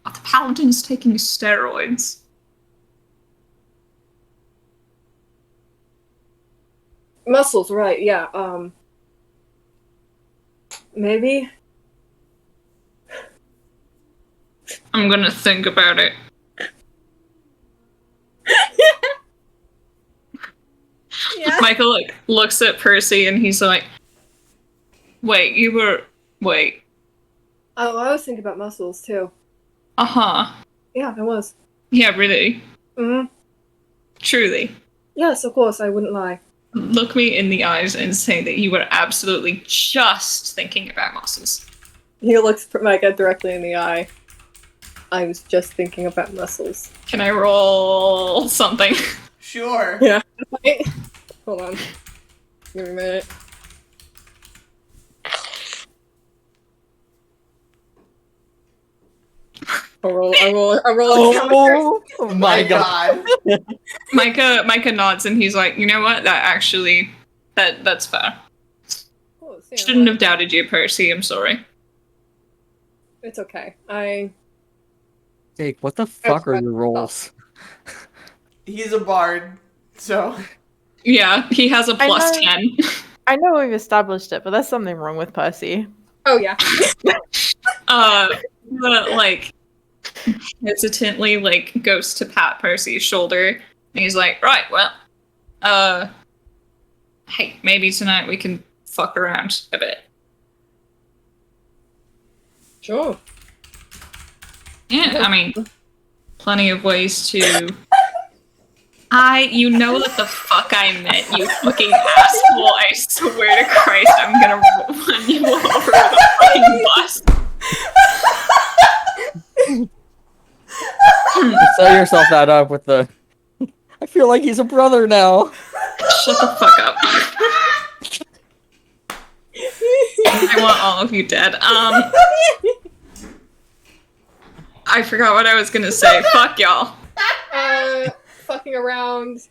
"Oh, the paladin's taking steroids." Muscles, right, yeah, maybe? I'm gonna think about it. Yeah. Michael looks at Percy and he's like, wait. Oh, I was thinking about muscles, too. Uh-huh. Yeah, I was. Yeah, really. Mm-hmm. Truly. Yes, of course, I wouldn't lie. Look me in the eyes and say that you were absolutely just thinking about muscles. He looks Micah directly in the eye. I was just thinking about muscles. Can I roll something? Sure. Yeah. Wait. Hold on. Give me a minute. I roll. Oh my god. Micah nods and he's like, you know what? That's fair. Oh, Shouldn't have doubted you, Percy. I'm sorry. It's okay. Jake, what the fuck are your rolls? He's a bard, so. Yeah, he has a plus know. 10. I know we've established it, but there's something wrong with Percy. Oh yeah. But hesitantly goes to pat Percy's shoulder and he's like, right, well, hey, maybe tonight we can fuck around a bit. Sure. Yeah, I mean, plenty of ways to. You know what the fuck I meant, you fucking asshole. I swear to Christ, I'm gonna run you over with a fucking bus. Set yourself that up with the. I feel like he's a brother now. Shut the fuck up. I want all of you dead. I forgot what I was gonna say. Fuck y'all. Fucking around.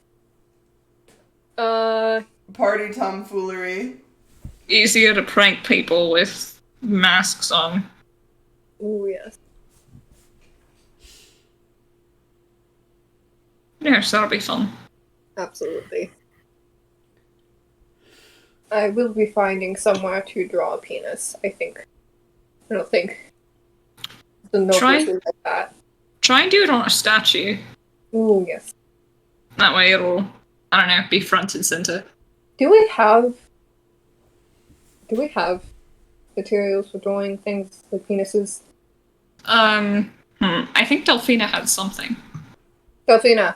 Party tomfoolery. Easier to prank people with masks on. Ooh, yes. Yes, that'll be fun. Absolutely. I will be finding somewhere to draw a penis, I think. I don't think the nobles will like that. Try and do it on a statue. Ooh, yes. That way it'll, I don't know, be front and center. Do we have materials for drawing things like penises? I think Delphina had something. Delphina.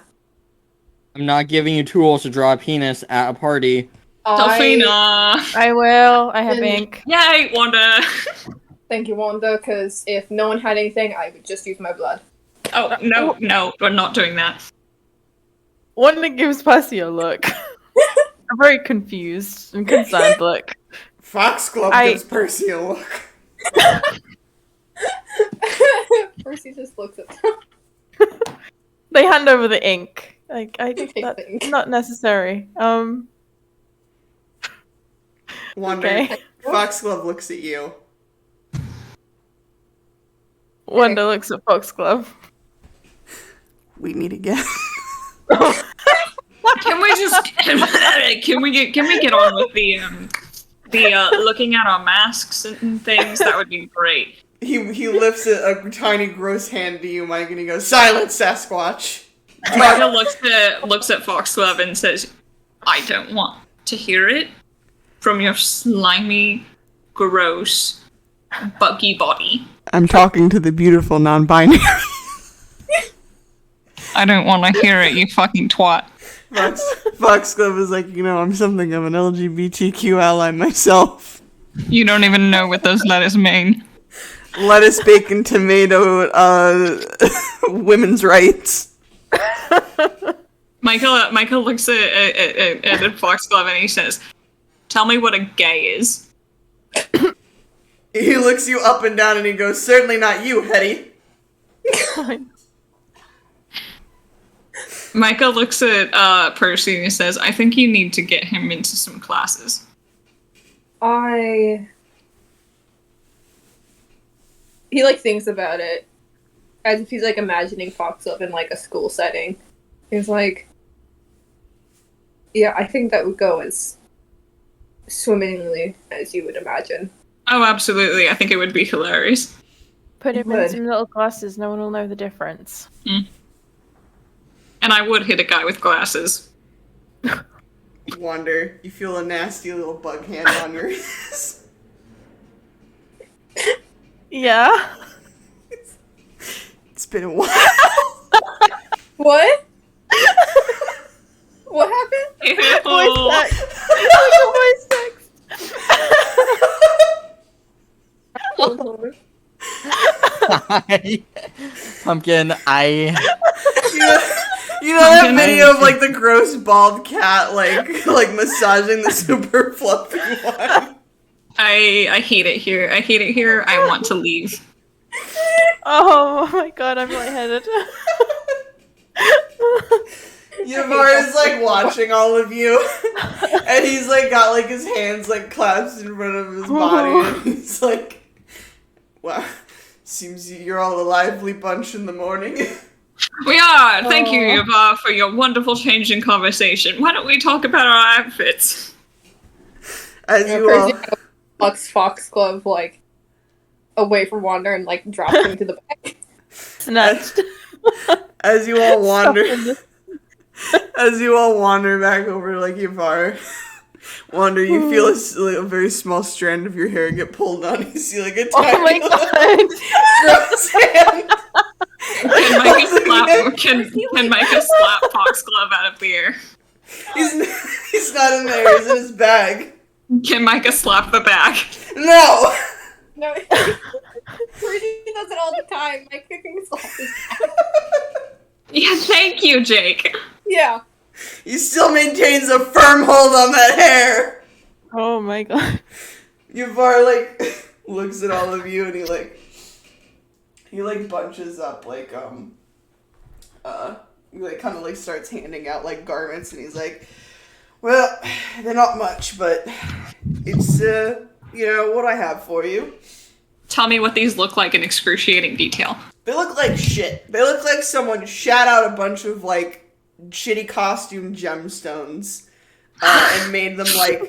I'm not giving you tools to draw a penis at a party. Delphina! I will. I have ink. Yay, Wanda! Thank you, Wanda, because if no one had anything, I would just use my blood. Oh, no, we're not doing that. Wanda gives Percy a look. A very confused and concerned look. Foxglove gives Percy a look. Percy just looks at them. They hand over the ink. Like, I think Take that's the ink. not necessary. Wonder. Okay. Foxglove looks at you. Wanda looks at Foxglove. We meet again. Can we just can we get on with the looking at our masks and things? That would be great. He lifts a tiny gross hand to you, Mike, and he goes, "Silence, Sasquatch." Micah looks at Foxglove and says, "I don't want to hear it from your slimy, gross, buggy body. I'm talking to the beautiful non-binary. I don't want to hear it, you fucking twat." Foxglove is like, I'm something of an LGBTQ ally myself. You don't even know what those letters mean. Lettuce, bacon, tomato, women's rights. Michael looks at Foxglove and he says, "Tell me what a gay is." He looks you up and down and he goes, "Certainly not you, Hetty." Michael looks at Percy and he says, "I think you need to get him into some classes." He thinks about it as if he's imagining Foxglove in a school setting. He's like, yeah, I think that would go as swimmingly as you would imagine. Oh, absolutely. I think it would be hilarious. Put him in Would. some little glasses, no one will know the difference. And I would hit a guy with glasses. Wonder, you feel a nasty little bug hand on your wrist. Yeah. It's been a while. What? What happened? Ew. Voice text. Pumpkin, You know that video of the gross bald cat massaging the super fluffy one? I hate it here. I hate it here. I want to leave. Oh my god, I'm lightheaded. Yavar is watching all of you, and he's got his hands clasped in front of his body, and he's like, "Wow, seems you're all a lively bunch in the morning." We are. Thank you, Yavar, for your wonderful change in conversation. Why don't we talk about our outfits? As you all, Plucks Foxglove away from Wander and drops him to the back. Snatched. as you all wander, as you all wander back over Yavar. Wander, you feel a very small strand of your hair get pulled on. You see a tiny Oh my god. gross hand. Can Micah slap Foxglove out of the air? He's not in there. He's in his bag. Can Micah slap the bag? No. No, Percy does it all the time. My kicking slap is back. Yeah, thank you, Jake. Yeah. He still maintains a firm hold on that hair. Oh my god. Yavar, like, looks at all of you and he bunches up, he, kind of, starts handing out, garments, and he's like, well, they're not much, but it's, what I have for you. Tell me what these look like in excruciating detail. They look like shit. They look like someone shat out a bunch of, shitty costume gemstones, and made them,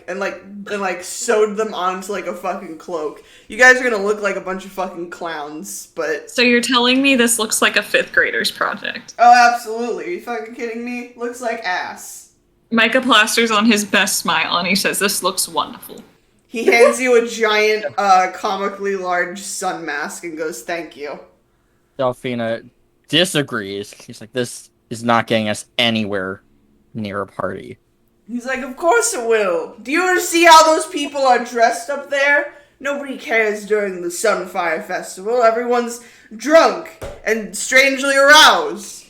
and sewed them onto, a fucking cloak. You guys are gonna look like a bunch of fucking clowns, but... So you're telling me this looks like a 5th grader's project? Oh, absolutely. Are you fucking kidding me? Looks like ass. Micah plasters on his best smile, and he says, this looks wonderful. He hands you a giant, comically large sun mask and goes, thank you. Delphina disagrees. She's like, this is not getting us anywhere near a party. He's like, of course it will. Do you see how those people are dressed up there? Nobody cares during the Sunfire Festival. Everyone's drunk and strangely aroused.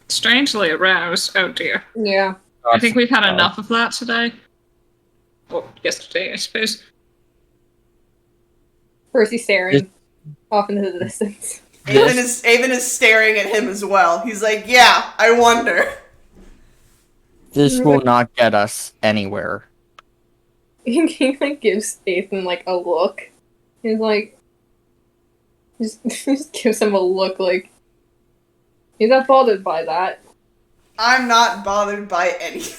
Strangely aroused? Oh dear. Yeah. I think we've had enough of that today. Or yesterday, I suppose. Percy staring off into the distance. Avon is staring at him as well. He's like, yeah, I wonder. This will not get us anywhere. He gives Ethan a look. He's just gives him a look he's not bothered by that. I'm not bothered by anything.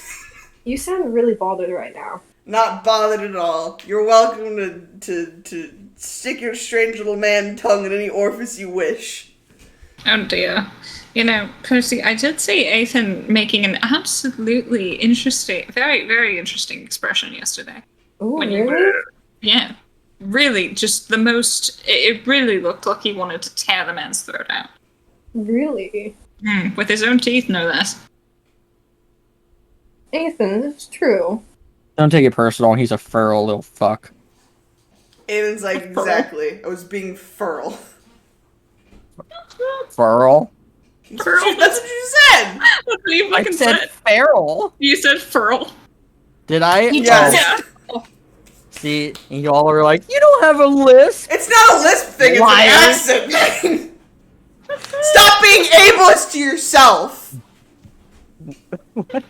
You sound really bothered right now. Not bothered at all. You're welcome to stick your strange little man tongue in any orifice you wish. Oh dear. Percy, I did see Ethan making an absolutely interesting, very, very interesting expression yesterday. Oh, really? Yeah. Really, just the most... It really looked like he wanted to tear the man's throat out. Really? With his own teeth, no less. Ethan, this is true. Don't take it personal, he's a feral little fuck. Aiden's like, exactly. I was being feral. Feral? That's what you said! That's what you fucking said. Feral? You said furl. Did I? Yes. Yeah. See, y'all are like, you don't have a lisp. It's not a lisp thing, Liar. it's an accent thing! Stop being ableist to yourself! What?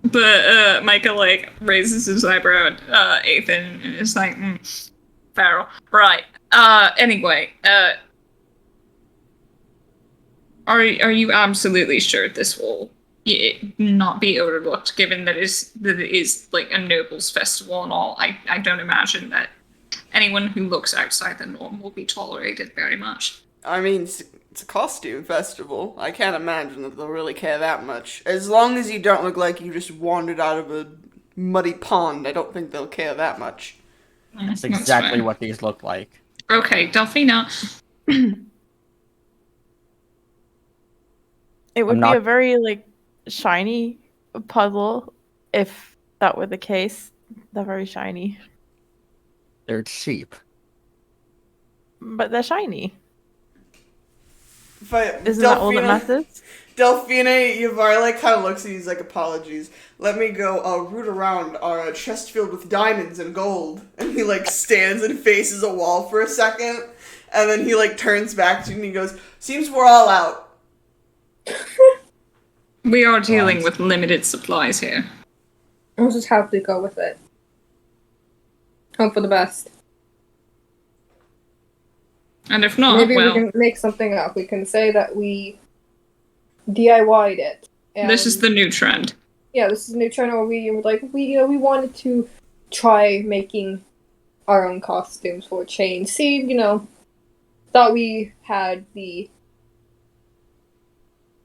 But Micah raises his eyebrow at Ethan and is like, feral. Right. Anyway, are you absolutely sure this will not be overlooked, given that it is a nobles festival and all? I don't imagine that anyone who looks outside the norm will be tolerated very much. I mean, it's a costume festival. I can't imagine that they'll really care that much. As long as you don't look like you just wandered out of a muddy pond, I don't think they'll care that much. That's exactly what these look like. Okay, Delphina. It would be a very, shiny puzzle if that were the case. They're very shiny. They're cheap. But they're shiny. But Isn't that all that matters? Delphina, Yavar, kind of looks at you, he's like, apologies. Let me go, root around our chest filled with diamonds and gold. And he, stands and faces a wall for a second. And then he, turns back to you and he goes, seems we're all out. We are dealing with limited supplies here. I'll just have to go with it. Hope for the best. And if not, maybe well... we can make something up. We can say that we DIY'd it. And this is the new trend. Yeah, this is a new trend where we wanted to try making our own costumes for a change. See, thought we had the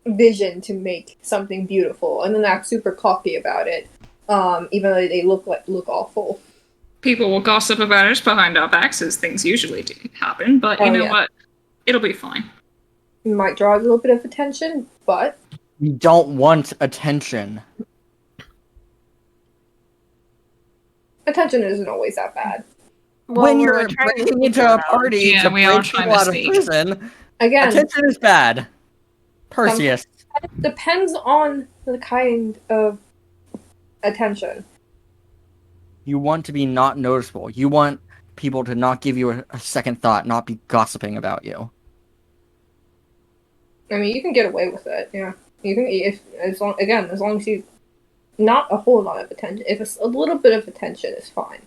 vision to make something beautiful and then act super cocky about it. Even though they look awful. People will gossip about us behind our backs, as things usually do happen, but you know what? It'll be fine. It might draw a little bit of attention, but... We don't want attention. Attention isn't always that bad. When you're breaking into a party to break people out of prison, again, attention is bad. Perseus. It depends on the kind of attention. You want to be not noticeable. You want people to not give you a second thought, not be gossiping about you. I mean, you can get away with it. Yeah, you can as long as you not a whole lot of attention. If it's a little bit of attention, is fine.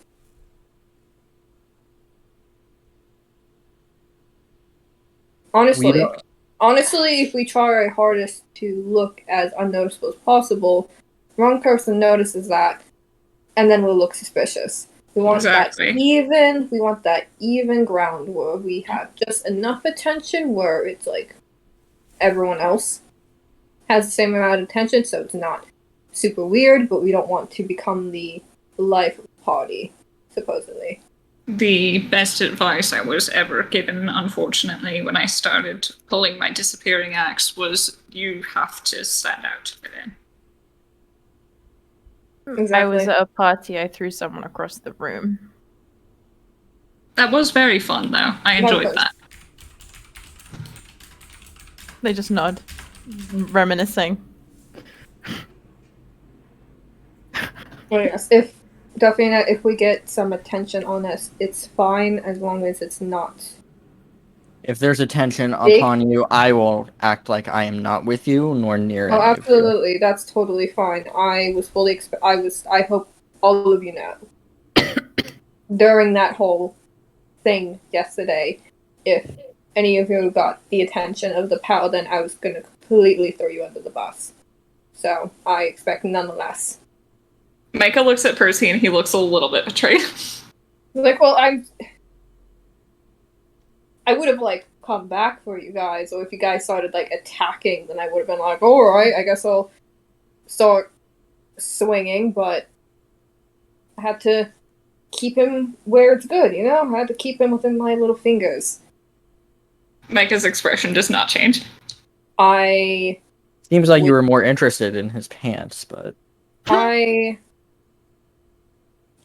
Honestly, if we try our hardest to look as unnoticeable as possible, wrong person notices that, and then we'll look suspicious. We want that even ground where we have just enough attention where it's like everyone else has the same amount of attention, so it's not super weird, but we don't want to become the life of the party, supposedly. The best advice I was ever given, unfortunately, when I started pulling my disappearing axe was you have to stand out to fit in. Exactly. I was at a party, I threw someone across the room. That was very fun, though. I enjoyed that. They just nod, reminiscing. Well, yes, if we get some attention on us, it's fine as long as it's not. If there's attention upon you, I will act like I am not with you nor near. Oh, absolutely, that's totally fine. I was fully I hope all of you know during that whole thing yesterday, if any of you got the attention of the paladin, I was gonna completely throw you under the bus. So I expect nonetheless. Micah looks at Percy and he looks a little bit betrayed. Like, well, I would have, like, come back for you guys, or if you guys started, like, attacking, then I would have been like, alright, I guess I'll start swinging, but I had to keep him where it's good, you know? I had to keep him within my little fingers. Micah's expression does not change. Seems like you were more interested in his pants, but...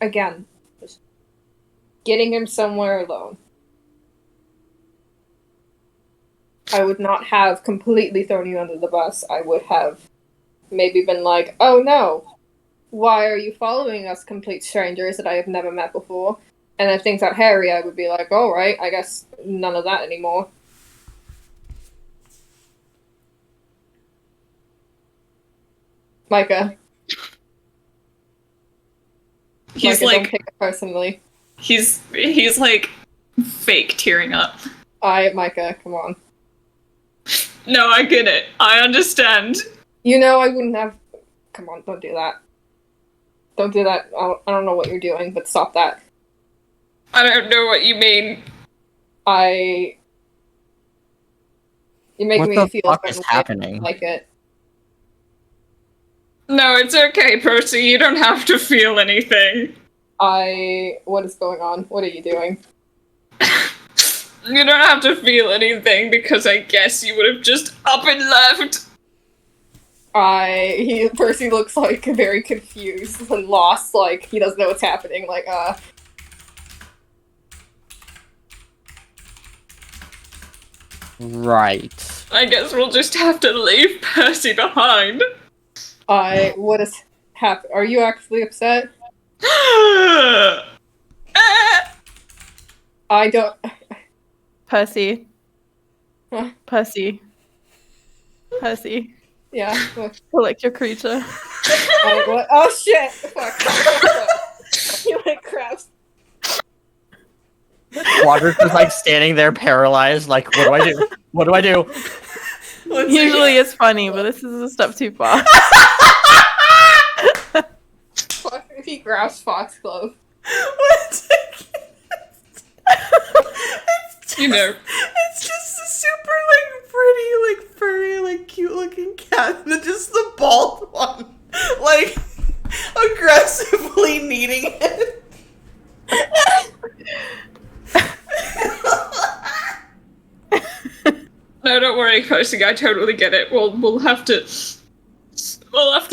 Again, just getting him somewhere alone. I would not have completely thrown you under the bus. I would have maybe been like, oh no, why are you following us, complete strangers that I have never met before? And if things got hairy, I would be like, alright, I guess none of that anymore. Micah. He's Micah, like, don't take it personally. he's like fake tearing up. Micah, come on. No, I get it. I understand. You know, I wouldn't have. Come on, don't do that. Don't do that. I don't know what you're doing, but stop that. I don't know what you mean. You're making me feel what the fuck is happening? Like it. No, it's okay, Percy. You don't have to feel anything. What is going on? What are you doing? You don't have to feel anything because I guess you would have just up and left. Percy looks like very confused and lost, like he doesn't know what's happening, like, Right. I guess we'll just have to leave Percy behind. What has happened? Are you actually upset? I don't... Percy. Huh? Percy. Percy. Yeah. Collect your creature. What? Oh shit! Fuck. You like crabs. Quadrant's just like standing there paralyzed, like, what do I do? What do I do? Usually it's funny, but this is a step too far. Fuck if he grabs Foxglove. You know. It's just a super, like, pretty, like, furry, like, cute-looking cat, and then just the bald one, like, aggressively needing it. No, don't worry, Percy. I totally get it. We'll have to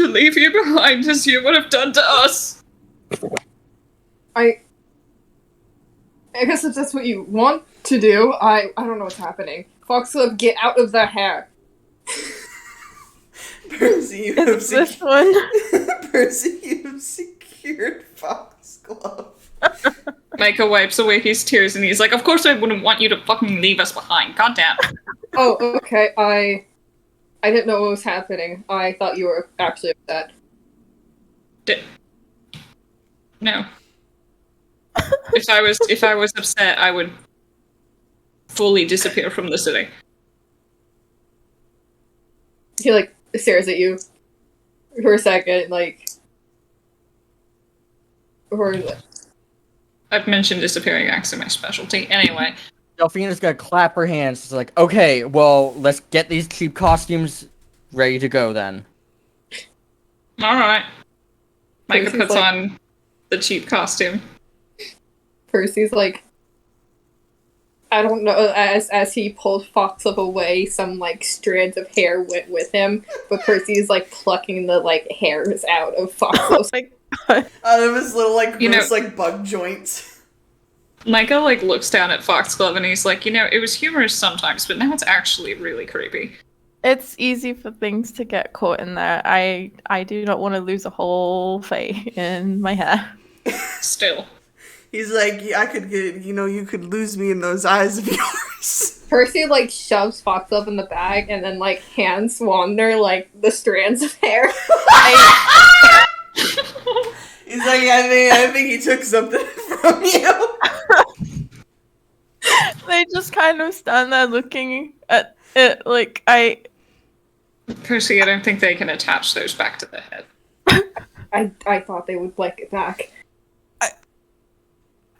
leave you behind as you would have done to us. I guess if that's what you want to do, I don't know what's happening. Foxglove, get out of the hair. Percy, you have Is this one? Percy, you have weird foxglove. Micah wipes away his tears and he's like, of course I wouldn't want you to fucking leave us behind. Goddamn. Oh, okay. I didn't know what was happening. I thought you were actually upset. No. If I was upset, I would fully disappear from the city. He like stares at you for a second, like, or I've mentioned disappearing acts are my specialty. Anyway. Delphina's gonna clap her hands. It's like, okay, well, let's get these cheap costumes ready to go then. Alright. Micah Percy's puts like- on the cheap costume. Percy's like, I don't know. As he pulls Foxglove away, some like strands of hair went with him, but Percy's like plucking the like hairs out of Foxglove's. Like, God. Out of his little like You know- gross like bug joints. Micah like looks down at Foxglove and he's like, it was humorous sometimes, but now it's actually really creepy. It's easy for things to get caught in there. I do not want to lose a whole fay in my hair. Still. He's like, I could get, you could lose me in those eyes of yours. Percy like shoves Foxglove in the bag, and then like hands wander like the strands of hair. He's like, I think he took something from you. They just kind of stand there looking at it like Percy, I don't think they can attach those back to the head. I thought they would like it back. I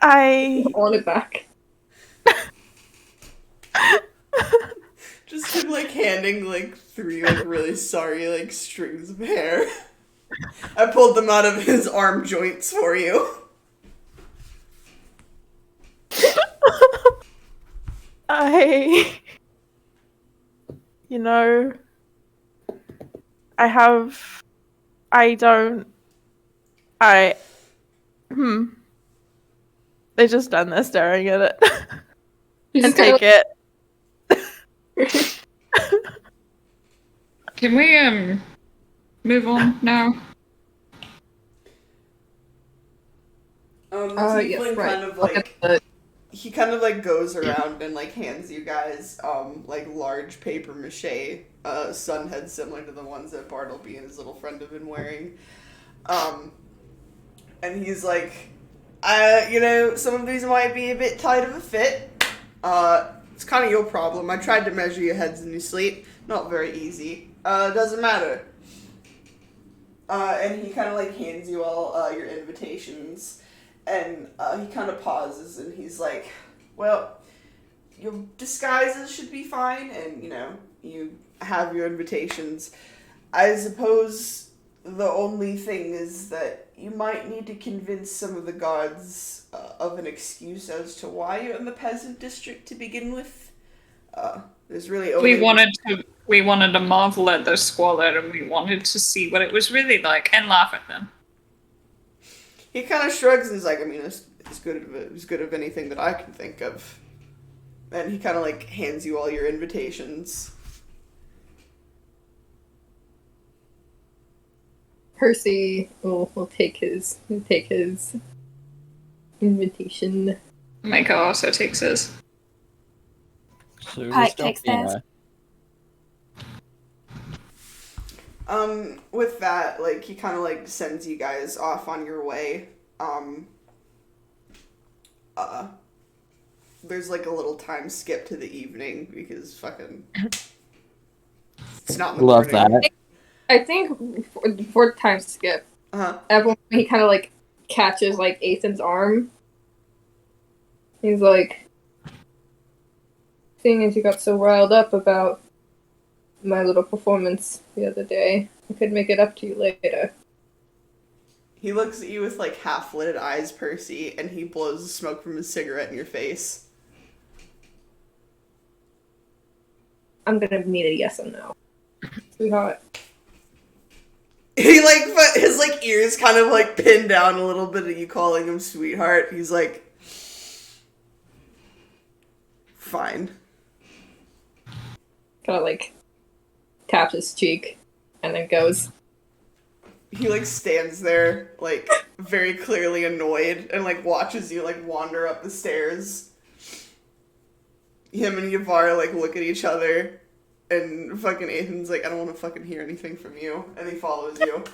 I want it back. Just him like handing like 3 like really sorry like strings of hair. I pulled them out of his arm joints for you. They just stand there staring at it You and just kinda, take it. Can we move on now? The yes, tiefling right. kind of Look like at he kind of like goes around and like hands you guys like large paper mache sun heads similar to the ones that Bartleby and his little friend have been wearing. And he's like, some of these might be a bit tight of a fit. It's kind of your problem. I tried to measure your heads in your sleep. Not very easy. Doesn't matter. And he kind of like hands you all your invitations. And he kind of pauses and he's like, well, your disguises should be fine. And, you have your invitations. I suppose the only thing is that you might need to convince some of the guards of an excuse as to why you're in the peasant district to begin with. There's really only... We wanted to marvel at their squalor, and we wanted to see what it was really like and laugh at them. He kind of shrugs and is like, it's good of anything that I can think of. And he kind of like hands you all your invitations. Percy will take his invitation. Micah also takes his. So Pike takes theirs. With that, like, he kind of, like, sends you guys off on your way. There's, like, a little time skip to the evening, because fucking... It's not in the Love morning. that. I think for time skip, Uh-huh. everyone he kind of like catches like Ethan's arm. He's like, seeing as you got so riled up about my little performance the other day, I could make it up to you later. He looks at you with, like, half-lit eyes, Percy, and he blows the smoke from his cigarette in your face. I'm gonna need a yes or no, sweetheart. He, like, his, like, ears kind of, like, pin down a little bit at you calling him sweetheart. He's like... Fine. Kind of like taps his cheek and then goes. he like stands there, like very clearly annoyed, and like watches you like wander up the stairs. Him and Yavar like look at each other, and fucking Ethan's like, I don't want to fucking hear anything from you, and he follows you.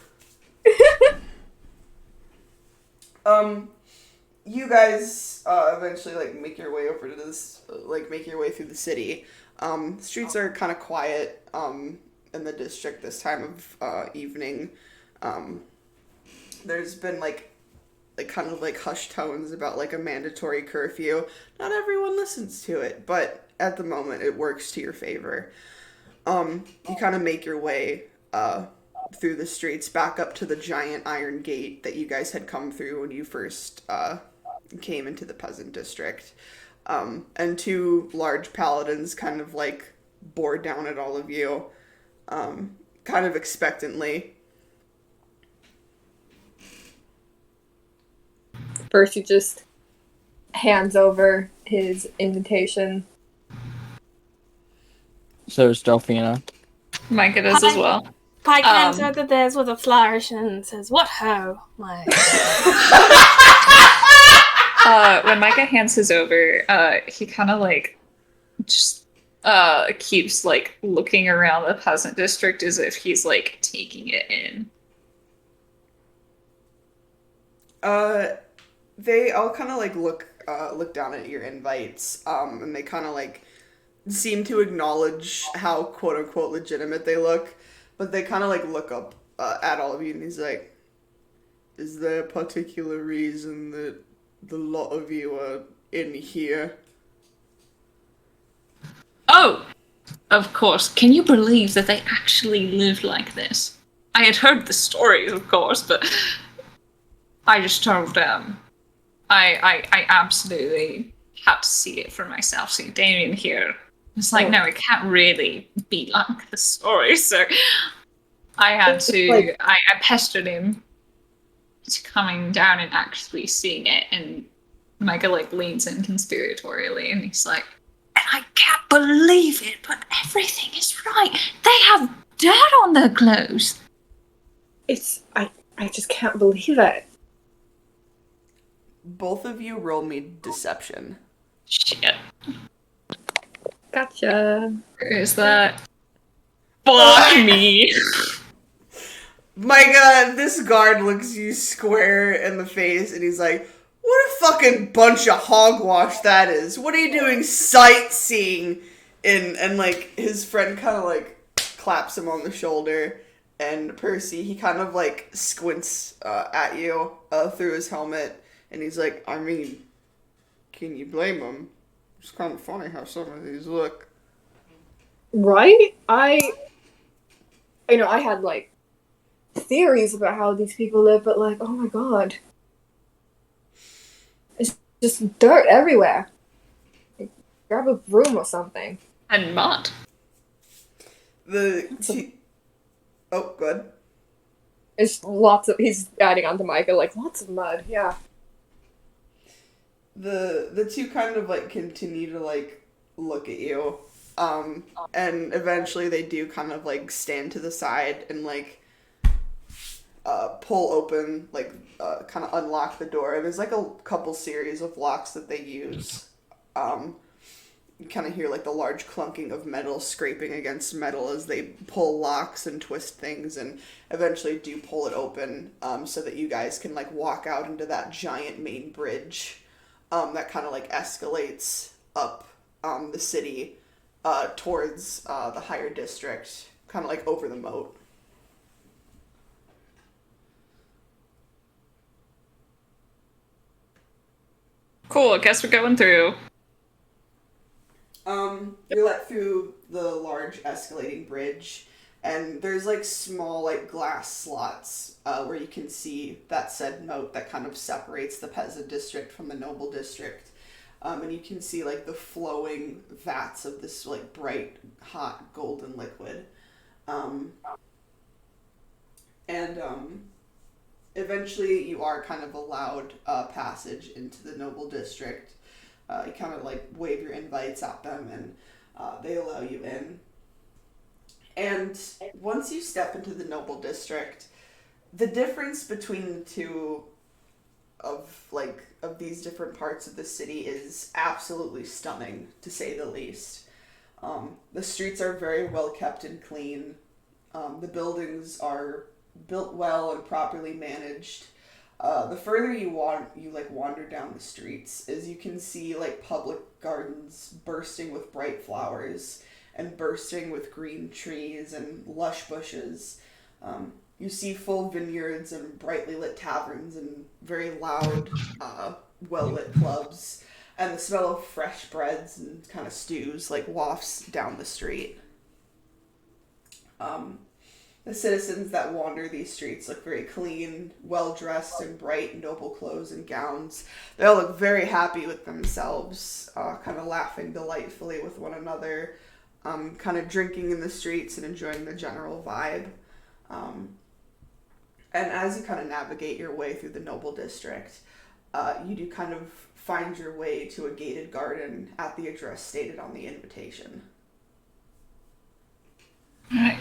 You guys eventually like make your way over to this, like make your way through the city. Streets are kind of quiet in the district this time of evening. There's been like kind of like hushed tones about like a mandatory curfew. Not everyone listens to it, but at the moment it works to your favor. You kind of make your way through the streets back up to the giant iron gate that you guys had come through when you first came into the peasant district. And two large paladins kind of like bore down at all of you, kind of expectantly. First, he just hands over his invitation. So is Delphina. Micah does as well. Pike hands over theirs with a flourish and says, "What ho, my." When Micah hands his over, he kind of like just keeps like looking around the peasant district as if he's like taking it in. They all kind of like look down at your invites, and they kind of like seem to acknowledge how quote unquote legitimate they look, but they kind of like look up at all of you, and he's like, "Is there a particular reason that the lot of you are in here?" Oh, of course. Can you believe that they actually live like this? I had heard the stories, of course, but I just told I absolutely had to see it for myself. See Damien here. It's like, no, it can't really be like the story. So I had to, I pestered him to coming down and actually seeing it. And Micah like leans in conspiratorially and he's like, and I can't believe it, but everything is right. They have dirt on their clothes. I just can't believe it. Both of you roll me deception. Shit. Gotcha. Is that? Fuck me. Micah, this guard looks you square in the face and he's like, "What a fucking bunch of hogwash that is. What are you doing sightseeing?" And like his friend kind of like claps him on the shoulder, and Percy, he kind of like squints at you through his helmet, and he's like, "I mean, can you blame him? It's kind of funny how some of these look." Right? I had like theories about how these people live, but like, oh my god. It's just dirt everywhere. Like, grab a broom or something. And mud. Oh, good. It's lots of, he's adding on to Micah, like, lots of mud, yeah. The two kind of like continue to like look at you, and eventually they do kind of like stand to the side and like pull open, like kind of unlock the door. There's like a couple series of locks that they use. You kind of hear like the large clunking of metal scraping against metal as they pull locks and twist things, and eventually do pull it open, so that you guys can like walk out into that giant main bridge that kind of like escalates up the city towards the higher district, kind of like over the moat. Cool, I guess we're going through. You're let through the large escalating bridge, and there's like small like glass slots where you can see that said moat that kind of separates the peasant district from the noble district. And you can see like the flowing vats of this like bright, hot golden liquid. Eventually you are kind of allowed passage into the noble district. You kind of like wave your invites at them, and they allow you in. And once you step into the noble district, the difference between the two of these different parts of the city is absolutely stunning, to say the least. The streets are very well kept and clean. The buildings are built well and properly managed. The further you wander down the streets, is you can see like public gardens bursting with bright flowers and bursting with green trees and lush bushes. You see full vineyards and brightly lit taverns and very loud, well-lit clubs. And the smell of fresh breads and kind of stews like wafts down the street. The citizens that wander these streets look very clean, well-dressed in bright, noble clothes and gowns. They all look very happy with themselves, kind of laughing delightfully with one another, kind of drinking in the streets and enjoying the general vibe. And as you kind of navigate your way through the noble district, you do kind of find your way to a gated garden at the address stated on the invitation. Alright.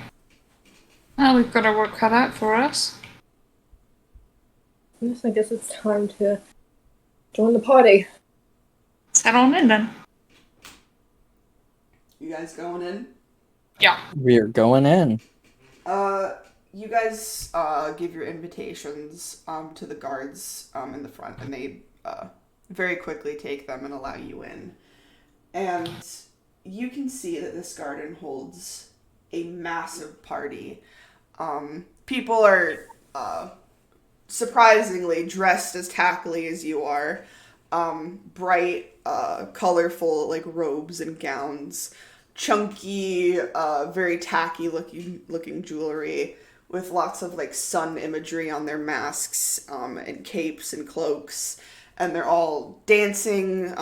Well, we've got our work cut out for us. Yes, I guess it's time to join the party. Let's head on in then. You guys going in? Yeah. We're going in. You guys give your invitations to the guards in the front, and they very quickly take them and allow you in. And you can see that this garden holds a massive party. People are surprisingly dressed as tackily as you are. Bright, colorful like robes and gowns, chunky, very tacky looking jewelry with lots of like sun imagery on their masks, and capes and cloaks, and they're all dancing.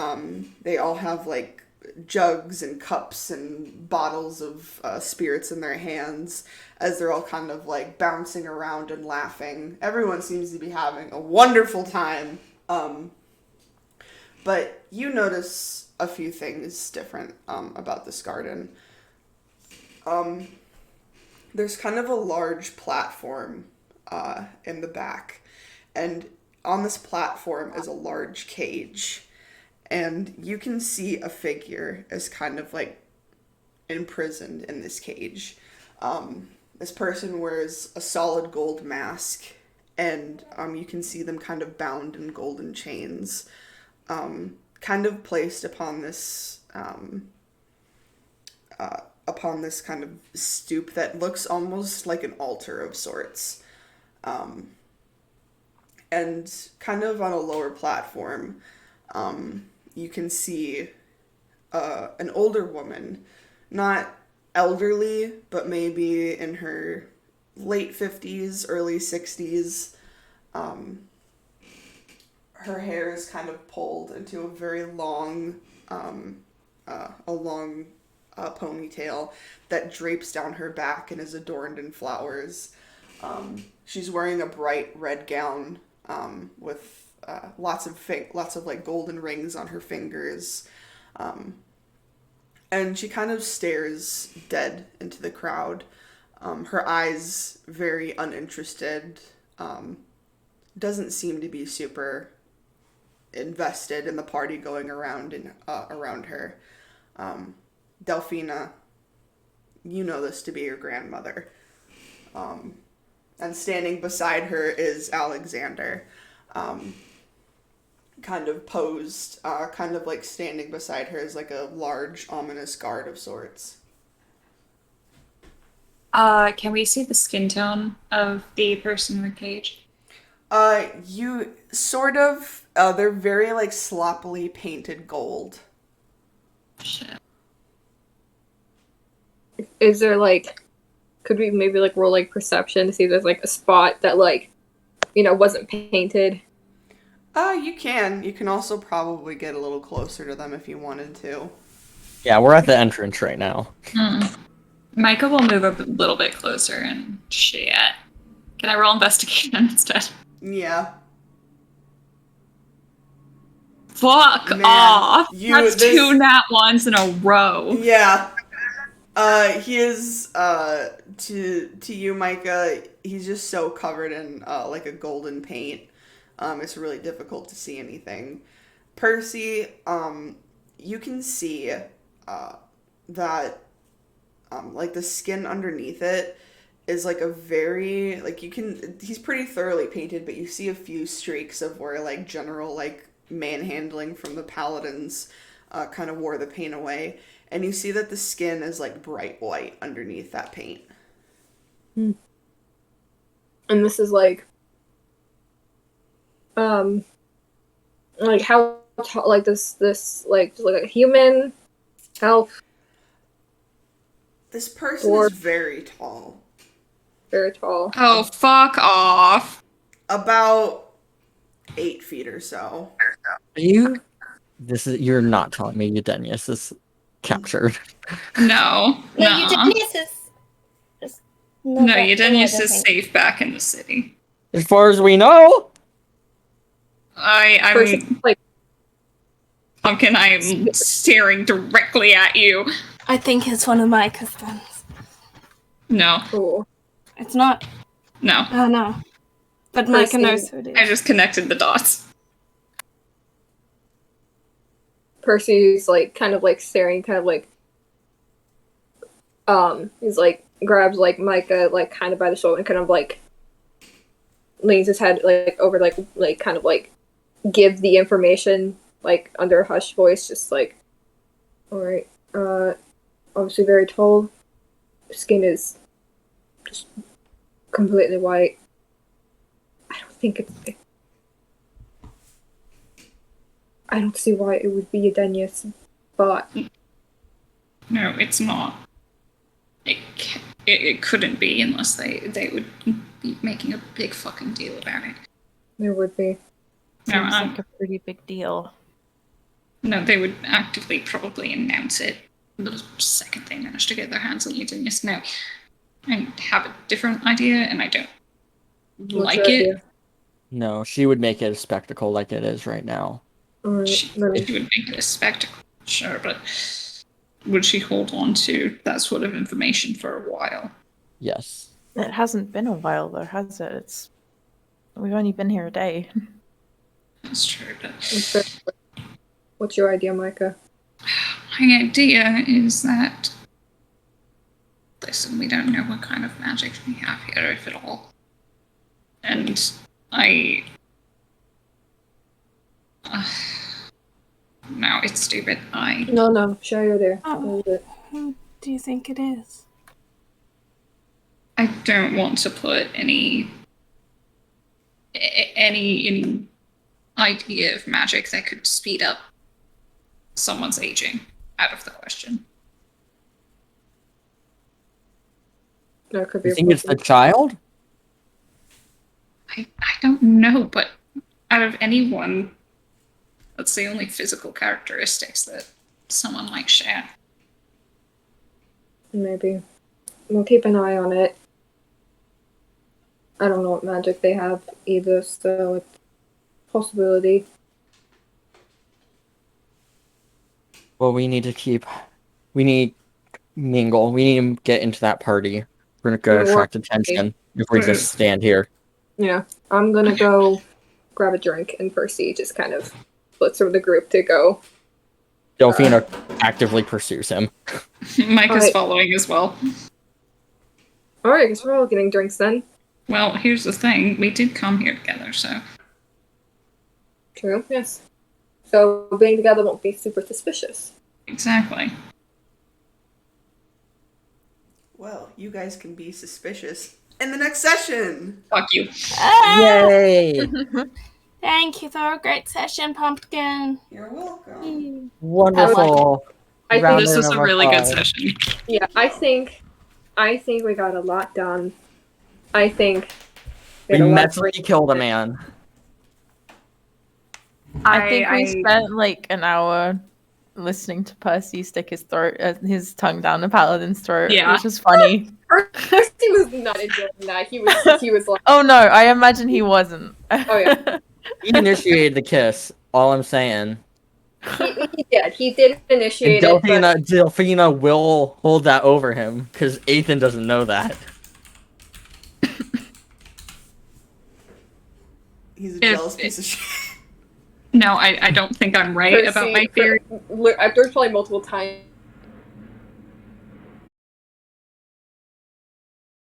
They all have like jugs and cups and bottles of spirits in their hands as they're all kind of like bouncing around and laughing. Everyone seems to be having a wonderful time. But you notice a few things different about this garden. There's kind of a large platform in the back, and on this platform is a large cage. And you can see a figure as kind of like imprisoned in this cage. This person wears a solid gold mask, and you can see them kind of bound in golden chains, kind of placed upon this kind of stoop that looks almost like an altar of sorts. And kind of on a lower platform, you can see an older woman, not elderly, but maybe in her late 50s, early 60s. Her hair is kind of pulled into a very long, ponytail that drapes down her back and is adorned in flowers. She's wearing a bright red gown with lots of like golden rings on her fingers, and she kind of stares dead into the crowd. Her eyes very uninterested. Doesn't seem to be super invested in the party going around and around her. Delphina, you know this to be your grandmother. And standing beside her is Alexander. Kind of posed, kind of like standing beside her is like a large, ominous guard of sorts. Can we see the skin tone of the person in the cage? You sort of, they're very like sloppily painted gold. Shit. Is there like, could we maybe like roll like perception to see if there's like a spot that like, wasn't painted? You can. You can also probably get a little closer to them if you wanted to. Yeah, we're at the entrance right now. Micah will move up a little bit closer and shit. Can I roll investigation instead? Yeah. Fuck Man, off! That's this- 2 nat ones in a row. Yeah. He is, to you, Micah, he's just so covered in, like a golden paint. It's really difficult to see anything. Percy, you can see, that, like the skin underneath it is like a very, like he's pretty thoroughly painted, but you see a few streaks of where like general like manhandling from the paladins, kind of wore the paint away. And you see that the skin is like bright white underneath that paint. And this is like how tall, like this like a human, how This person Or- is very tall. very tall. Oh, fuck off. About 8 feet or so. You're not telling me Eudenius is captured. No. No, No. Eugenius is. No, Eugenius is safe back in the city. As far as we know. I'm Like, Pumpkin, I'm staring directly at you. I think it's one of my cousins. No. cool. It's not. No. Oh no. But Micah Percy. knows who it I is. just connected the dots. Percy's like kind of like staring, kind of like he's like grabs like Micah like kind of by the shoulder and kind of like leans his head like over like kind of like give the information like under a hushed voice, just like, all right, obviously very tall, skin is just completely white. I don't think I don't see why it would be Eudenius, but No, it's not. It couldn't be unless they would be making a big fucking deal about it. there would be. No, Seems like a pretty big deal. no, they would actively probably announce it the second they managed to get their hands on Eugenius. No, I have a different idea, and I don't What's like your it. idea? No, she would make it a spectacle like it is right now. Alright, She then- would make it a spectacle, sure, but would she hold on to that sort of information for a while? Yes. It hasn't been a while though, has it? We've only been here a day. That's true, but What's your idea, Micah? my idea is that, listen, we don't know what kind of magic we have here, if at all. And no, it's stupid. No, share your idea. Oh. What is it? Who do you think it is? I don't want to put any idea of magic that could speed up someone's aging out of the question. That could be You a think it's the problem. child? I don't know, but out of anyone, that's the only physical characteristics that someone might share. Maybe. We'll keep an eye on it. I don't know what magic they have either, so it's a possibility. Well, we need mingle. We need to get into that party. We're gonna Yeah, attract attention if we just stand here. Yeah. I'm gonna go grab a drink, and Percy just kind of splits from the group to go. Delphina actively pursues him. Mike is Alright. following as well. Alright, I guess we're all getting drinks then. Well, here's the thing. We did come here together, so... True, yes. So being together won't be super suspicious. Exactly. Well, you guys can be suspicious in the next session. Fuck you. Ah! Yay! Thank you for a great session, Pumpkin. You're welcome. Wonderful. I think Round This was of a really good applause. session. Yeah, I think we got a lot done. I think We had a lot of mentally killed a man. I think we spent like an hour listening to Percy stick his his tongue down the paladin's throat, Yeah. which was funny. Percy was not enjoying that. He was like, Oh no, I imagine he wasn't. Oh, yeah. He initiated the kiss. All I'm saying. He did And initiate it, but Delphina will hold that over him, because Ethan doesn't know that. He's a jealous piece of shit. No, I don't think I'm right about my theory. there's probably multiple times